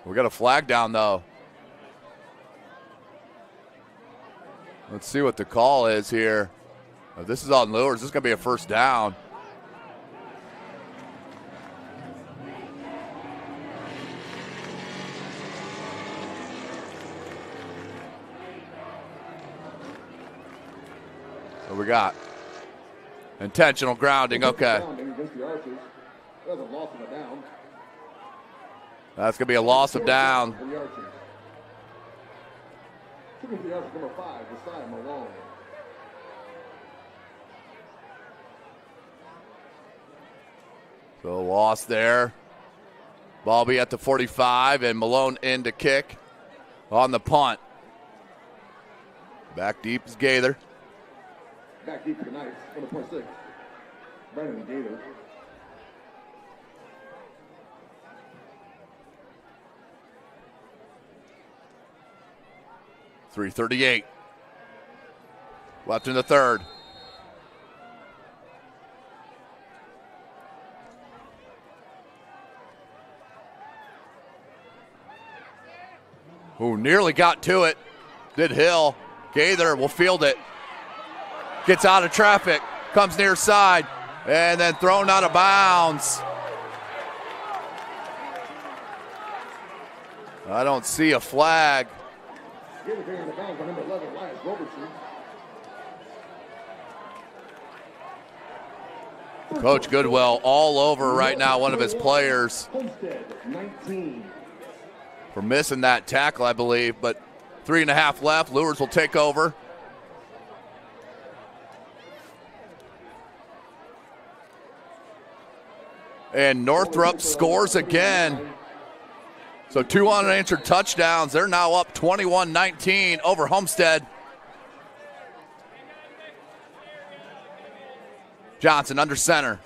We got a flag down, though. Let's see what the call is here. If this is on Luers, this is going to be a first down. What we got? Intentional grounding, okay. That's going to be a loss of down. So loss there. Ball be at the 45, and Malone in to kick on the punt. Back deep is Gaither. Back deep for the Knights, number 26, Brandon Gaither. .338 left in the third. Who nearly got to it. Did Hill. Gaither will field it. Gets out of traffic. Comes near side. And then thrown out of bounds. I don't see a flag. Coach Goodwell all over right now one of his players for missing that tackle, I believe, but 3.5 left. Luers will take over. And Northrop scores again. So 2 unanswered touchdowns. They're now up 21-19 over Homestead. Johnson under center.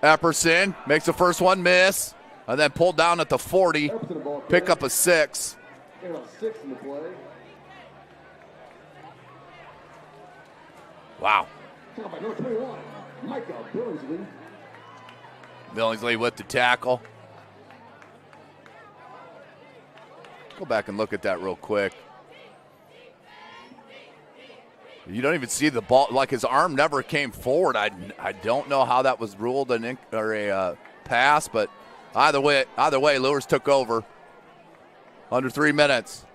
Epperson makes the first one miss, and then pulled down at the 40. Pick up a 6. Wow. Billingsley with the tackle. Go back and look at that real quick. You don't even see the ball, like his arm never came forward. I don't know how that was ruled a pass, but either way, Luers took over. Under 3 minutes.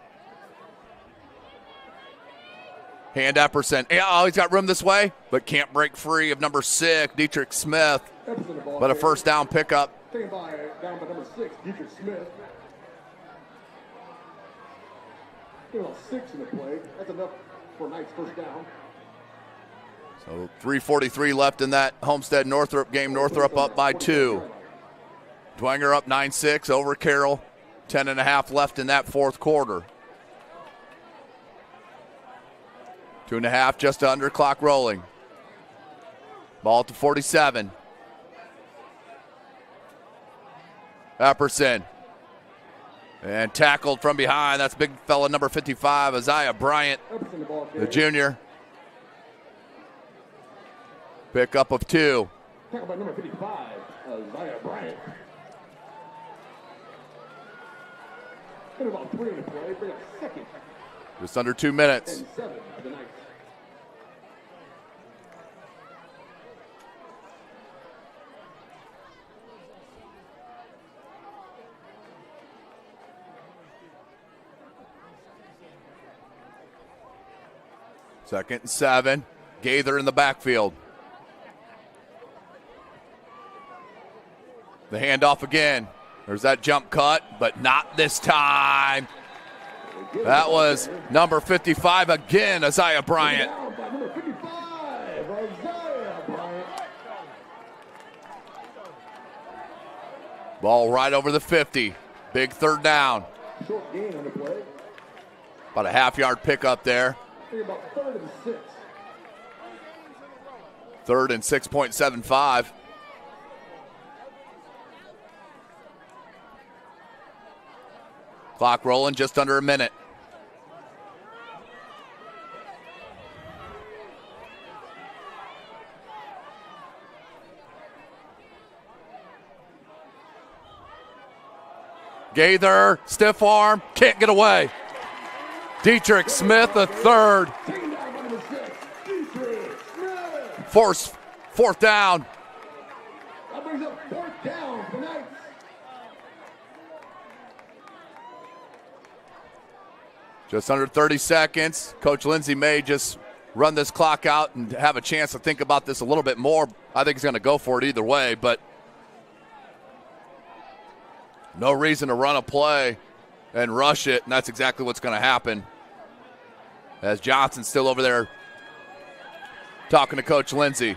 Hand Epperson. Oh, he's got room this way, but can't break free of number 6, Dietrich Smith. But a first down pickup. Down by number 6, Dietrich Smith. 6 in the play. That's enough for a nice first down. So 3:43 left in that Homestead Northrop game. Northrop up by 2. Dwenger up 9-6 over Carroll. 10.5 left in that fourth quarter. 2.5 just under, clock rolling. Ball to 47. Epperson. And tackled from behind. That's big fella number 55, Isaiah Bryant, the junior. Pickup of 2. Tackle by number 55, Isaiah Bryant. Been about 3 in the play. Bring up second. Just under 2 minutes. And 7 of the night. Second and 7. Gaither in the backfield. The handoff again. There's that jump cut, but not this time. That was number 55 again, Isaiah Bryant. Number 55, Isaiah Bryant. Ball right over the 50. Big third down. Short gain on the play. About a half-yard pickup there. About 3rd and 6. 3rd and 6.75. Clock rolling, just under a minute. Gaither, stiff arm, can't get away. Dietrich Smith, the third. Fourth down. That brings up 4th down for Knights. Just under 30 seconds. Coach Lindsey may just run this clock out and have a chance to think about this a little bit more. I think he's going to go for it either way, but no reason to run a play and rush it, and that's exactly what's going to happen. As Johnson's still over there talking to Coach Lindsey.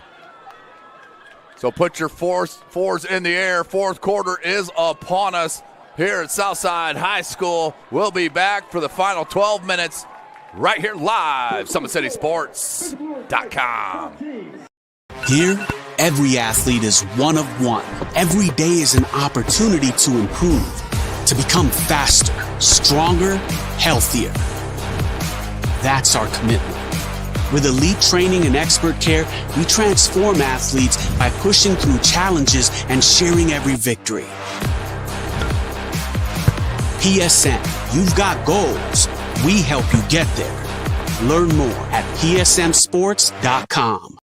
So put your fours in the air. Fourth quarter is upon us here at Southside High School. We'll be back for the final 12 minutes right here live, SummitCitySports.com. Here, every athlete is one of one. Every day is an opportunity to improve, to become faster, stronger, healthier. That's our commitment. With elite training and expert care, we transform athletes by pushing through challenges and sharing every victory. PSN, you've got goals. We help you get there. Learn more at psmsports.com.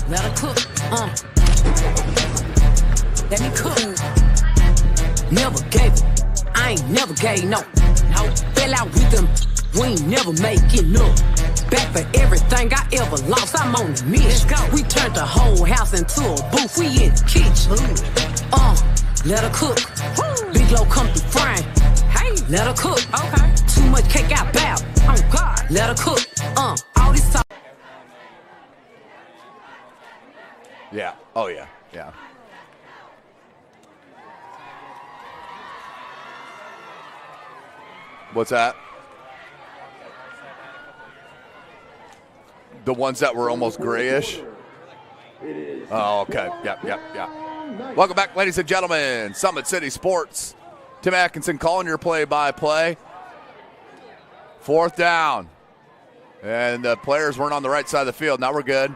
Let her cook, let me cook. Never gave it, I ain't never gave no. Fell out with them, we ain't never making up. Back for everything I ever lost, I'm on the mission. We turned the whole house into a booth, we in the kitchen. Let her cook, been glow come through frying. Hey, let her cook. Okay. Too much cake out bow. Oh God, let her cook. All this talk. Yeah. Oh, yeah. Yeah. What's that? The ones that were almost grayish? Oh, okay. Yep. Welcome back, ladies and gentlemen. Summit City Sports. Tim Atkinson calling your play-by-play. 4th down. And the players weren't on the right side of the field. Now we're good.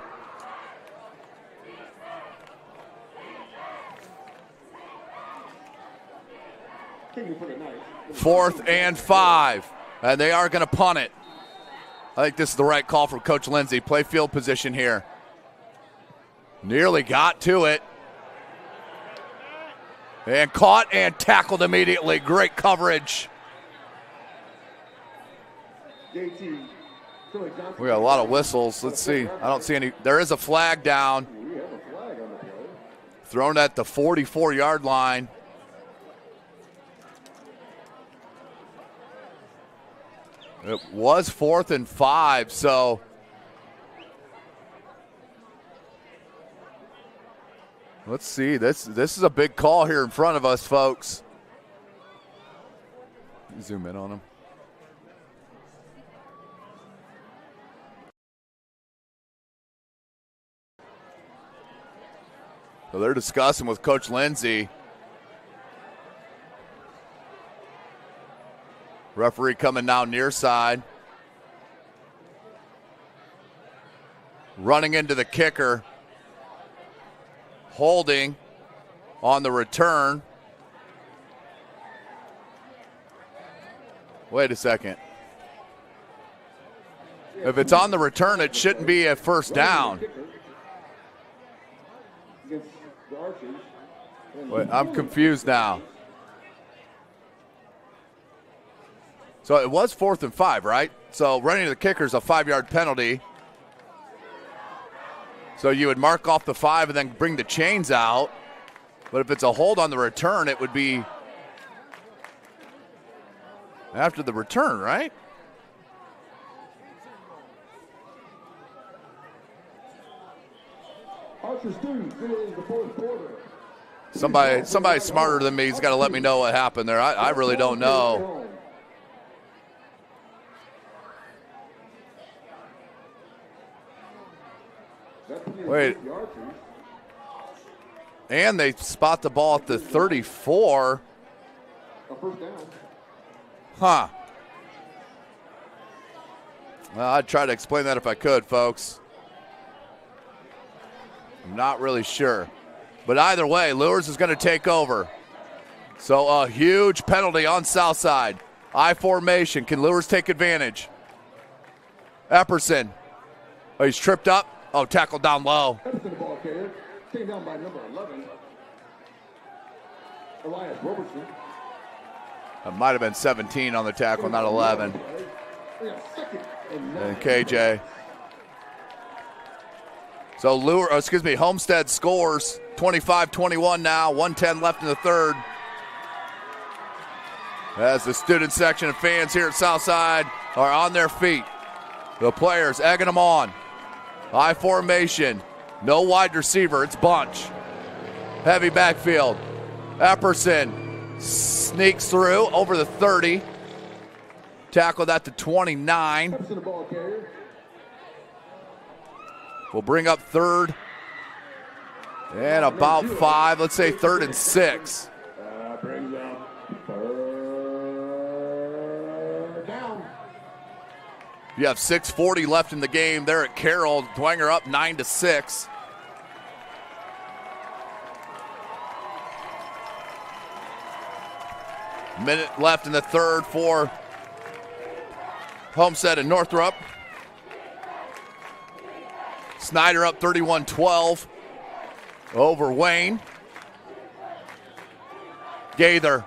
Fourth and 5. And they are going to punt it. I think this is the right call from Coach Lindsay. Play field position here. Nearly got to it. And caught and tackled immediately. Great coverage. We got a lot of whistles. Let's see. I don't see any. There is a flag down. Thrown at the 44-yard line. It was 4th and 5, so let's see. This is a big call here in front of us, folks. Zoom in on him. So they're discussing with Coach Lindsay. Referee coming now near side. Running into the kicker. Holding on the return. Wait a second. If it's on the return, it shouldn't be a first down. Wait, I'm confused now. So it was 4th and 5, right? So running to the kicker is a 5-yard penalty. So you would mark off the 5 and then bring the chains out. But if it's a hold on the return, it would be after the return, right? Somebody smarter than me has got to let me know what happened there. I really don't know. Wait. And they spot the ball at the 34. Huh. Well, I'd try to explain that if I could, folks. I'm not really sure. But either way, Luers is going to take over. So a huge penalty on Southside. I formation. Can Luers take advantage? Epperson. Oh, he's tripped up. Oh, tackled down low. Taken down by number 11, Elias Robertson. It might have been 17 on the tackle, not 11. And KJ. So Homestead scores 25-21 now, 1:10 left in the third. As the student section of fans here at Southside are on their feet. The players egging them on. High formation. No wide receiver. It's bunch. Heavy backfield. Epperson sneaks through over the 30. Tackled at the 29. We'll bring up 3rd and about 5. Let's say 3rd and 6. Brings up 3rd down. You have 6:40 left in the game there at Carroll. Dwenger up 9-6. Minute left in the third for Homestead and Northrop. Snyder up 31-12 over Wayne. Gaither.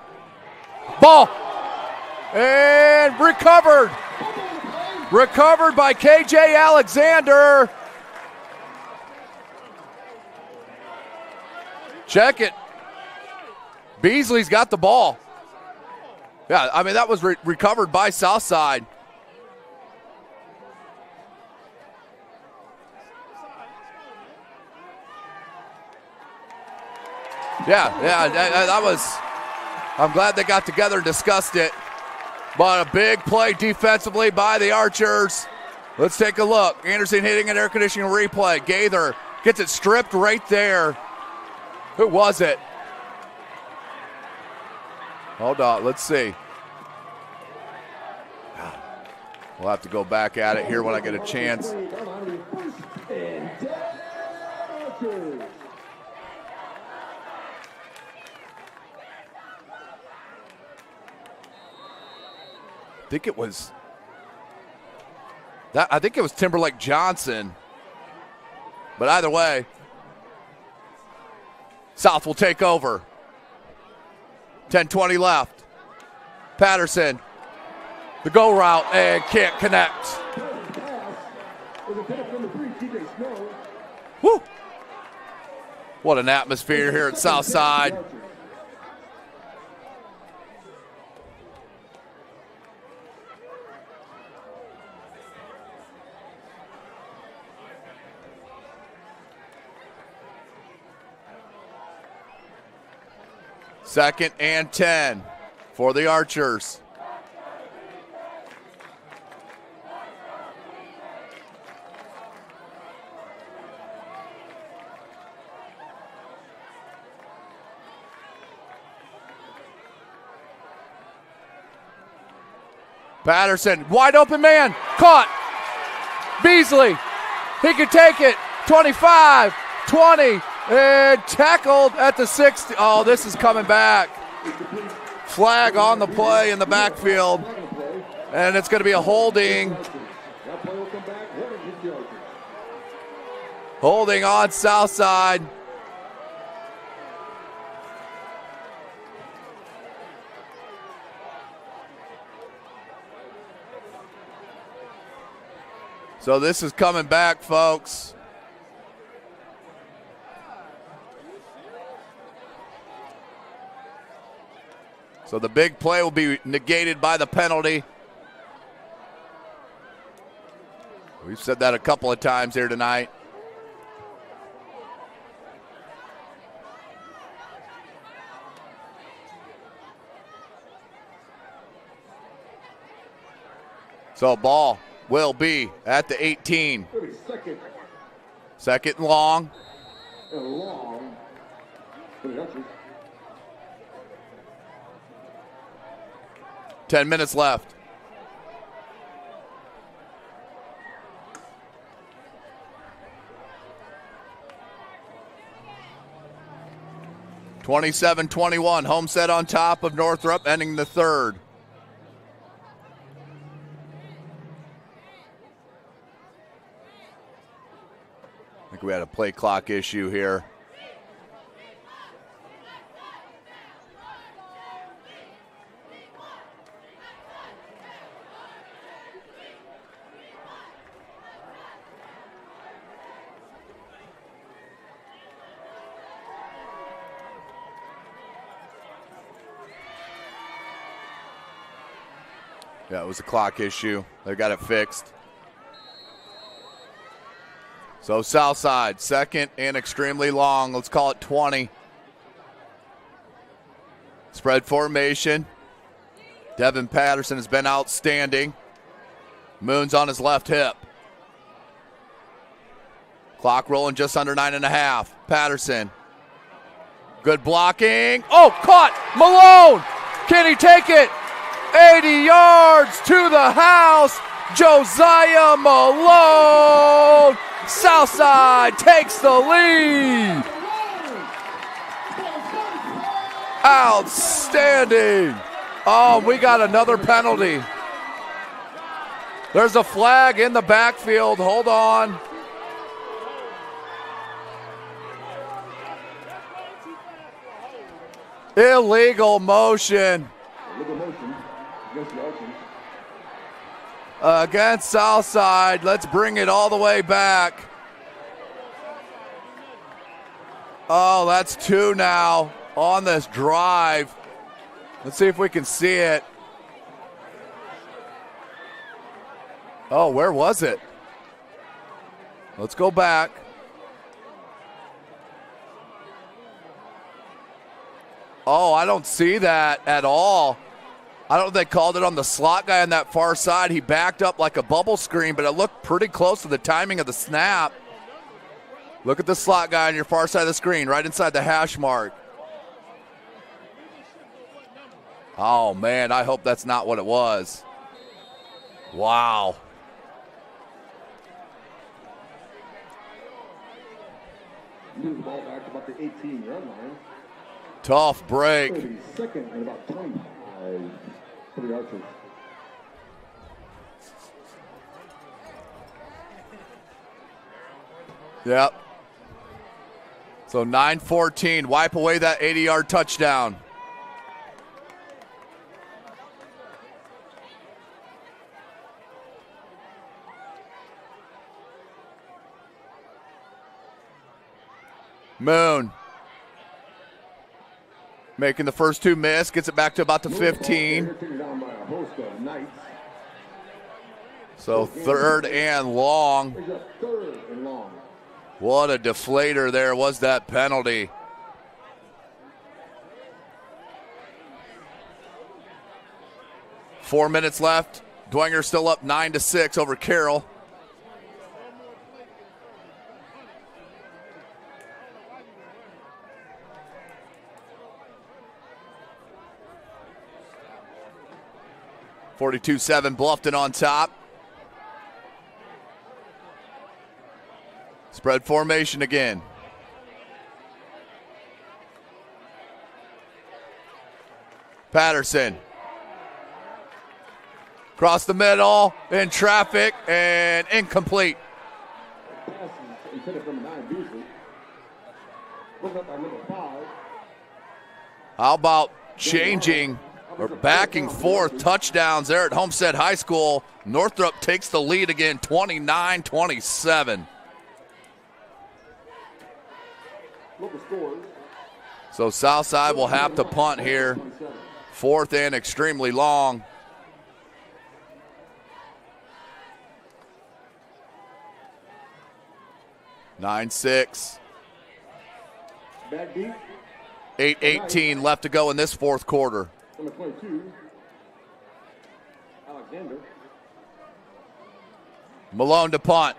Ball. And recovered. Recovered by KJ Alexander. Check it. Beasley's got the ball. Yeah, I mean, that was recovered by Southside. Yeah, that was, I'm glad they got together and discussed it. But a big play defensively by the Archers. Let's take a look. Anderson hitting an air conditioning replay. Gaither gets it stripped right there. Who was it? Hold on, let's see. We'll have to go back at it here when I get a chance. I think it was Timberlake Johnson. But either way, South will take over. 10:20 left. Patterson, the go route, and can't connect. Woo! What an atmosphere here at Southside. Second and 10 for the Archers. Patterson, wide open man, caught. Beasley, he can take it. 25, 20, and tackled at the 60. Oh, this is coming back. Flag on the play in the backfield. And it's going to be a holding. Holding on Southside. So this is coming back, folks. So the big play will be negated by the penalty. We've said that a couple of times here tonight. So ball will be at the 18. Second and long. 10 minutes left. (27-21), Homestead on top of Northrop, ending the third. I think we had a play clock issue here. Yeah, it was a clock issue. They got it fixed. So Southside, second and extremely long. Let's call it 20. Spread formation. Devin Patterson has been outstanding. Moon's on his left hip. Clock rolling just under 9.5. Patterson. Good blocking. Oh, caught. Malone. Can he take it? 80 yards to the house. Josiah Malone. Southside takes the lead. Outstanding. Oh, we got another penalty. There's a flag in the backfield. Hold on. Illegal motion. Against Southside. Let's bring it all the way back. Oh, that's two now on this drive. Let's see if we can see it. Oh, where was it? Let's go back. Oh, I don't see that at all. I don't know if they called it on the slot guy on that far side. He backed up like a bubble screen, but it looked pretty close to the timing of the snap. Look at the slot guy on your far side of the screen, right inside the hash mark. Oh, man, I hope that's not what it was. Wow. Move the ball back to about the 18-yard line. Tough break. 32nd and about 25 for the Archers. Yep. So 9-14. Wipe away that 80-yard touchdown. Moon. Making the first two miss. Gets it back to about the 15. So third and long. What a deflator there was that penalty. Four minutes left. Dwenger still up 9-6 over Carroll. (42-7) Bluffton on top. Spread formation again. Patterson. Across the middle, in traffic, and incomplete. How about changing or backing forth touchdowns there at Homestead High School? Northrop takes the lead again, 29-27. So Southside will have to punt here. Fourth and extremely long. (9-6). 8:18 left to go in this fourth quarter. Number 22, Alexander. Malone to punt.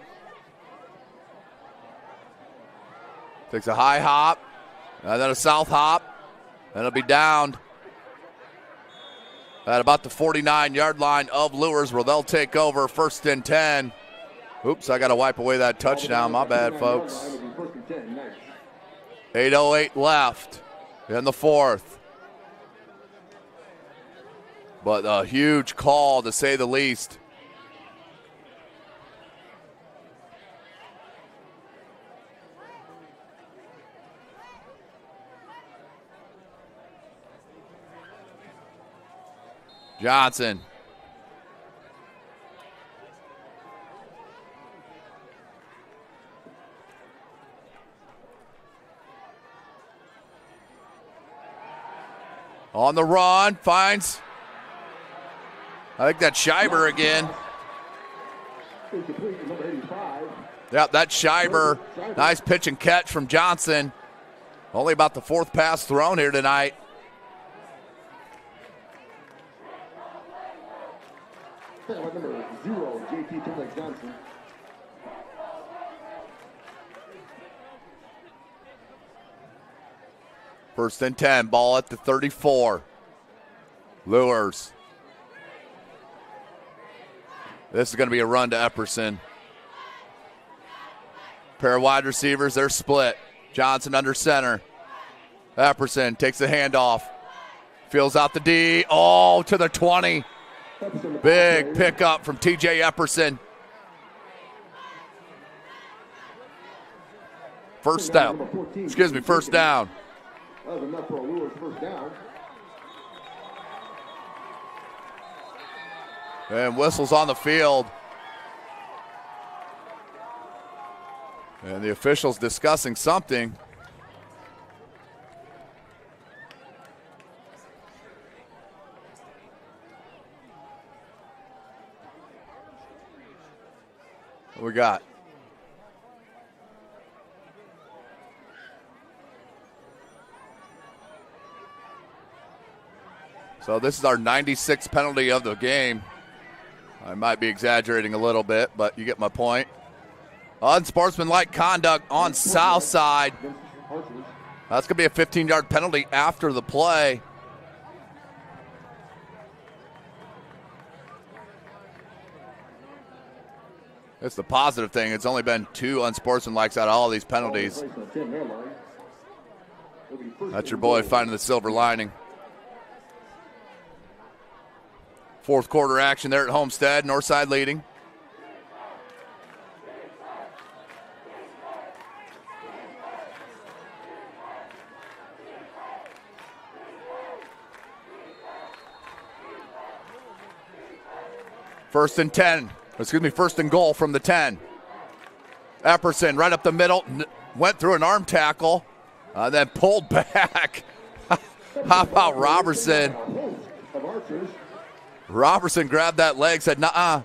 Takes a high hop, and then a south hop, and it'll be downed at about the 49-yard line of Luers, where they'll take over. First and 10. Oops, I got to wipe away that touchdown. My bad, folks. 8:08 left in the fourth. But a huge call, to say the least. Johnson. On the run, finds, I think that's Scheiber again. Yep, that's Scheiber. Nice pitch and catch from Johnson. Only about the fourth pass thrown here tonight. Number 0, JT Timberlake Johnson. First and 10, ball at the 34. Luers. This is going to be a run to Epperson. Pair of wide receivers, they're split. Johnson under center. Epperson takes the handoff. Feels out the D. Oh, to the 20. Big pickup from TJ Epperson. First down. Excuse me, first down. That was enough for a Luers first down. And whistles on the field. And the officials discussing something. What we got? So this is our 96th penalty of the game. I might be exaggerating a little bit, but you get my point. Unsportsmanlike conduct on Southside. That's going to be a 15-yard penalty after the play. It's the positive thing. It's only been 2 unsportsmanlikes out of all these penalties. That's your boy finding the silver lining. Fourth quarter action there at Homestead. Northside leading. First and goal from the 10. Epperson right up the middle, went through an arm tackle, then pulled back. How about Robertson? Robertson grabbed that leg, said, "Nuh-uh."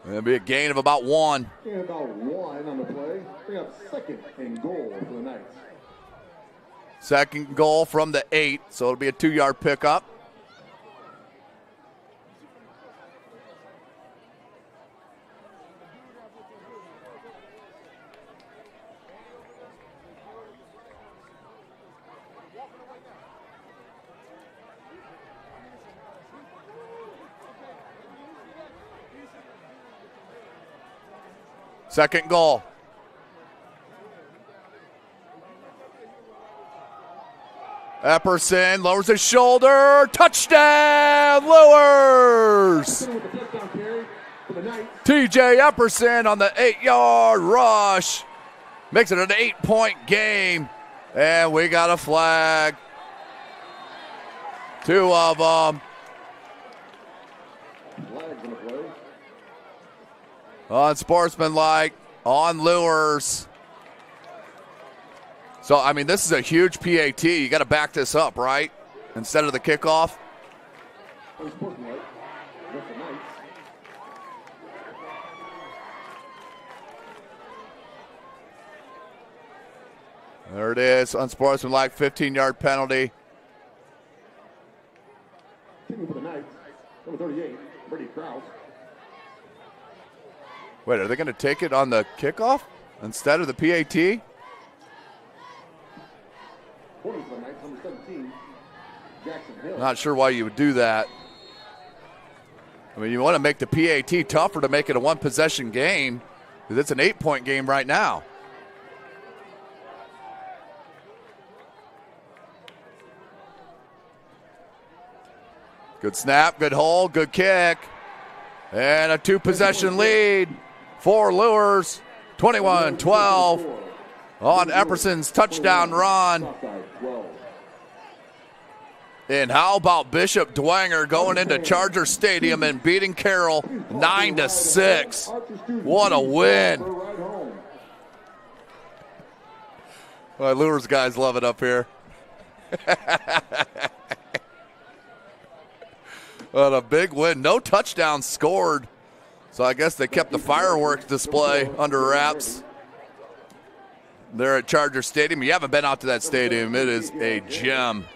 It'll be a gain of about 1. Gain about 1 on the play. Bring up second and goal for the Knights. Second goal from the 8, so it'll be a 2-yard pickup. Second goal. Epperson lowers his shoulder. Touchdown, Luers! TJ Epperson on the 8-yard rush. Makes it an 8-point game. And we got a flag. 2 of them. Unsportsmanlike on Luers. So, I mean, this is a huge PAT. You got to back this up, right? Instead of the kickoff. There it is. Unsportsmanlike 15-yard penalty. For the Knights, number 38, Brady Krause. Wait, are they going to take it on the kickoff instead of the PAT? Not sure why you would do that. I mean, you want to make the PAT tougher to make it a 1-possession game because it's an 8-point game right now. Good snap, good hold, good kick. And a 2-possession lead for Luers, 21-12 on Epperson's touchdown run. And how about Bishop Dwenger going into Charger Stadium and beating Carroll 9-6. What a win. Well, Luers guys love it up here. What a big win. No touchdowns scored. So I guess they kept the fireworks display under wraps. They're at Charger Stadium. You haven't been out to that stadium. It is a gem.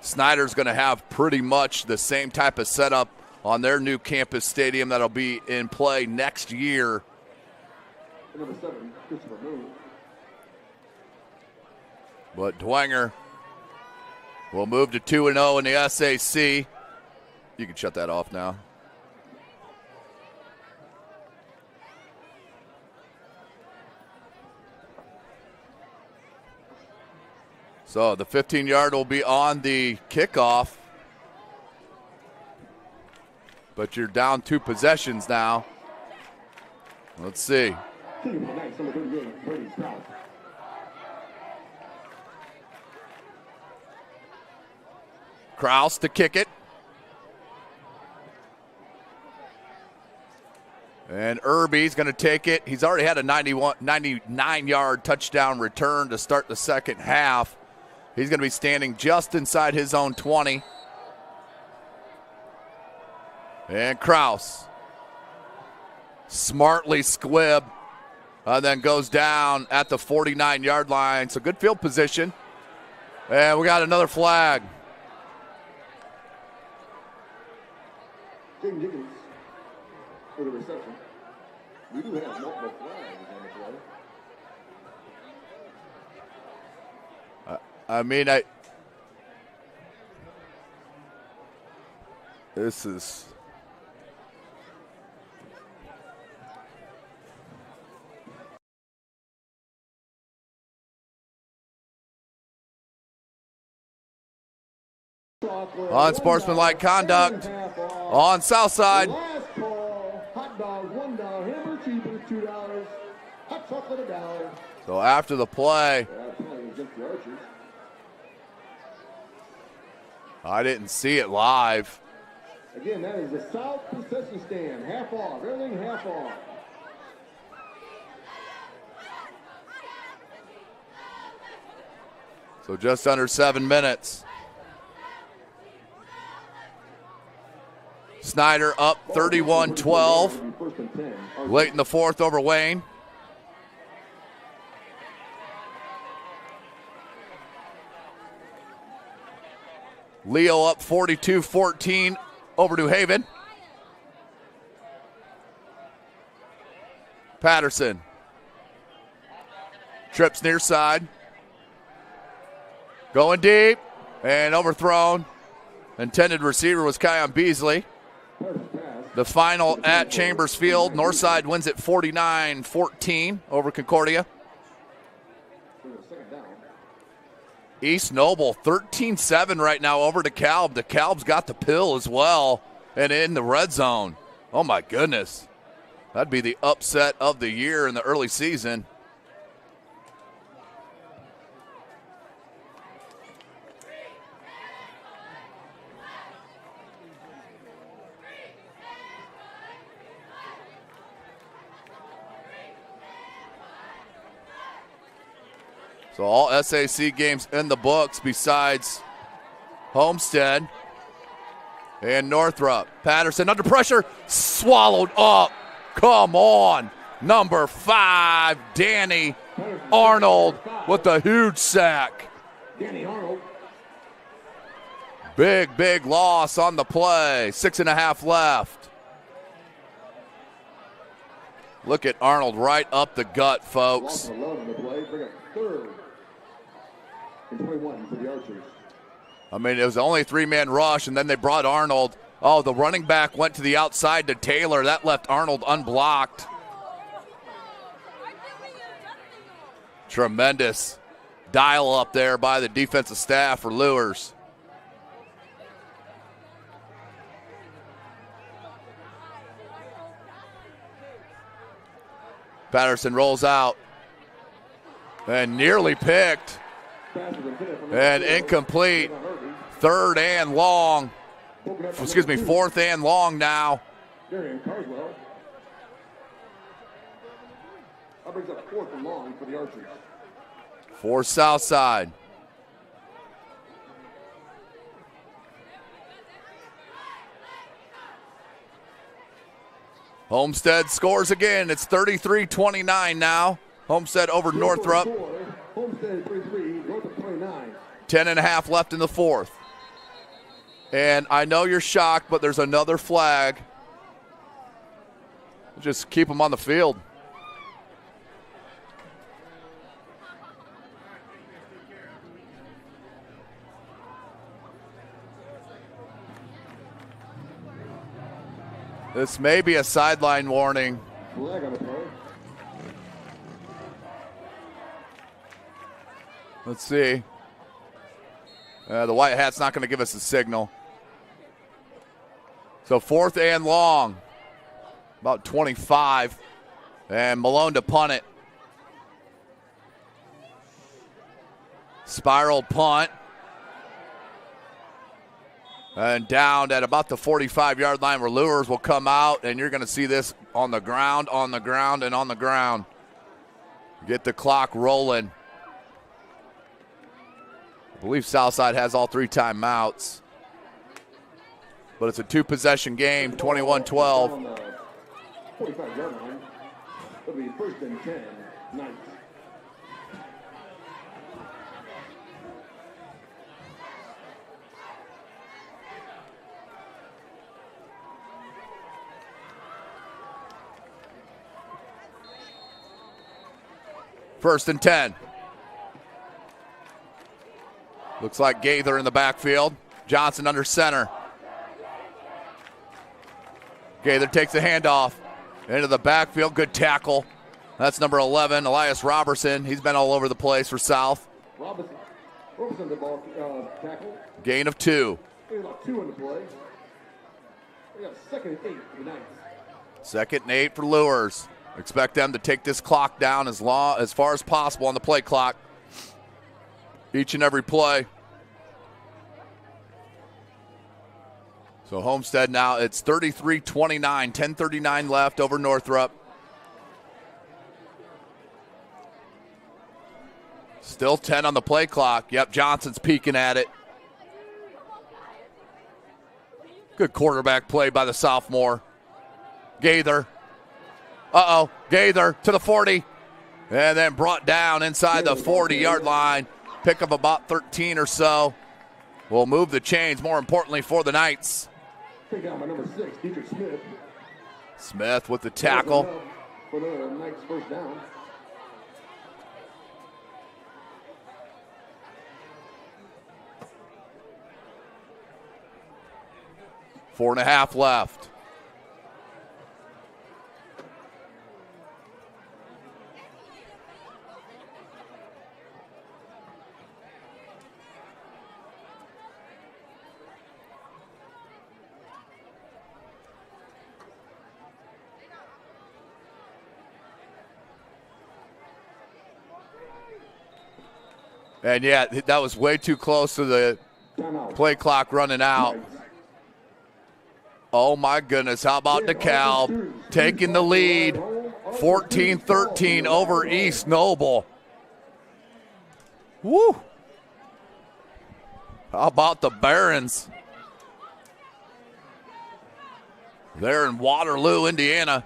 Snyder's going to have pretty much the same type of setup on their new campus stadium that'll be in play next year. Number 7, Christopher Moon. But Dwenger will move to 2-0 in the SAC. You can shut that off now. So the 15-yard will be on the kickoff. But you're down 2 possessions now. Let's see. Krause to kick it. And Irby's going to take it. He's already had a 99-yard touchdown return to start the second half. He's going to be standing just inside his own 20. And Krause smartly squib, then goes down at the 49-yard line. So good field position. And we got another flag. James Higgins for the reception. We do have multiple flags on the play. This is. Unsportsmanlike conduct on Southside. Last call, hot dogs $1, hamburger cheeseburgers $2, hot chocolate $1. So after the play, Against the Archers. I didn't see it live. Again, that is the South concession stand, half off, everything half off. So just under 7 minutes. Snyder up 31-12. Late in the fourth over Wayne. Leo up 42-14 over New Haven. Patterson. Trips near side. Going deep and overthrown. Intended receiver was Kion Beasley. The final at Chambers Field. Northside wins it 49-14 over Concordia. East Noble 13-7 right now over DeKalb. DeKalb's got the pill as well and in the red zone. Oh my goodness. That'd be the upset of the year in the early season. So all SAC games in the books besides Homestead and Northrop. Patterson under pressure, swallowed up. Come on. Number 5, Danny Arnold with a huge sack. Danny Arnold. Big loss on the play. 6.5 left. Look at Arnold right up the gut, folks. Loss of 11 the play. Bring up third and 21 for the Archers. I mean, it was only a 3-man rush, and then they brought Arnold. Oh, the running back went to the outside to Taylor. That left Arnold unblocked. Tremendous dial up there by the defensive staff for Luers. Patterson rolls out and nearly picked and incomplete. Fourth and long now. Darian Carswell. That brings up 4th and long for the Archers. For Southside. Homestead scores again. It's 33-29 now. Homestead over Northrop. Homestead 33, Northrop 29. 10.5 left in the fourth. And I know you're shocked, but there's another flag. Just keep them on the field. This may be a sideline warning. Flag on the play. Let's see. The white hat's not going to give us a signal. So 4th and long. About 25. And Malone to punt it. Spiral punt. And down at about the 45-yard line where Luers will come out, and you're going to see this on the ground, and on the ground. Get the clock rolling. I believe Southside has all 3 timeouts. But it's a 2-possession game, 21-12. 45-yard line. It'll be 1st and 10, Knights. First and 10. Looks like Gaither in the backfield. Johnson under center. Gaither takes the handoff into the backfield. Good tackle. That's number 11, Elias Robertson. He's been all over the place for South. Robertson the ball tackle. Gain of 2. We got 2 in the play. We got 2nd and 8 for the Knights. 2nd and 8 for Luers. Expect them to take this clock down as far as possible on the play clock. Each and every play. So Homestead now, it's 33-29, 10:39 left over Northrop. Still 10 on the play clock. Yep, Johnson's peeking at it. Good quarterback play by the sophomore. Gaither. Gaither to the 40. And then brought down inside the 40-yard line. Pick up about 13 or so. Will move the chains, more importantly, for the Knights. Take down by number 6, Dietrich Smith. Smith with the tackle. For the Knights' 1st down. Four and a half left. And yeah, that was way too close to the play clock running out. Oh my goodness, how about DeKalb taking the lead, 14-13 over East Noble. Woo! How about the Barons? They're in Waterloo, Indiana.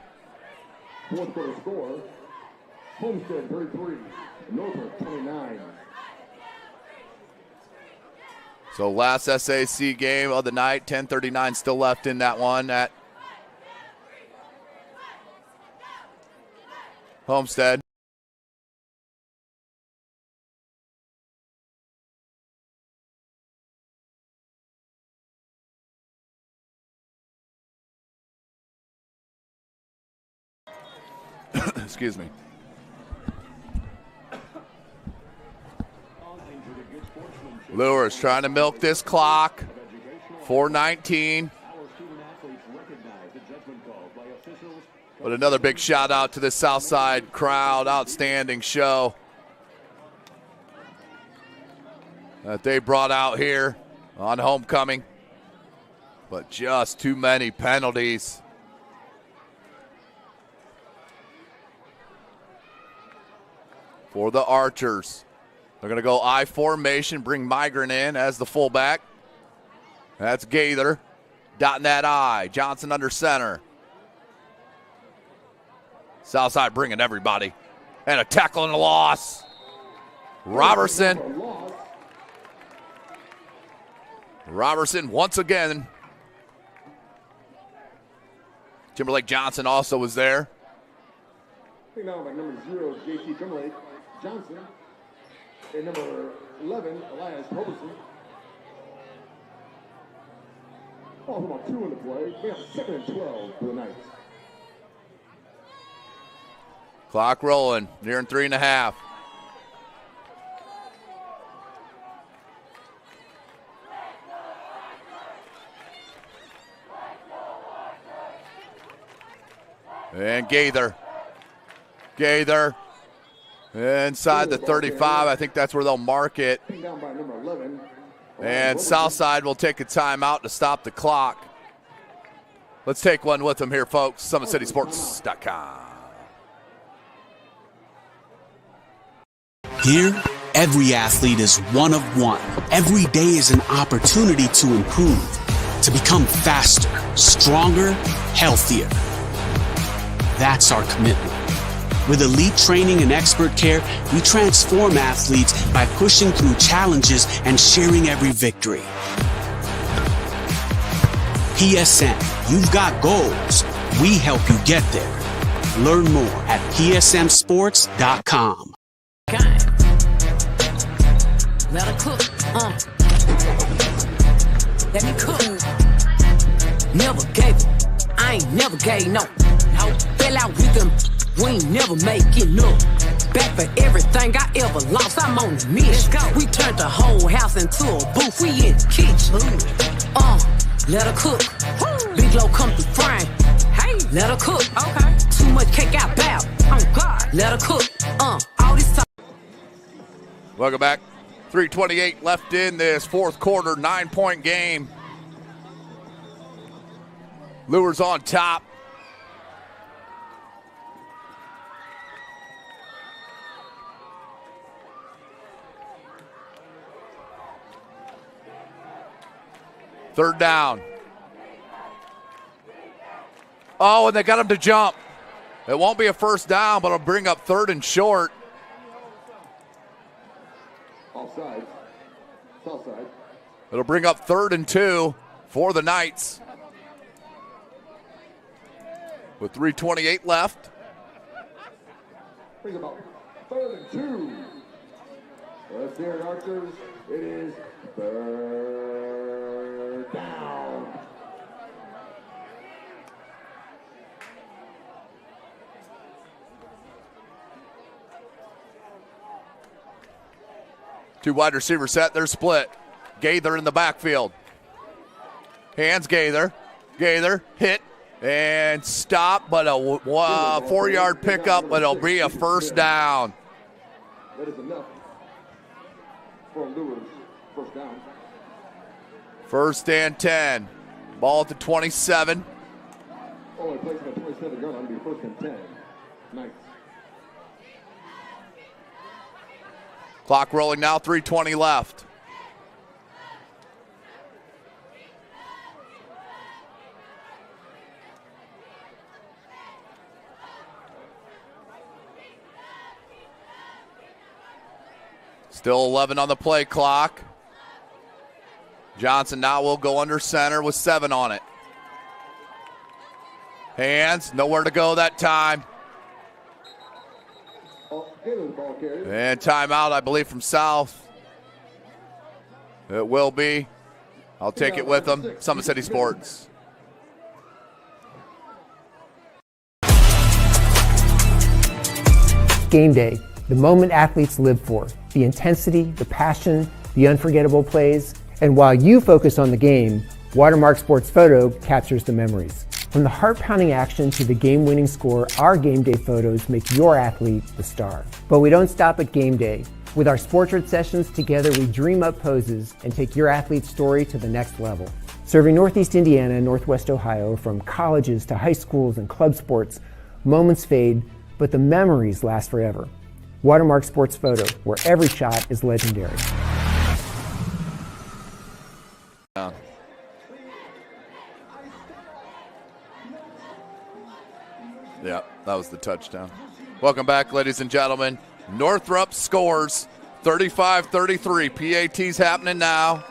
4th quarter score, Homestead 33, Northrop 29. So last SAC game of the night, 10:39 still left in that one at Homestead. Excuse me. Luers trying to milk this clock. 4:19. But another big shout out to the Southside crowd. Outstanding show that they brought out here on homecoming. But just too many penalties. For the Archers. They're going to go I formation, bring Migran in as the fullback. That's Gaither. Dotting that I. Johnson under center. Southside bringing everybody. And a tackle and a loss. Robertson. Robertson once again. Timberlake Johnson also was there. Take down by number 0, J.C. Timberlake Johnson. And number 11, Elias Robertson. Oh, about 2 in the play. We have 2nd and 12 for the Knights. Clock rolling, nearing 3.5. And Gaither. Gaither. Inside the 35. I think that's where they'll mark it. Down by number 11. And Southside will take a timeout to stop the clock. Let's take one with them here, folks. SummitCitySports.com. Here, every athlete is one of one. Every day is an opportunity to improve, to become faster, stronger, healthier. That's our commitment. With elite training and expert care, we transform athletes by pushing through challenges and sharing every victory. PSN, you've got goals. We help you get there. Learn more at psmsports.com. Let her cook, let me cook. Never gave it. I ain't never gave no. Fell out with them. We ain't never making up. Back for everything I ever lost. I'm on the mission. We turned the whole house into a booth. We in the kitchen. Let her cook. Big low come through frying. Hey, let her cook. Okay. Too much cake out bow. Oh God. Let her cook. All this time. Welcome back. 3:28 left in this fourth quarter, 9-point game. Luers on top. Third down. Oh, and they got him to jump. It won't be a first down, but it'll bring up third and short. Offside. Southside. It'll bring up 3rd and 2 for the Knights. With 3:28 left. Bring about 3rd and 2. Let's hear it, Archers. It is 3rd down. Two wide receiver set. They're split. Gaither in the backfield. Hands Gaither. Gaither hit and stop, but a 4-yard pickup, but it'll be a first down. That is enough for Luers. First down. 1st and 10. Ball at the 27. Only placing a 27-yard line. It'll be 1st and 10. Nice. Clock rolling now, 3:20 left. Still 11 on the play clock. Johnson now will go under center with 7 on it. Hands, nowhere to go that time. And timeout, I believe, from South. It will be. I'll take it with them. Summit City Sports. Game day, the moment athletes live for, the intensity, the passion, the unforgettable plays, and while you focus on the game, Watermark Sports Photo captures the memories. From the heart-pounding action to the game-winning score, our game day photos make your athlete the star. But we don't stop at game day. With our Sportrait sessions, together we dream up poses and take your athlete's story to the next level. Serving Northeast Indiana and Northwest Ohio, from colleges to high schools and club sports, moments fade, but the memories last forever. Watermark Sports Photo, where every shot is legendary. Yeah, that was the touchdown. Welcome back, ladies and gentlemen. Northrop scores 35-33. PAT's happening now.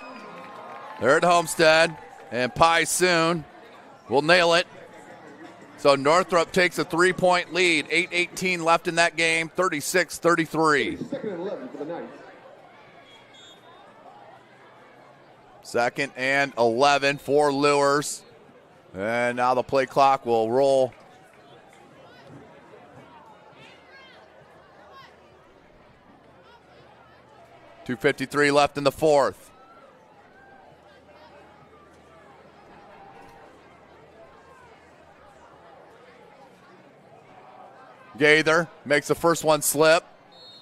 They're at Homestead, and Pye soon will nail it. So Northrop takes a 3-point lead. 8:18 left in that game, 36-33. 2nd and 11 for the Knights. 2nd and 11 for Luers. And now the play clock will roll. .253 left in the fourth. Gaither makes the first one slip.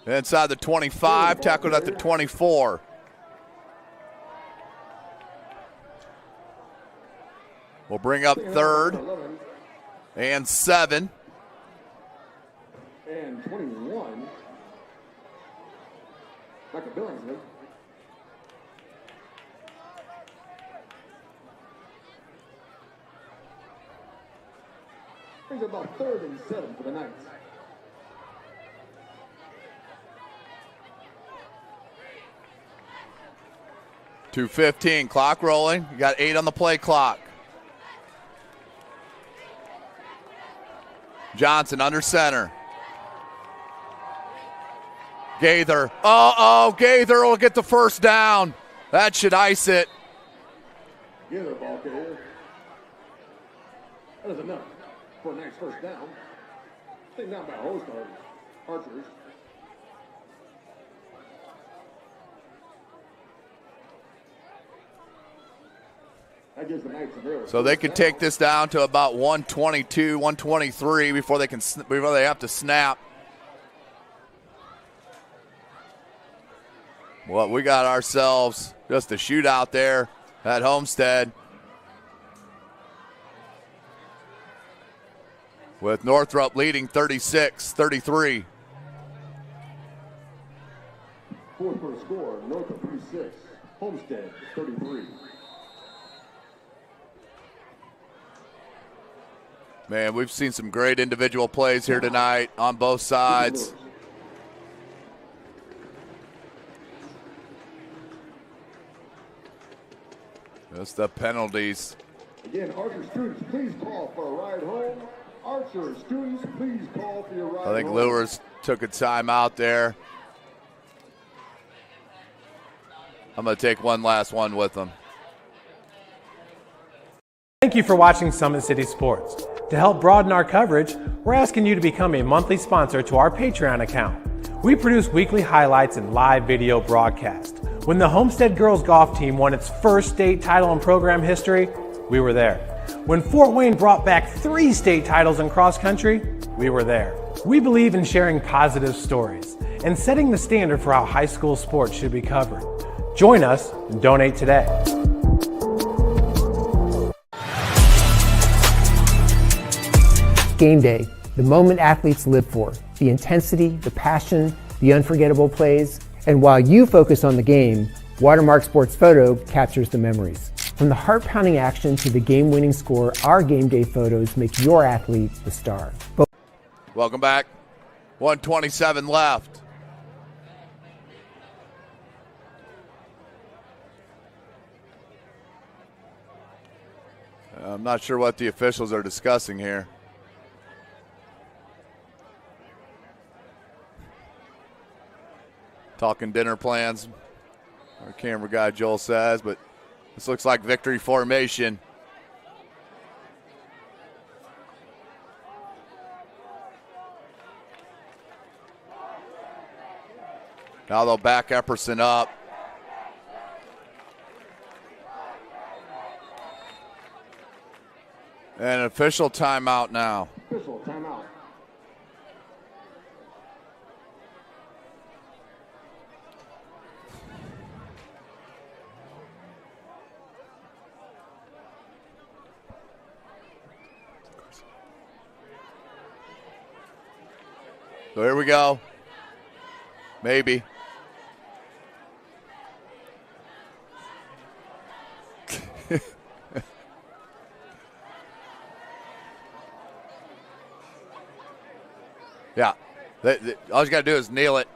Inside the 25, tackled at the 24. We'll bring up 3rd and 7. And 21. Michael Billingsley. Brings about 3rd and 7 for the Knights. .2:15, clock rolling. You got 8 on the play clock. Johnson under center. Gaither. Gaither will get the first down. That should ice it. Gaither ball carrier. That is enough for a nice first down. Taken down by a host of Archers. That gives the Knights a real So they could take this down to about 122, 123 before they have to snap. Well, we got ourselves just a shootout there at Homestead. With Northrop leading 36-33. Fourth quarter score, Northrop 36, Homestead 33. Man, we've seen some great individual plays here tonight on both sides. Just the penalties. Again, Archer students, please call for a ride home. Archer students, please call for your ride home. I think Luers took a time out there. I'm going to take one last one with them. Thank you for watching Summit City Sports. To help broaden our coverage, we're asking you to become a monthly sponsor to our Patreon account. We produce weekly highlights and live video broadcasts. When the Homestead girls golf team won its first state title in program history, we were there. When Fort Wayne brought back 3 state titles in cross country, we were there. We believe in sharing positive stories and setting the standard for how high school sports should be covered. Join us and donate today. Game day, the moment athletes live for, the intensity, the passion, the unforgettable plays. And while you focus on the game, Watermark Sports Photo captures the memories. From the heart-pounding action to the game-winning score, our game day photos make your athlete the star. Welcome back. 1:27 left. I'm not sure what the officials are discussing here. Talking dinner plans, our camera guy Joel says, but this looks like victory formation. Now they'll back Epperson up. And an official timeout now. Official timeout. So here we go. Maybe. Yeah. All you got to do is kneel it.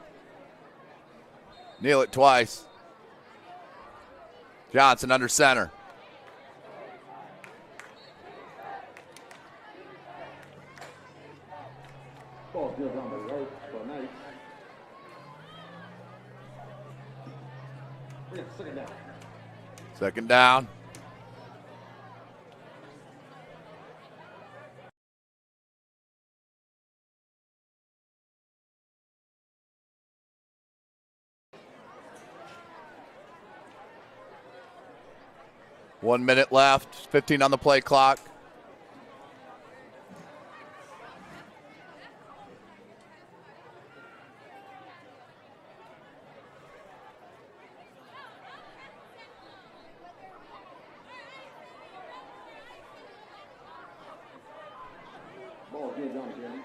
Kneel it twice. Johnson under center. Ball goes on the right for Knights. We have second down. Second down. One minute left, 15 on the play clock. Ball goes on again.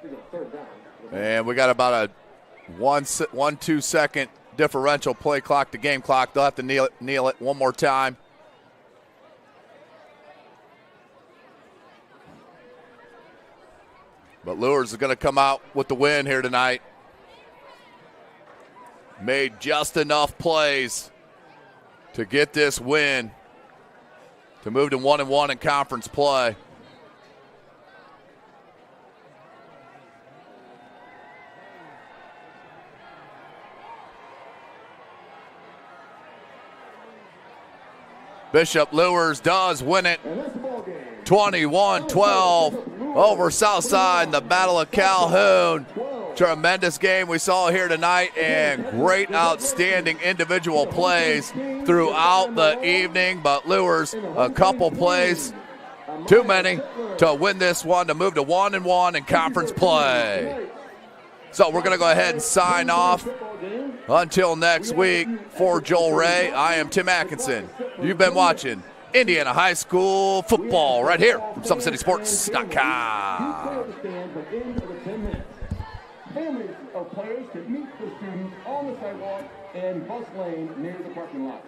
We got third down. And we got about a 1-2 second differential play clock to game clock. They'll have to kneel it one more time. But Luers is going to come out with the win here tonight. Made just enough plays to get this win to move to 1-1 in conference play. Bishop Luers does win it 21-12 over Southside in the Battle of Calhoun. Tremendous game we saw here tonight and great outstanding individual plays throughout the evening. But Luers, a couple plays too many to win this one, to move to 1-1 in conference play. So we're going to go ahead and sign off. Until next week, for Joel Ray, I am Tim Atkinson. You've been watching Indiana High School football right here from SummitCitySports.com. Families of players could meet the students on the sidewalk and bus lane near the parking lot.